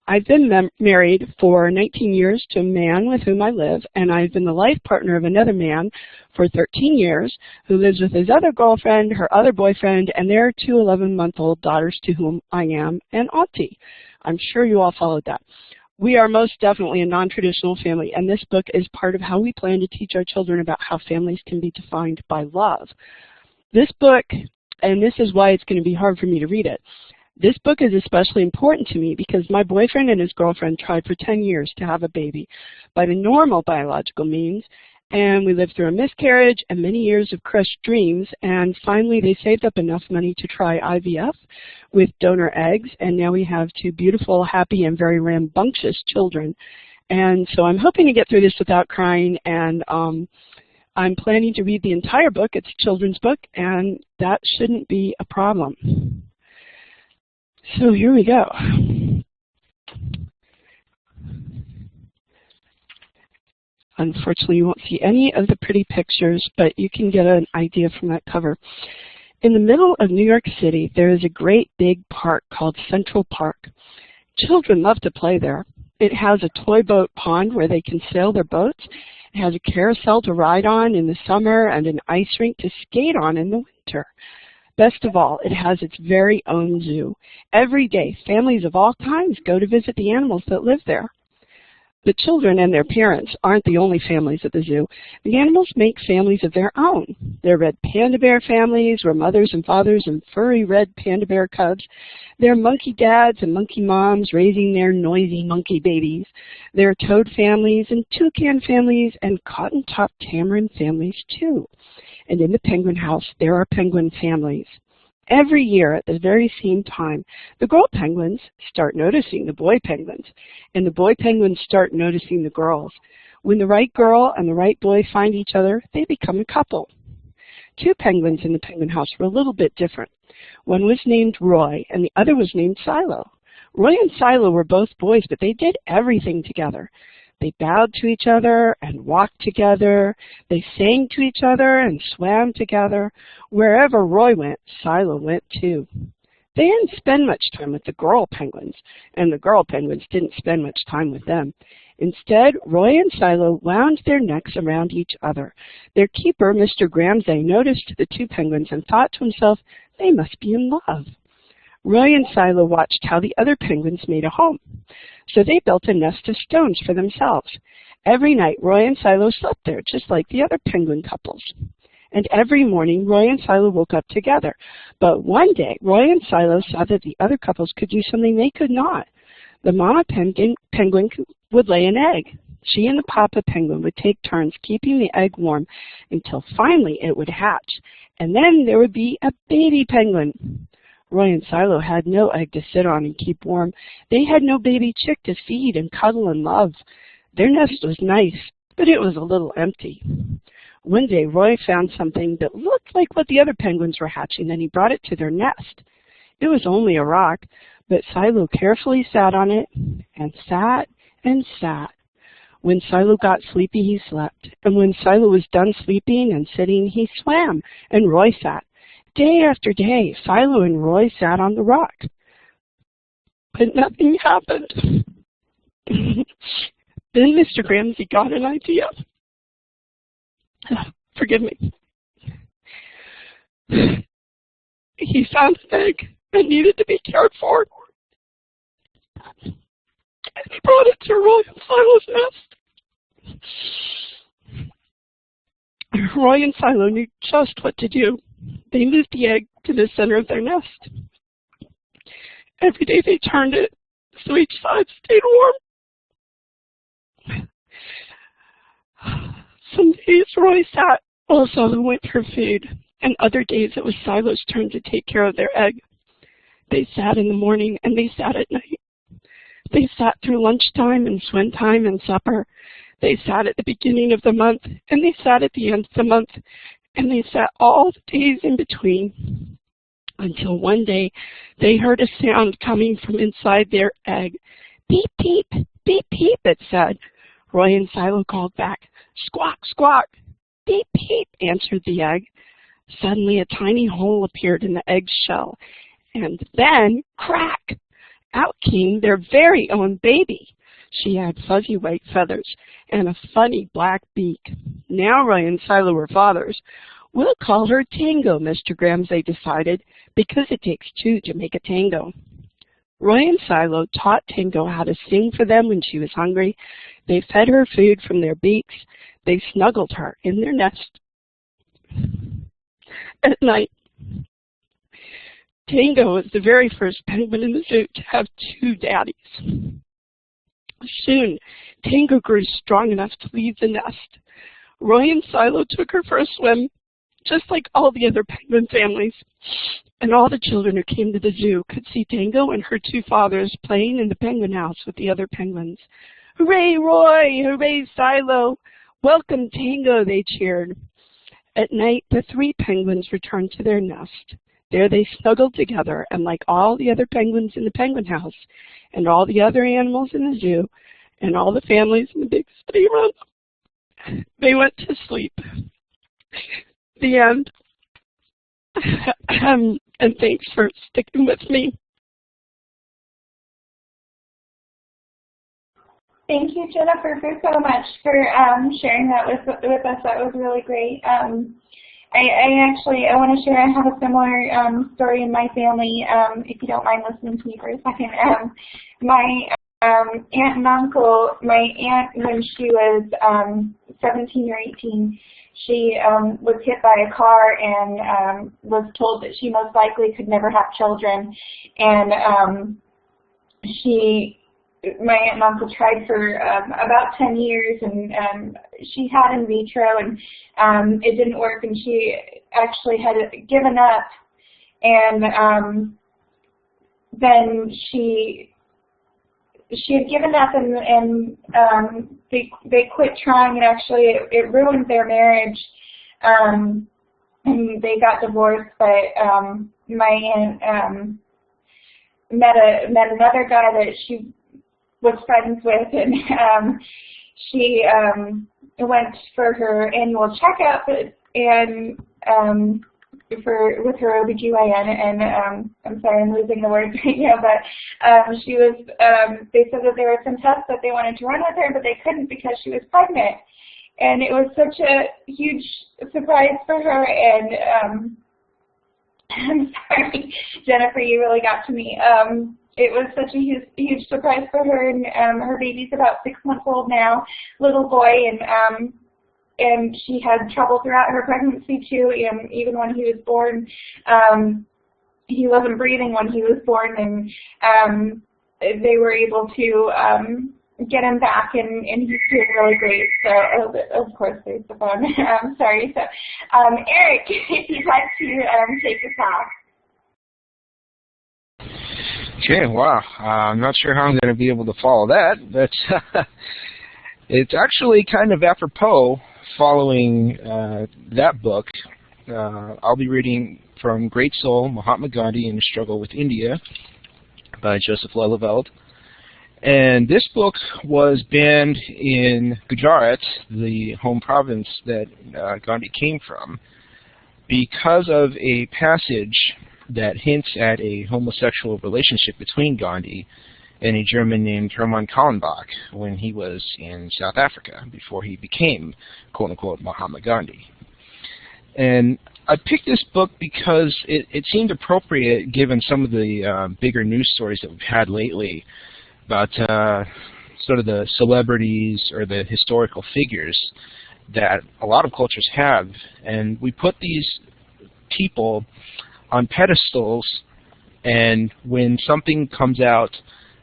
I've been married for 19 years to a man with whom I live, and I've been the life partner of another man for 13 years who lives with his other girlfriend, her other boyfriend, and their 2 11-month-old daughters to whom I am an auntie. I'm sure you all followed that. We are most definitely a non-traditional family, and this book is part of how we plan to teach our children about how families can be defined by love. This book, and this is why it's going to be hard for me to read it, this book is especially important to me because my boyfriend and his girlfriend tried for 10 years to have a baby by the normal biological means, and we lived through a miscarriage and many years of crushed dreams, and finally they saved up enough money to try IVF with donor eggs, and now we have 2 beautiful, happy, and very rambunctious children. And so I'm hoping to get through this without crying, and I'm planning to read the entire book. It's a children's book, and that shouldn't be a problem. So here we go. Unfortunately, you won't see any of the pretty pictures, but you can get an idea from that cover. In the middle of New York City, there is a great big park called Central Park. Children love to play there. It has a toy boat pond where they can sail their boats. It has a carousel to ride on in the summer and an ice rink to skate on in the winter. Best of all, it has its very own zoo. Every day, families of all kinds go to visit the animals that live there. The children and their parents aren't the only families at the zoo. The animals make families of their own. There are red panda bear families where mothers and fathers and furry red panda bear cubs. There are monkey dads and monkey moms raising their noisy monkey babies. There are toad families and toucan families and cotton-top tamarin families too. And in the penguin house, there are penguin families. Every year at the very same time, the girl penguins start noticing the boy penguins, and the boy penguins start noticing the girls. When the right girl and the right boy find each other, they become a couple. 2 penguins in the penguin house were a little bit different. One was named Roy, and the other was named Silo. Roy and Silo were both boys, but they did everything together. They bowed to each other and walked together. They sang to each other and swam together. Wherever Roy went, Silo went too. They didn't spend much time with the girl penguins, and the girl penguins didn't spend much time with them. Instead, Roy and Silo wound their necks around each other. Their keeper, Mr. Gramsay, noticed the 2 penguins and thought to himself, they must be in love. Roy and Silo watched how the other penguins made a home. So they built a nest of stones for themselves. Every night, Roy and Silo slept there, just like the other penguin couples. And every morning, Roy and Silo woke up together. But one day, Roy and Silo saw that the other couples could do something they could not. The mama penguin would lay an egg. She and the papa penguin would take turns keeping the egg warm until finally it would hatch. And then there would be a baby penguin. Roy and Silo had no egg to sit on and keep warm. They had no baby chick to feed and cuddle and love. Their nest was nice, but it was a little empty. One day, Roy found something that looked like what the other penguins were hatching, and he brought it to their nest. It was only a rock, but Silo carefully sat on it and sat and sat. When Silo got sleepy, he slept, and when Silo was done sleeping and sitting, he swam, and Roy sat. Day after day, Silo and Roy sat on the rock. But nothing happened. Then Mr. Gramsay got an idea. Forgive me. He found an egg that needed to be cared for. And he brought it to Roy and Silo's nest. Roy and Silo knew just what to do. They moved the egg to the center of their nest. Every day they turned it so each side stayed warm. Some days Roy sat while Silo went for food, and other days it was Silo's turn to take care of their egg. They sat in the morning and they sat at night. They sat through lunchtime and swim time and supper. They sat at the beginning of the month and they sat at the end of the month. And they sat all the days in between until one day they heard a sound coming from inside their egg. Beep, beep, beep, beep, it said. Roy and Silo called back, squawk, squawk. Beep, beep, answered the egg. Suddenly a tiny hole appeared in the egg's shell, and then, crack! Out came their very own baby. She had fuzzy white feathers and a funny black beak. Now Roy and Silo were fathers. We'll call her Tango, Mr. Gramsay decided, because it takes two to make a tango. Roy and Silo taught Tango how to sing for them when she was hungry. They fed her food from their beaks. They snuggled her in their nest. At night, Tango was the very first penguin in the zoo to have two daddies. Soon, Tango grew strong enough to leave the nest. Roy and Silo took her for a swim, just like all the other penguin families. And all the children who came to the zoo could see Tango and her two fathers playing in the penguin house with the other penguins. Hooray, Roy! Hooray, Silo! Welcome, Tango, they cheered. At night, the three penguins returned to their nest. There they snuggled together, and like all the other penguins in the penguin house, and all the other animals in the zoo, and all the families in the big city around them, they went to sleep. The end. And thanks for sticking with me. Thank you, Jennifer, so much for sharing that with us. That was really great. I want to share, I have a similar story in my family, if you don't mind listening to me for a second. My aunt and uncle, my aunt, when she was 17 or 18, she was hit by a car and was told that she most likely could never have children. And my aunt and uncle tried for about 10 years, and she had in vitro, and it didn't work, and she actually had given up. And then she had given up, and they quit trying, and actually it ruined their marriage, and they got divorced. But my aunt met another guy that she was friends with, and she went for her annual checkup and with her OBGYN, and I'm sorry, I'm losing the words right now, but she was, they said that there were some tests that they wanted to run with her, but they couldn't because she was pregnant. And it was such a huge surprise for her, and I'm sorry, Jennifer, you really got to me. It was such a huge surprise for her, and her baby's about 6 months old now, little boy, and she had trouble throughout her pregnancy too. Even when he was born, he wasn't breathing when he was born, and they were able to get him back, and he's doing really great. So, of course, there's the phone. I'm sorry. So, Eric, if you'd like to take us off. Okay, wow. I'm not sure how I'm going to be able to follow that, but it's actually kind of apropos following that book. I'll be reading from Great Soul, Mahatma Gandhi and the Struggle with India by Joseph Lelyveld. And this book was banned in Gujarat, the home province that Gandhi came from, because of a passage that hints at a homosexual relationship between Gandhi and a German named Hermann Kallenbach when he was in South Africa before he became, quote-unquote, Mahatma Gandhi. And I picked this book because it seemed appropriate given some of the bigger news stories that we've had lately about sort of the celebrities or the historical figures that a lot of cultures have. And we put these people on pedestals, and when something comes out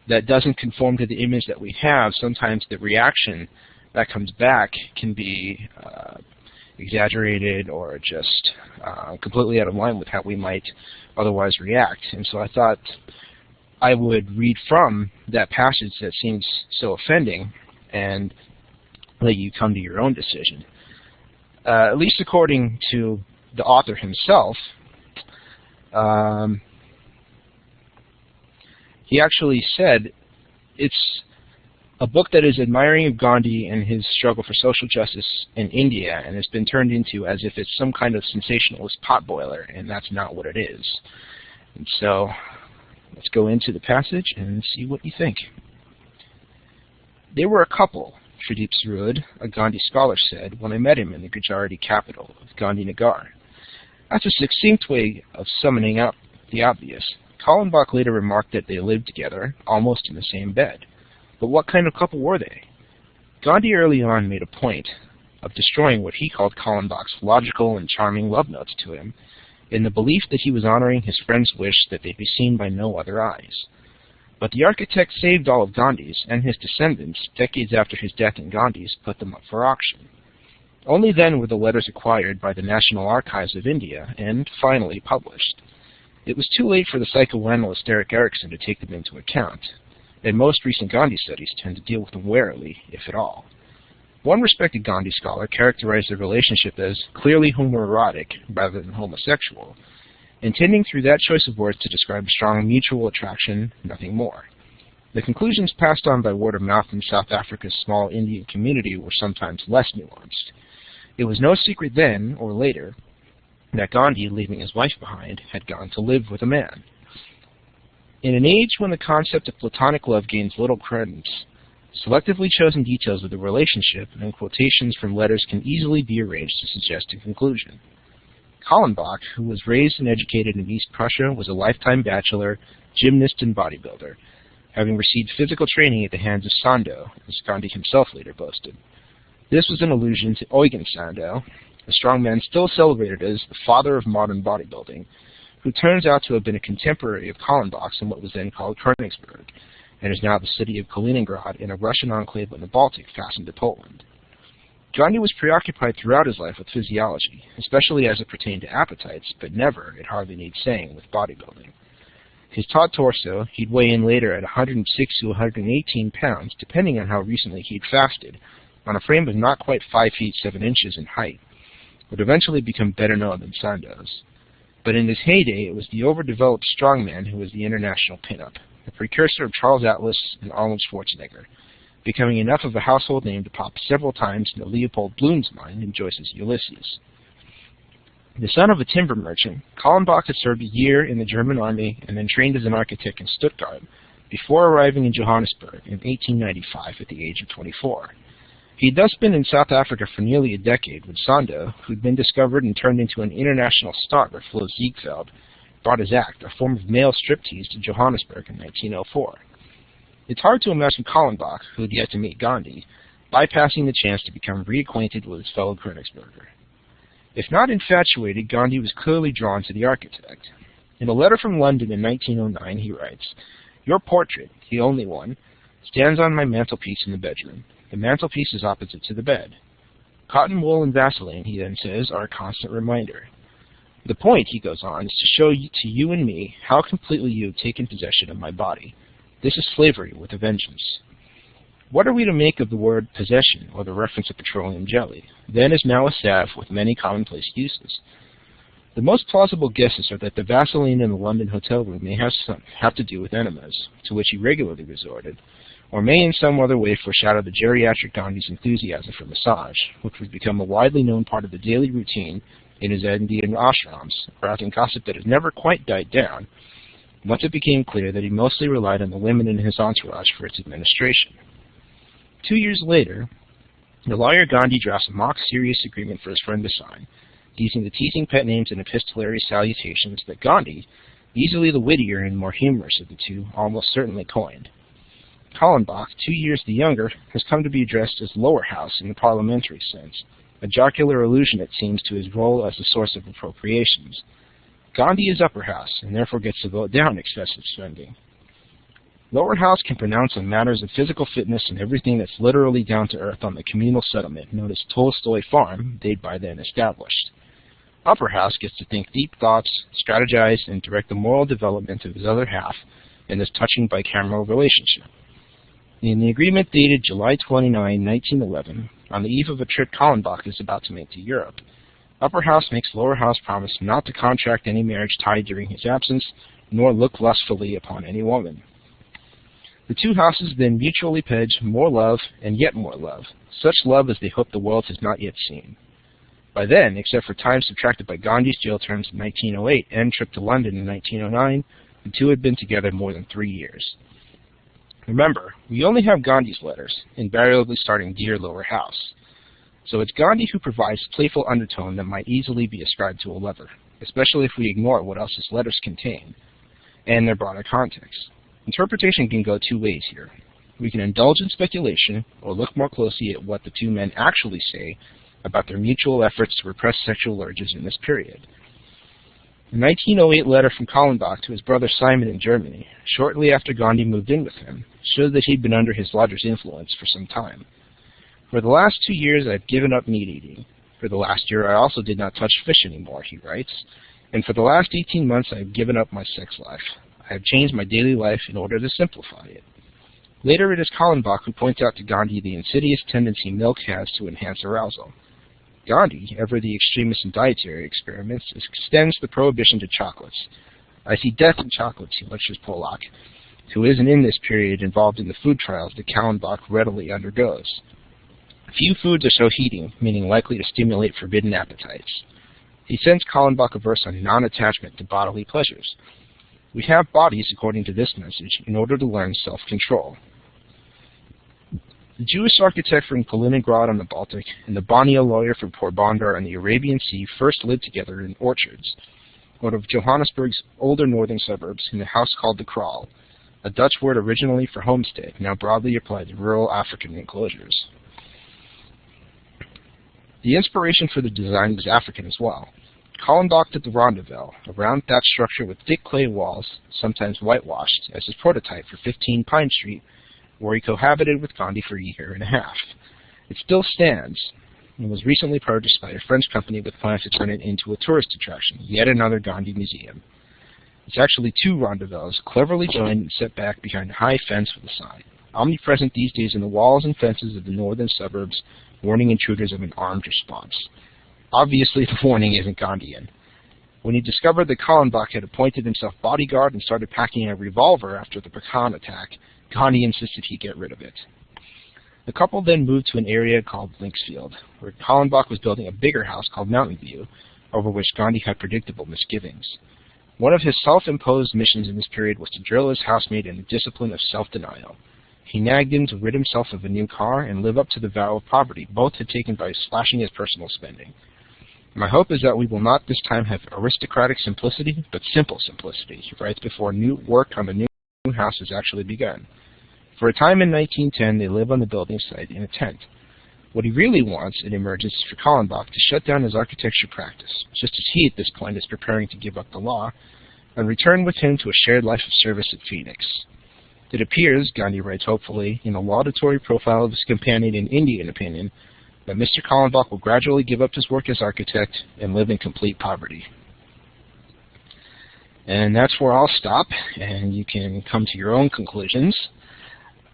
that doesn't conform to the image that we have, sometimes the reaction that comes back can be exaggerated or just completely out of line with how we might otherwise react. And so I thought I would read from that passage that seems so offending and let you come to your own decision. At least according to the author himself, he actually said it's A book that is admiring of Gandhi and his struggle for social justice in India, and has been turned into as if it's some kind of sensationalist potboiler, and that's not what it is. And so, let's go into the passage and see what you think. They were a couple, Shradeep Sarud, a Gandhi scholar, said when I met him in the Gujarati capital of Gandhinagar. That's a succinct way of summing up the obvious. Kallenbach later remarked that they lived together, almost in the same bed. But what kind of couple were they? Gandhi early on made a point of destroying what he called Kallenbach's logical and charming love notes to him, in the belief that he was honoring his friend's wish that they be seen by no other eyes. But the architect saved all of Gandhi's, and his descendants, decades after his death and Gandhi's, put them up for auction. Only then were the letters acquired by the National Archives of India and, finally, published. It was too late for the psychoanalyst Erik Erikson to take them into account, and most recent Gandhi studies tend to deal with them warily, if at all. One respected Gandhi scholar characterized their relationship as clearly homoerotic rather than homosexual, intending through that choice of words to describe strong mutual attraction, nothing more. The conclusions passed on by word of mouth in South Africa's small Indian community were sometimes less nuanced. It was no secret then, or later, that Gandhi, leaving his wife behind, had gone to live with a man. In an age when the concept of platonic love gains little credence, selectively chosen details of the relationship and quotations from letters can easily be arranged to suggest a conclusion. Kallenbach, who was raised and educated in East Prussia, was a lifetime bachelor, gymnast, and bodybuilder, having received physical training at the hands of Sandow, as Gandhi himself later boasted. This was an allusion to Eugen Sandow, a strongman still celebrated as the father of modern bodybuilding, who turns out to have been a contemporary of Kallenbach's in what was then called Königsberg, and is now the city of Kaliningrad in a Russian enclave in the Baltic fastened to Poland. Gandhi was preoccupied throughout his life with physiology, especially as it pertained to appetites, but never, it hardly needs saying, with bodybuilding. His taut torso, he'd weigh in later at 106 to 118 pounds, depending on how recently he'd fasted, on a frame of not quite 5 feet 7 inches in height, would eventually become better known than Sandow's. But in his heyday, it was the overdeveloped strongman who was the international pinup, the precursor of Charles Atlas and Arnold Schwarzenegger, becoming enough of a household name to pop several times into Leopold Bloom's mind in Joyce's Ulysses. The son of a timber merchant, Kallenbach had served a year in the German army and then trained as an architect in Stuttgart before arriving in Johannesburg in 1895 at the age of 24. He had thus been in South Africa for nearly a decade when Sandow, who'd been discovered and turned into an international star by Flo Ziegfeld, brought his act, a form of male striptease, to Johannesburg in 1904. It's hard to imagine Kallenbach, who had yet to meet Gandhi, bypassing the chance to become reacquainted with his fellow Königsberger. If not infatuated, Gandhi was clearly drawn to the architect. In a letter from London in 1909, he writes, "Your portrait, the only one, stands on my mantelpiece in the bedroom. The mantelpiece is opposite to the bed. Cotton wool and Vaseline," he then says, "are a constant reminder. The point," he goes on, "is to show to you and me how completely you have taken possession of my body. This is slavery with a vengeance." What are we to make of the word possession, or the reference to petroleum jelly, then as now a salve with many commonplace uses? The most plausible guesses are that the Vaseline in the London hotel room may have to do with enemas, to which he regularly resorted, or may in some other way foreshadow the geriatric Gandhi's enthusiasm for massage, which would become a widely known part of the daily routine in his Indian ashrams, arousing gossip that has never quite died down, once it became clear that he mostly relied on the women in his entourage for its administration. 2 years later, the lawyer Gandhi drafts a mock serious agreement for his friend to sign, using the teasing pet names and epistolary salutations that Gandhi, easily the wittier and more humorous of the two, almost certainly coined. Kallenbach, 2 years the younger, has come to be addressed as Lower House in the parliamentary sense, a jocular allusion, it seems, to his role as the source of appropriations. Gandhi is Upper House, and therefore gets to vote down excessive spending. Lower House can pronounce on matters of physical fitness and everything that's literally down to earth on the communal settlement known as Tolstoy Farm, they'd by then established. Upper House gets to think deep thoughts, strategize, and direct the moral development of his other half in this touching bicameral relationship. In the agreement dated July 29, 1911, on the eve of a trip Kallenbach is about to make to Europe, Upper House makes Lower House promise not to contract any marriage tie during his absence, nor look lustfully upon any woman. The two houses then mutually pledge more love and yet more love, such love as they hope the world has not yet seen. By then, except for time subtracted by Gandhi's jail terms in 1908 and trip to London in 1909, the two had been together more than 3 years. Remember, we only have Gandhi's letters, invariably starting Dear Lower House. So it's Gandhi who provides playful undertone that might easily be ascribed to a lover, especially if we ignore what else his letters contain and their broader context. Interpretation can go two ways here. We can indulge in speculation or look more closely at what the two men actually say about their mutual efforts to repress sexual urges in this period. A 1908 letter from Kallenbach to his brother Simon in Germany, shortly after Gandhi moved in with him, showed that he'd been under his lodger's influence for some time. For the last 2 years, I've given up meat eating. For the last year, I also did not touch fish anymore, he writes. And for the last 18 months, I have given up my sex life. I have changed my daily life in order to simplify it. Later, it is Kallenbach who points out to Gandhi the insidious tendency milk has to enhance arousal. Gandhi, ever the extremist in dietary experiments, extends the prohibition to chocolates. I see death in chocolates, he lectures Polak, who isn't in this period involved in the food trials that Kallenbach readily undergoes. Few foods are so heating, meaning likely to stimulate forbidden appetites. He sends Kallenbach a verse on non-attachment to bodily pleasures. We have bodies, according to this message, in order to learn self-control. The Jewish architect from Kaliningrad on the Baltic and the Bania lawyer from Porbandar on the Arabian Sea first lived together in orchards, one of Johannesburg's older northern suburbs, in a house called the Kraal, a Dutch word originally for homestead, now broadly applied to rural African enclosures. The inspiration for the design was African as well. Kallenbach did the Rondevel, a round thatched structure with thick clay walls, sometimes whitewashed, as his prototype for 15 Pine Street, where he cohabited with Gandhi for a year and a half. It still stands, and was recently purchased by a French company with plans to turn it into a tourist attraction, yet another Gandhi museum. It's actually two Rondevels, cleverly joined and set back behind a high fence with a sign, omnipresent these days in the walls and fences of the northern suburbs, warning intruders of an armed response. Obviously, the warning isn't Gandhian. When he discovered that Kallenbach had appointed himself bodyguard and started packing a revolver after the Pecan attack, Gandhi insisted he get rid of it. The couple then moved to an area called Linksfield, where Kallenbach was building a bigger house called Mountain View, over which Gandhi had predictable misgivings. One of his self-imposed missions in this period was to drill his housemate in the discipline of self-denial. He nagged him to rid himself of a new car and live up to the vow of poverty both had taken by slashing his personal spending. My hope is that we will not this time have aristocratic simplicity, but simple simplicity, he writes before new work on the new house has actually begun. For a time in 1910, they live on the building site in a tent. What he really wants, it emerges, is for Kallenbach to shut down his architecture practice, just as he at this point is preparing to give up the law, and return with him to a shared life of service at Phoenix. It appears, Gandhi writes hopefully, in the laudatory profile of his companion in Indian opinion, that Mr. Kallenbach will gradually give up his work as architect and live in complete poverty. And that's where I'll stop, and you can come to your own conclusions.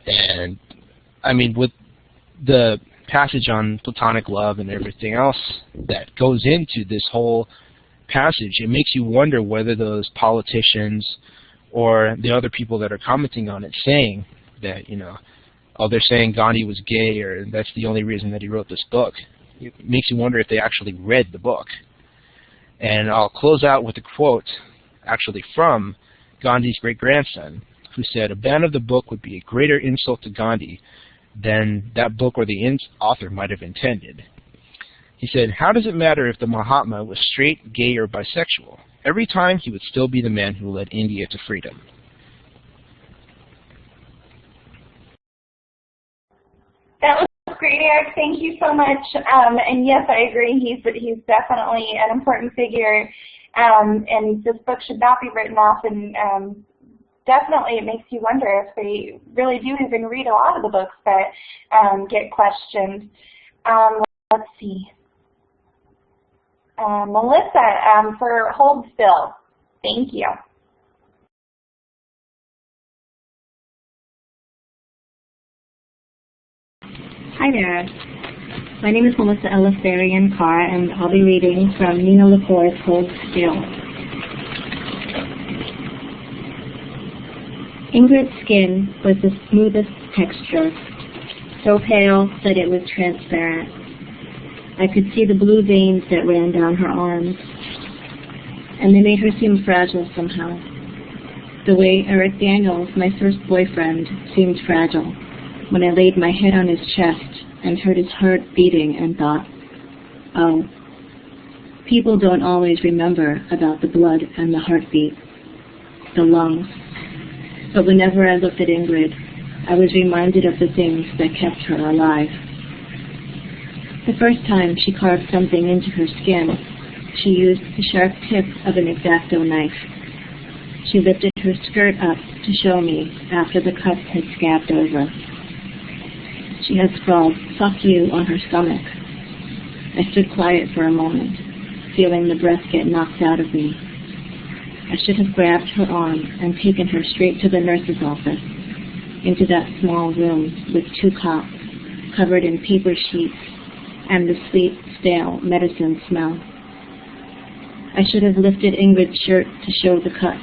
And, I mean, with the passage on platonic love and everything else that goes into this whole passage, it makes you wonder whether those politicians or the other people that are commenting on it saying that, you know, oh, they're saying Gandhi was gay or that's the only reason that he wrote this book. It makes you wonder if they actually read the book. And I'll close out with a quote actually from Gandhi's great-grandson, who said, "A ban of the book would be a greater insult to Gandhi than that book or the author might have intended." He said, "How does it matter if the Mahatma was straight, gay, or bisexual? Every time he would still be the man who led India to freedom." That was great, Eric. Thank you so much. And yes, I agree. He's definitely an important figure. And this book should not be written off. And definitely, it makes you wonder if they really do even read a lot of the books that get questioned. Let's see. Melissa, for Hold Still. Thank you. Hi there. My name is Melissa Eleftherian Carr, and I'll be reading from Nina LaCour's Hold Still. Ingrid's skin was the smoothest texture, so pale that it was transparent. I could see the blue veins that ran down her arms, and they made her seem fragile somehow. The way Eric Daniels, my first boyfriend, seemed fragile when I laid my head on his chest and heard his heart beating and thought, oh, people don't always remember about the blood and the heartbeat, the lungs. But whenever I looked at Ingrid, I was reminded of the things that kept her alive. The first time she carved something into her skin, she used the sharp tip of an X-Acto knife. She lifted her skirt up to show me after the cuts had scabbed over. She had scrawled, "Fuck you," on her stomach. I stood quiet for a moment, feeling the breath get knocked out of me. I should have grabbed her arm and taken her straight to the nurse's office, into that small room with 2 cots, covered in paper sheets, and the sweet, stale medicine smell. I should have lifted Ingrid's shirt to show the cuts.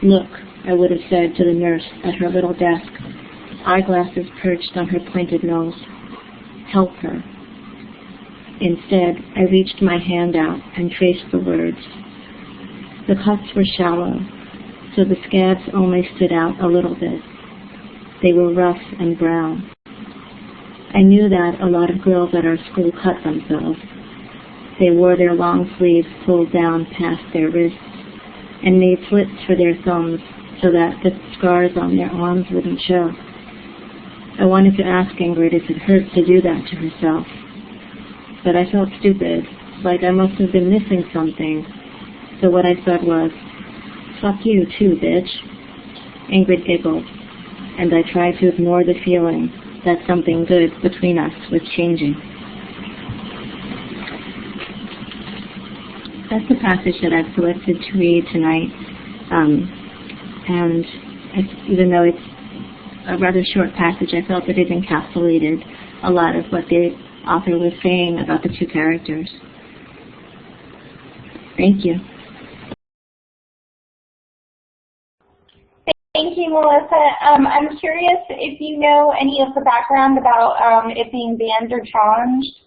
Look, I would have said to the nurse at her little desk, eyeglasses perched on her pointed nose. Help her. Instead, I reached my hand out and traced the words. The cuts were shallow, so the scabs only stood out a little bit. They were rough and brown. I knew that a lot of girls at our school cut themselves. They wore their long sleeves pulled down past their wrists and made slits for their thumbs so that the scars on their arms wouldn't show. I wanted to ask Ingrid if it hurt to do that to herself, but I felt stupid, like I must have been missing something. So what I said was, "Fuck you too, bitch." Ingrid giggled, and I tried to ignore the feeling that something good between us was changing. That's the passage that I've selected to read tonight, and even though it's a rather short passage, I felt that it encapsulated a lot of what the author was saying about the 2 characters. Thank you. Thank you, Melissa. I'm curious if you know any of the background about it being banned or challenged.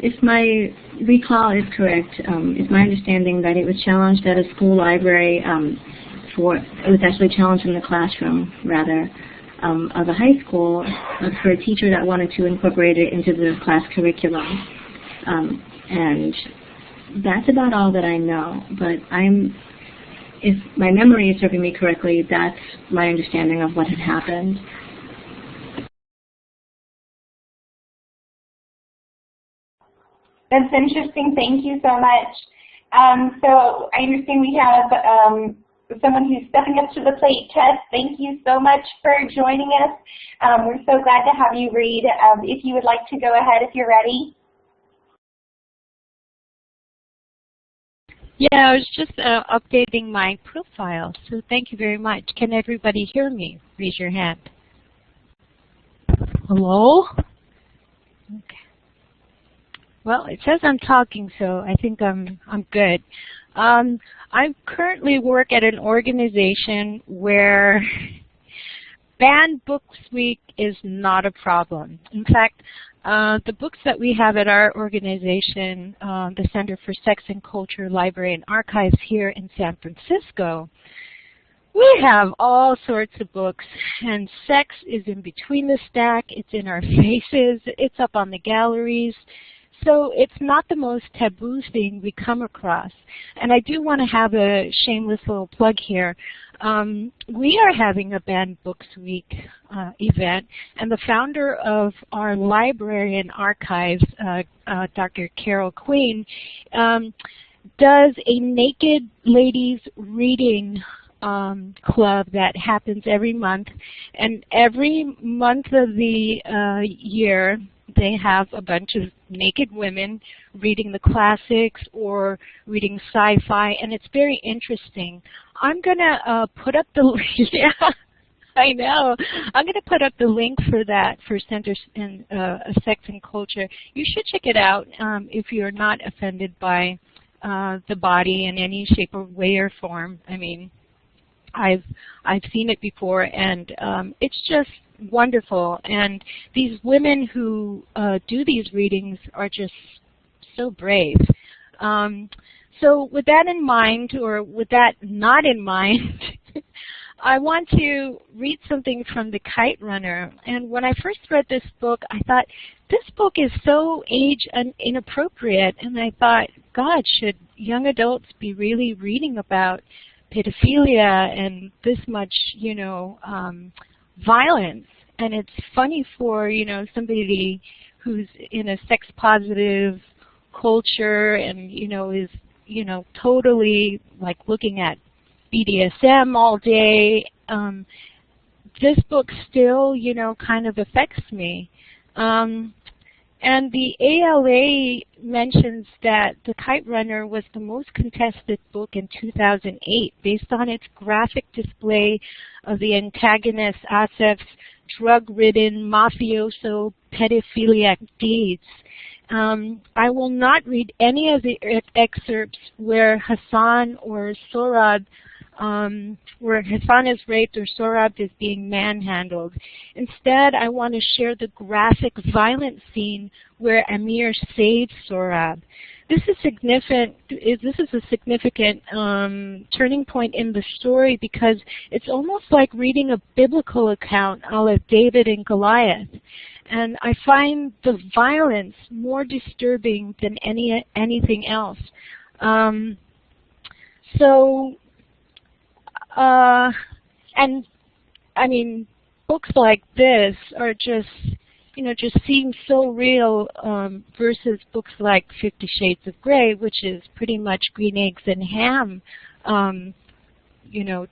If my recall is correct, it's my understanding that it was challenged at a school library it was actually challenged in the classroom, rather, of a high school for a teacher that wanted to incorporate it into the class curriculum. And that's about all that I know, but if my memory is serving me correctly, that's my understanding of what had happened. That's interesting. Thank you so much. So I understand we have someone who's stepping up to the plate. Tess, thank you so much for joining us. We're so glad to have you read. If you would like to go ahead if you're ready. Yeah, I was just updating my profile, so thank you very much. Can everybody hear me? Raise your hand. Hello? Okay. Well, it says I'm talking, so I think I'm good. I currently work at an organization where banned books week is not a problem. In fact, the books that we have at our organization, the Center for Sex and Culture Library and Archives here in San Francisco, we have all sorts of books, and sex is in between the stack, it's in our faces, it's up on the galleries. So it's not the most taboo thing we come across. And I do want to have a shameless little plug here. We are having a Banned Books Week event, and the founder of our library and archives, Dr. Carol Queen, does a naked ladies reading club that happens every month. And every month of the year, they have a bunch of naked women reading the classics or reading sci-fi, and it's very interesting. I'm going to put up the I know. I'm going to put up the link for that for Center in Sex and Culture. You should check it out if you're not offended by the body in any shape or way or form. I mean, I've seen it before, and it's just wonderful. And these women who do these readings are just so brave. So with that in mind, or with that not in mind, I want to read something from The Kite Runner. And when I first read this book, I thought, this book is so age inappropriate. And I thought, God, should young adults be really reading about pedophilia and this much, you know, violence? And it's funny for, you know, somebody who's in a sex-positive culture and, you know, is, you know, totally like looking at BDSM all day. This book still, you know, kind of affects me. And the ALA mentions that The Kite Runner was the most contested book in 2008 based on its graphic display of the antagonist Asif's drug-ridden mafioso pedophiliac deeds. I will not read any of the excerpts where Hassan or Sohrab, where Hassan is raped or Sohrab is being manhandled. Instead, I want to share the graphic, violent scene where Amir saves Sohrab. This is significant. This is a significant turning point in the story because it's almost like reading a biblical account, a la David and Goliath. And I find the violence more disturbing than anything else. And I mean, books like this are just, you know, just seem so real versus books like 50 Shades of Grey, which is pretty much green eggs and ham, you know,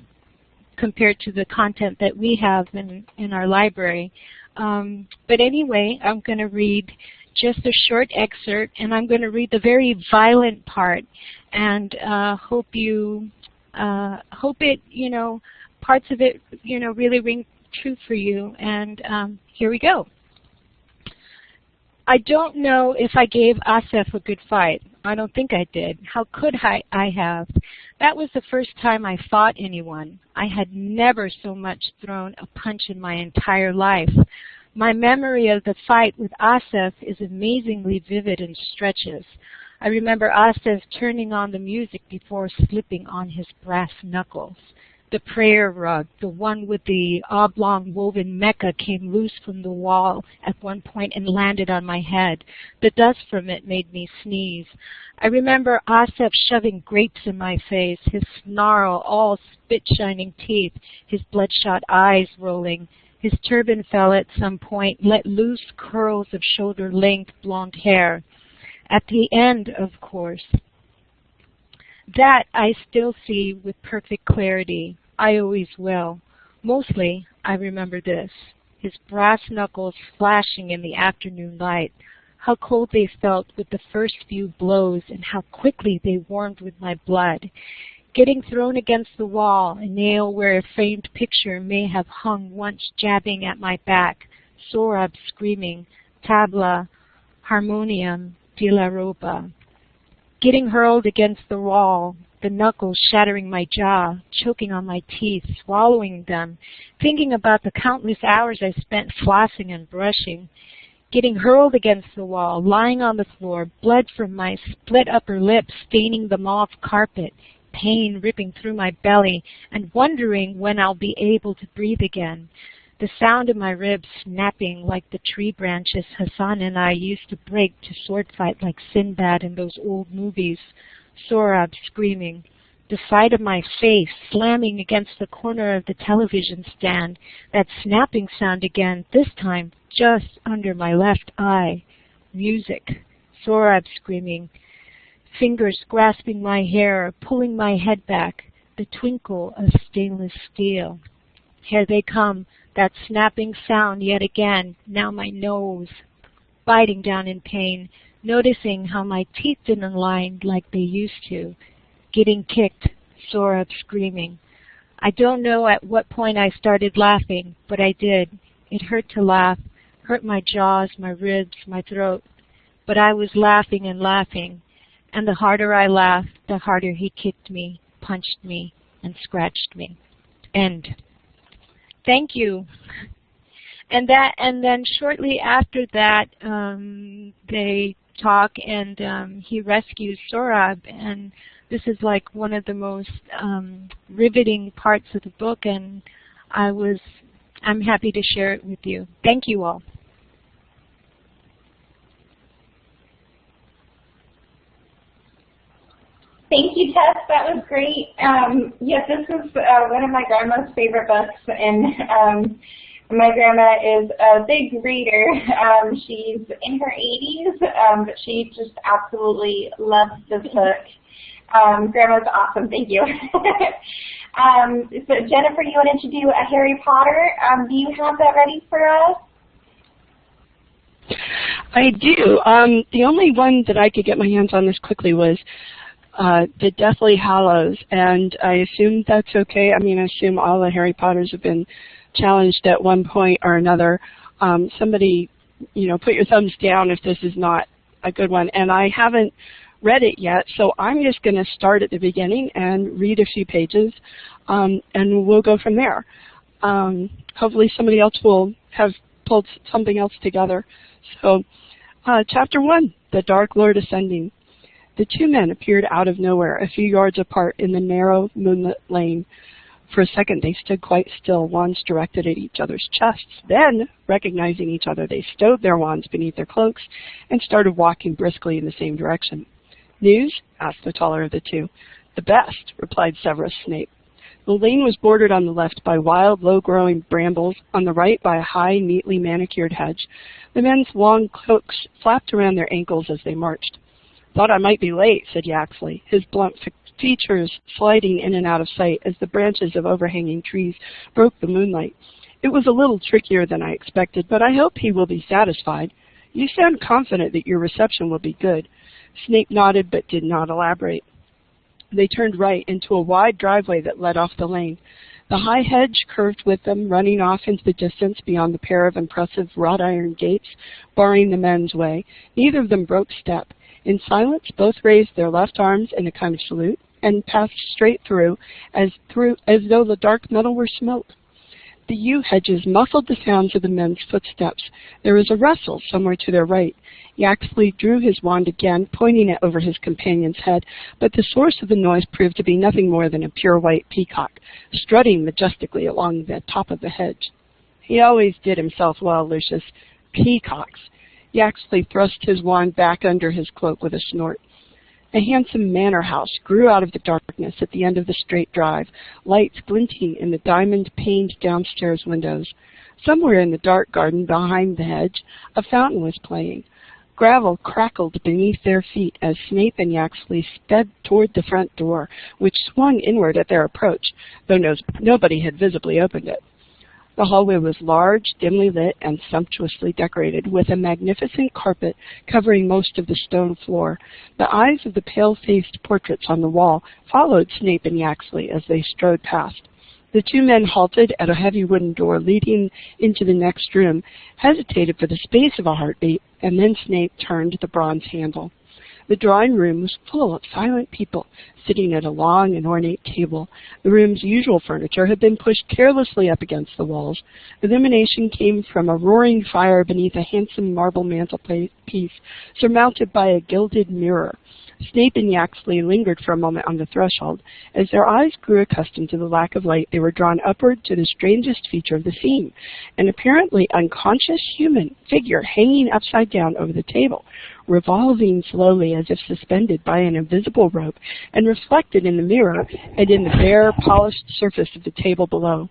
compared to the content that we have in our library. But anyway, I'm going to read just a short excerpt, and I'm going to read the very violent part, and hope it, you know, parts of it, you know, really ring true for you. And here we go. I don't know if I gave Asif a good fight. I don't think I did. How could I have? That was the first time I fought anyone. I had never so much thrown a punch in my entire life. My memory of the fight with Asif is amazingly vivid and stretches. I remember Asif turning on the music before slipping on his brass knuckles. The prayer rug, the one with the oblong woven Mecca, came loose from the wall at one point and landed on my head. The dust from it made me sneeze. I remember Asif shoving grapes in my face, his snarl, all spit-shining teeth, his bloodshot eyes rolling. His turban fell at some point, let loose curls of shoulder-length blonde hair. At the end, of course. That I still see with perfect clarity. I always will. Mostly, I remember this. His brass knuckles flashing in the afternoon light. How cold they felt with the first few blows and how quickly they warmed with my blood. Getting thrown against the wall, a nail where a framed picture may have hung once jabbing at my back. Sohrab screaming, tabla, harmonium, de la roba. Getting hurled against the wall, the knuckles shattering my jaw, choking on my teeth, swallowing them, thinking about the countless hours I spent flossing and brushing. Getting hurled against the wall, lying on the floor, blood from my split upper lip staining the mauve carpet, pain ripping through my belly, and wondering when I'll be able to breathe again. The sound of my ribs snapping like the tree branches Hassan and I used to break to sword fight like Sinbad in those old movies. Sohrab screaming. The side of my face slamming against the corner of the television stand. That snapping sound again, this time just under my left eye. Music. Sohrab screaming. Fingers grasping my hair, pulling my head back. The twinkle of stainless steel. Here they come. That snapping sound yet again, now my nose, biting down in pain, noticing how my teeth didn't align like they used to, getting kicked, Sohrab screaming. I don't know at what point I started laughing, but I did. It hurt to laugh, hurt my jaws, my ribs, my throat. But I was laughing and laughing, and the harder I laughed, the harder he kicked me, punched me, and scratched me. End. Thank you. And then shortly after that, they talk, and he rescues Sorab, and this is like one of the most riveting parts of the book, and I'm happy to share it with you. Thank you all. Thank you, Tess. That was great. Yes, this is one of my grandma's favorite books, and my grandma is a big reader. She's in her 80s, but she just absolutely loves this book. Grandma's awesome. Thank you. So Jennifer, you wanted to do a Harry Potter. Do you have that ready for us? I do. The only one that I could get my hands on this quickly was the Deathly Hallows, and I assume that's okay. I mean, I assume all the Harry Potters have been challenged at one point or another. Somebody, put your thumbs down if this is not a good one. And I haven't read it yet, so I'm just going to start at the beginning and read a few pages, and we'll go from there. Hopefully somebody else will have pulled something else together. So, Chapter 1, The Dark Lord Ascending. The two men appeared out of nowhere, a few yards apart in the narrow, moonlit lane. For a second, they stood quite still, wands directed at each other's chests. Then, recognizing each other, they stowed their wands beneath their cloaks and started walking briskly in the same direction. News? Asked the taller of the two. The best, replied Severus Snape. The lane was bordered on the left by wild, low-growing brambles, on the right by a high, neatly manicured hedge. The men's long cloaks flapped around their ankles as they marched. Thought I might be late, said Yaxley, his blunt features sliding in and out of sight as the branches of overhanging trees broke the moonlight. It was a little trickier than I expected, but I hope he will be satisfied. You sound confident that your reception will be good. Snape nodded but did not elaborate. They turned right into a wide driveway that led off the lane. The high hedge curved with them, running off into the distance beyond the pair of impressive wrought iron gates, barring the men's way. Neither of them broke step. In silence, both raised their left arms in a kind of salute and passed straight through, as though the dark metal were smoke. The yew hedges muffled the sounds of the men's footsteps. There was a rustle somewhere to their right. Yaxley drew his wand again, pointing it over his companion's head, but the source of the noise proved to be nothing more than a pure white peacock, strutting majestically along the top of the hedge. He always did himself well, Lucius. Peacocks. Yaxley thrust his wand back under his cloak with a snort. A handsome manor house grew out of the darkness at the end of the straight drive, lights glinting in the diamond-paned downstairs windows. Somewhere in the dark garden behind the hedge, a fountain was playing. Gravel crackled beneath their feet as Snape and Yaxley sped toward the front door, which swung inward at their approach, though nobody had visibly opened it. The hallway was large, dimly lit, and sumptuously decorated, with a magnificent carpet covering most of the stone floor. The eyes of the pale-faced portraits on the wall followed Snape and Yaxley as they strode past. The two men halted at a heavy wooden door leading into the next room, hesitated for the space of a heartbeat, and then Snape turned the bronze handle. The drawing room was full of silent people, sitting at a long and ornate table. The room's usual furniture had been pushed carelessly up against the walls. Illumination came from a roaring fire beneath a handsome marble mantelpiece, surmounted by a gilded mirror. Snape and Yaxley lingered for a moment on the threshold. As their eyes grew accustomed to the lack of light, they were drawn upward to the strangest feature of the scene, an apparently unconscious human figure hanging upside down over the table, revolving slowly as if suspended by an invisible rope, and reflected in the mirror and in the bare, polished surface of the table below.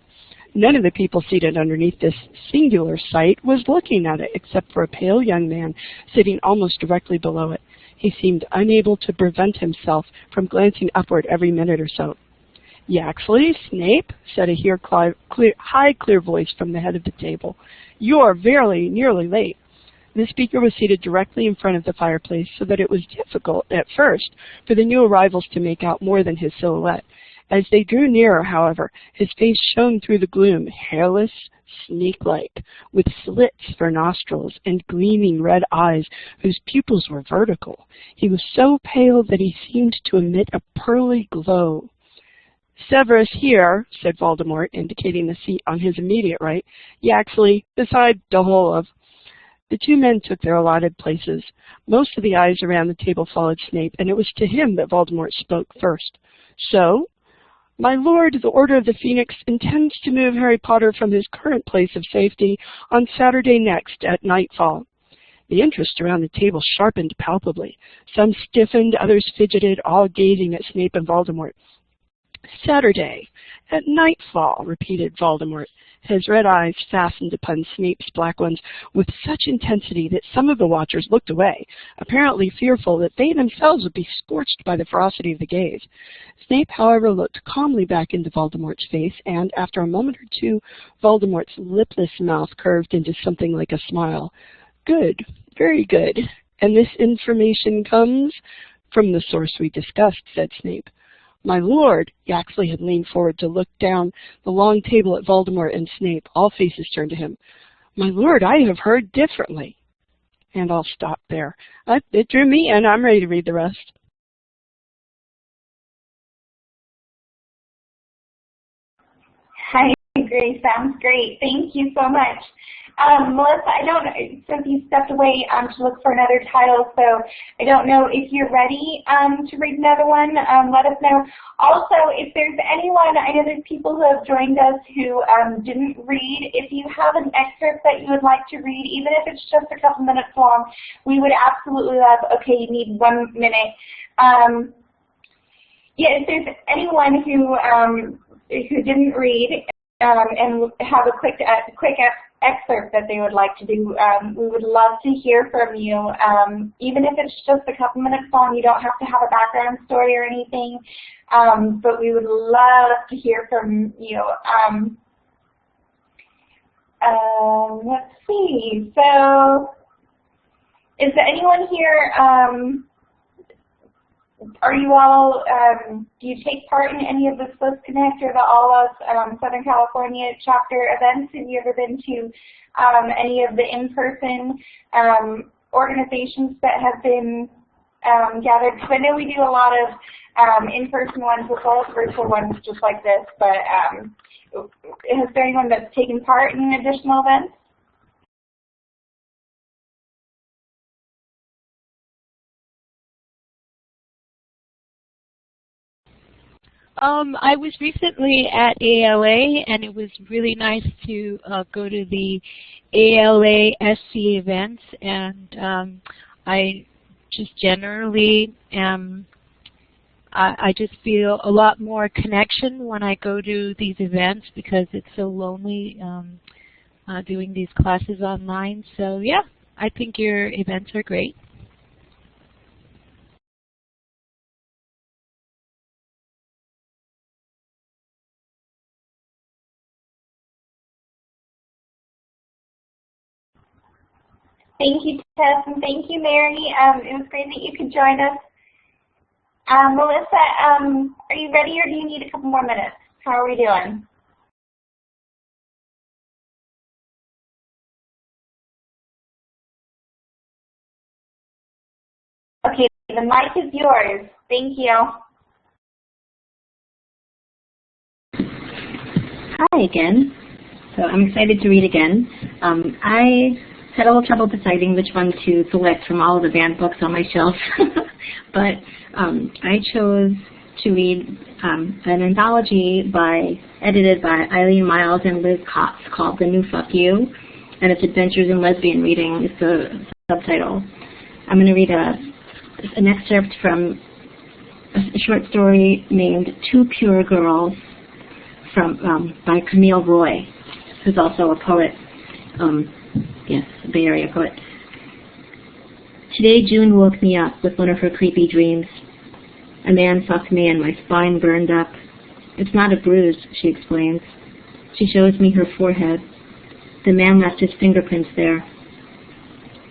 None of the people seated underneath this singular sight was looking at it, except for a pale young man sitting almost directly below it. He seemed unable to prevent himself from glancing upward every minute or so. "Yaxley, Snape," said a high, clear voice from the head of the table. "You are very nearly late." The speaker was seated directly in front of the fireplace, so that it was difficult, at first, for the new arrivals to make out more than his silhouette. As they drew nearer, however, his face shone through the gloom, hairless, snake-like, with slits for nostrils and gleaming red eyes whose pupils were vertical. He was so pale that he seemed to emit a pearly glow. "Severus here," said Voldemort, indicating the seat on his immediate right, "Yaxley, beside Daholov." The two men took their allotted places. Most of the eyes around the table followed Snape, and it was to him that Voldemort spoke first. "So, my lord, the Order of the Phoenix intends to move Harry Potter from his current place of safety on Saturday next at nightfall." The interest around the table sharpened palpably. Some stiffened, others fidgeted, all gazing at Snape and Voldemort. "Saturday, at nightfall," repeated Voldemort, his red eyes fastened upon Snape's black ones with such intensity that some of the watchers looked away, apparently fearful that they themselves would be scorched by the ferocity of the gaze. Snape, however, looked calmly back into Voldemort's face, and after a moment or two, Voldemort's lipless mouth curved into something like a smile. "Good, very good. And this information comes from the source we discussed," said Snape. "My lord," Yaxley had leaned forward to look down the long table at Voldemort and Snape. All faces turned to him. "My lord, I have heard differently." And I'll stop there. It drew me in. I'm ready to read the rest. Hi, Grace. Sounds great. Thank you so much. Melissa, I don't know, since you stepped away to look for another title, so I don't know if you're ready to read another one. Let us know. Also, if there's anyone, I know there's people who have joined us who didn't read. If you have an excerpt that you would like to read, even if it's just a couple minutes long, we would absolutely love, okay, you need 1 minute. Yeah, if there's anyone who didn't read and have a quick excerpt that they would like to do, we would love to hear from you. Even if it's just a couple minutes long, you don't have to have a background story or anything, but we would love to hear from you. Let's see. So, is there anyone here? Are you all, do you take part in any of the SLIS Connect or the ALASC Southern California chapter events? Have you ever been to any of the in-person organizations that have been gathered? Because I know we do a lot of in-person ones as well as virtual ones just like this, but has there anyone that's taken part in additional events? I was recently at ALA, and it was really nice to go to the ALASC events, and I just generally I just feel a lot more connection when I go to these events because it's so lonely doing these classes online. So yeah, I think your events are great. Thank you, Tess, and thank you, Mary. It was great that you could join us. Melissa, are you ready or do you need a couple more minutes? How are we doing? Okay, the mic is yours. Thank you. Hi again. So I'm excited to read again. I had a little trouble deciding which one to select from all of the banned books on my shelf, but I chose to read an anthology edited by Eileen Miles and Liz Cox called The New Fuck You, and it's Adventures in Lesbian Reading is the subtitle. I'm going to read an excerpt from a short story named Two Pure Girls by Camille Roy, who's also a poet. Yes, a Bay Area poet. Today June woke me up with one of her creepy dreams. A man fucked me and my spine burned up. It's not a bruise, she explains. She shows me her forehead. The man left his fingerprints there.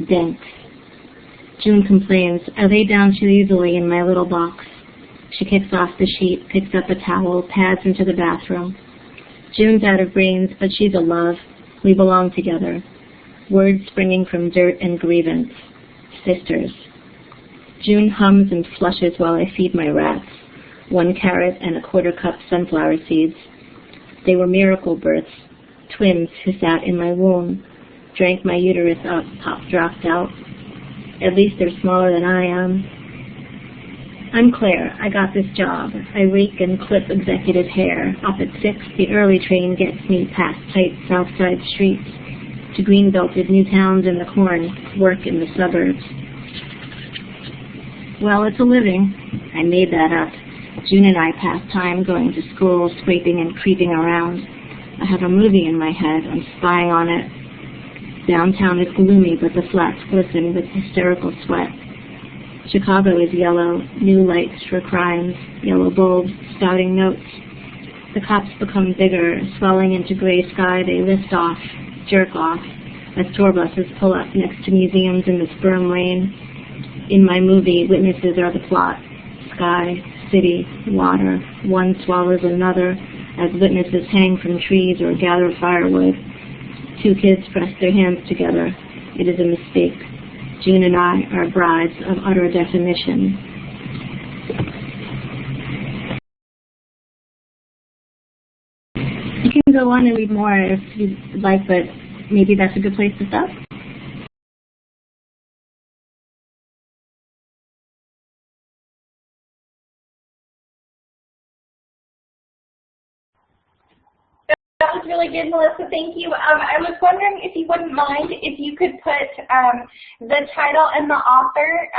Dents. June complains. I lay down too easily in my little box. She kicks off the sheet, picks up a towel, pads into the bathroom. June's out of brains, but she's a love. We belong together. Words springing from dirt and grievance. Sisters. June hums and flushes while I feed my rats. 1 carrot and a 1/4 cup sunflower seeds. They were miracle births. Twins who sat in my womb. Drank my uterus up, pop dropped out. At least they're smaller than I am. I'm Claire. I got this job. I rake and clip executive hair. Up at 6, the early train gets me past tight south side streets to green-belted new towns in the corn, work in the suburbs. Well, it's a living. I made that up. June and I pass time going to school, scraping and creeping around. I have a movie in my head. I'm spying on it. Downtown is gloomy, but the flats glisten with hysterical sweat. Chicago is yellow, new lights for crimes, yellow bulbs, spouting notes. The cops become bigger, swelling into gray sky. They lift off, jerk off, as tour buses pull up next to museums in the sperm lane. In my movie, witnesses are the plot. Sky, city, water, one swallows another as witnesses hang from trees or gather firewood. 2 kids press their hands together. It is a mistake. June and I are brides of utter definition. You can go on and read more if you'd like, but maybe that's a good place to stop. That was really good, Melissa. Thank you. I was wondering if you wouldn't mind if you could put the title and the author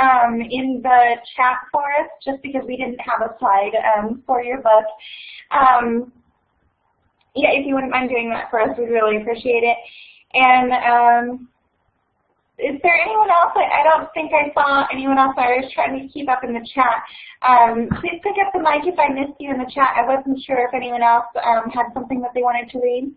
in the chat for us, just because we didn't have a slide for your book. Yeah, if you wouldn't mind doing that for us, we'd really appreciate it. And is there anyone else? I don't think I saw anyone else. I was trying to keep up in the chat. Please pick up the mic if I missed you in the chat. I wasn't sure if anyone else had something that they wanted to read.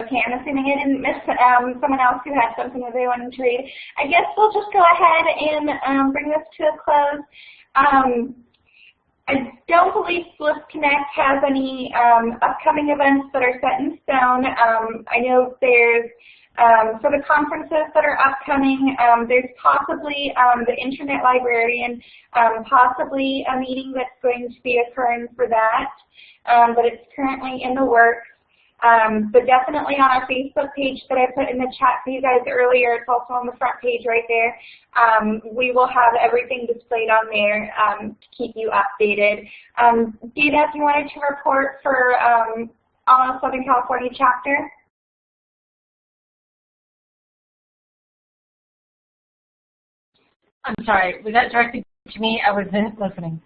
Okay, I'm assuming I didn't miss someone else who had something that they wanted to read. I guess we'll just go ahead and bring this to a close. I don't believe SLIS Connect has any upcoming events that are set in stone. I know there's, for the conferences that are upcoming, there's possibly the Internet Librarian, possibly a meeting that's going to be occurring for that, but it's currently in the works. But definitely on our Facebook page that I put in the chat for you guys earlier, it's also on the front page right there, we will have everything displayed on there to keep you updated. Dina, if you wanted to report for ALASC Southern California chapter. I'm sorry, was that directed to me? I wasn't listening.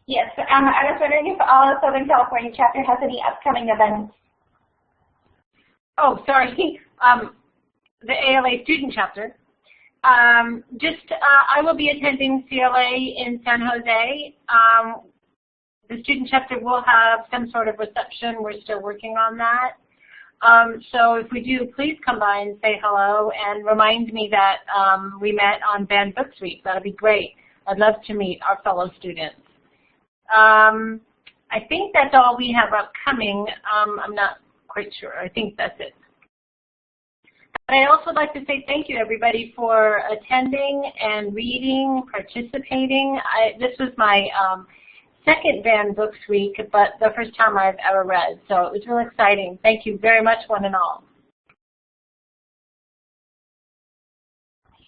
Yes, I was wondering if ALASC Southern California chapter has any upcoming events. Oh, sorry, the ALA student chapter. I will be attending CLA in San Jose. The student chapter will have some sort of reception. We're still working on that. So if we do, please come by and say hello and remind me that we met on Banned Books Week. That'll be great. I'd love to meet our fellow students. I think that's all we have upcoming. I'm not quite sure. I think that's it. But I'd also like to say thank you, everybody, for attending and reading, participating. This was my second Banned Books Week, but the first time I've ever read. So it was really exciting. Thank you very much, one and all.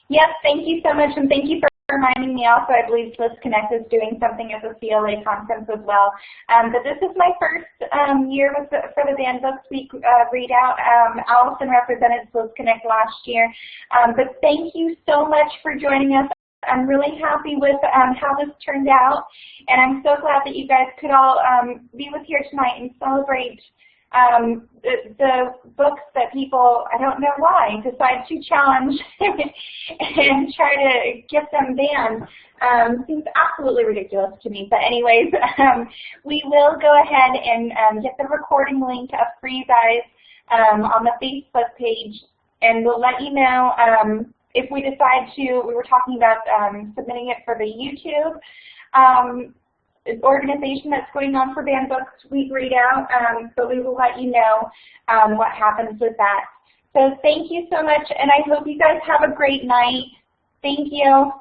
Yes, thank you so much, and thank you for reminding me also. I believe SLIS Connect is doing something at the CLA conference as well. But this is my first year for the Banned Books Week readout. Allison represented SLIS Connect last year. But thank you so much for joining us. I'm really happy with how this turned out, and I'm so glad that you guys could all be with here tonight and celebrate the books that people, I don't know why, decide to challenge and try to get them banned seems absolutely ridiculous to me. But anyways, we will go ahead and get the recording link up for you guys on the Facebook page, and we'll let you know if we decide to. We were talking about submitting it for the YouTube organization that's going on for Banned Books Week readout, but we will let you know what happens with that. So thank you so much, and I hope you guys have a great night. Thank you.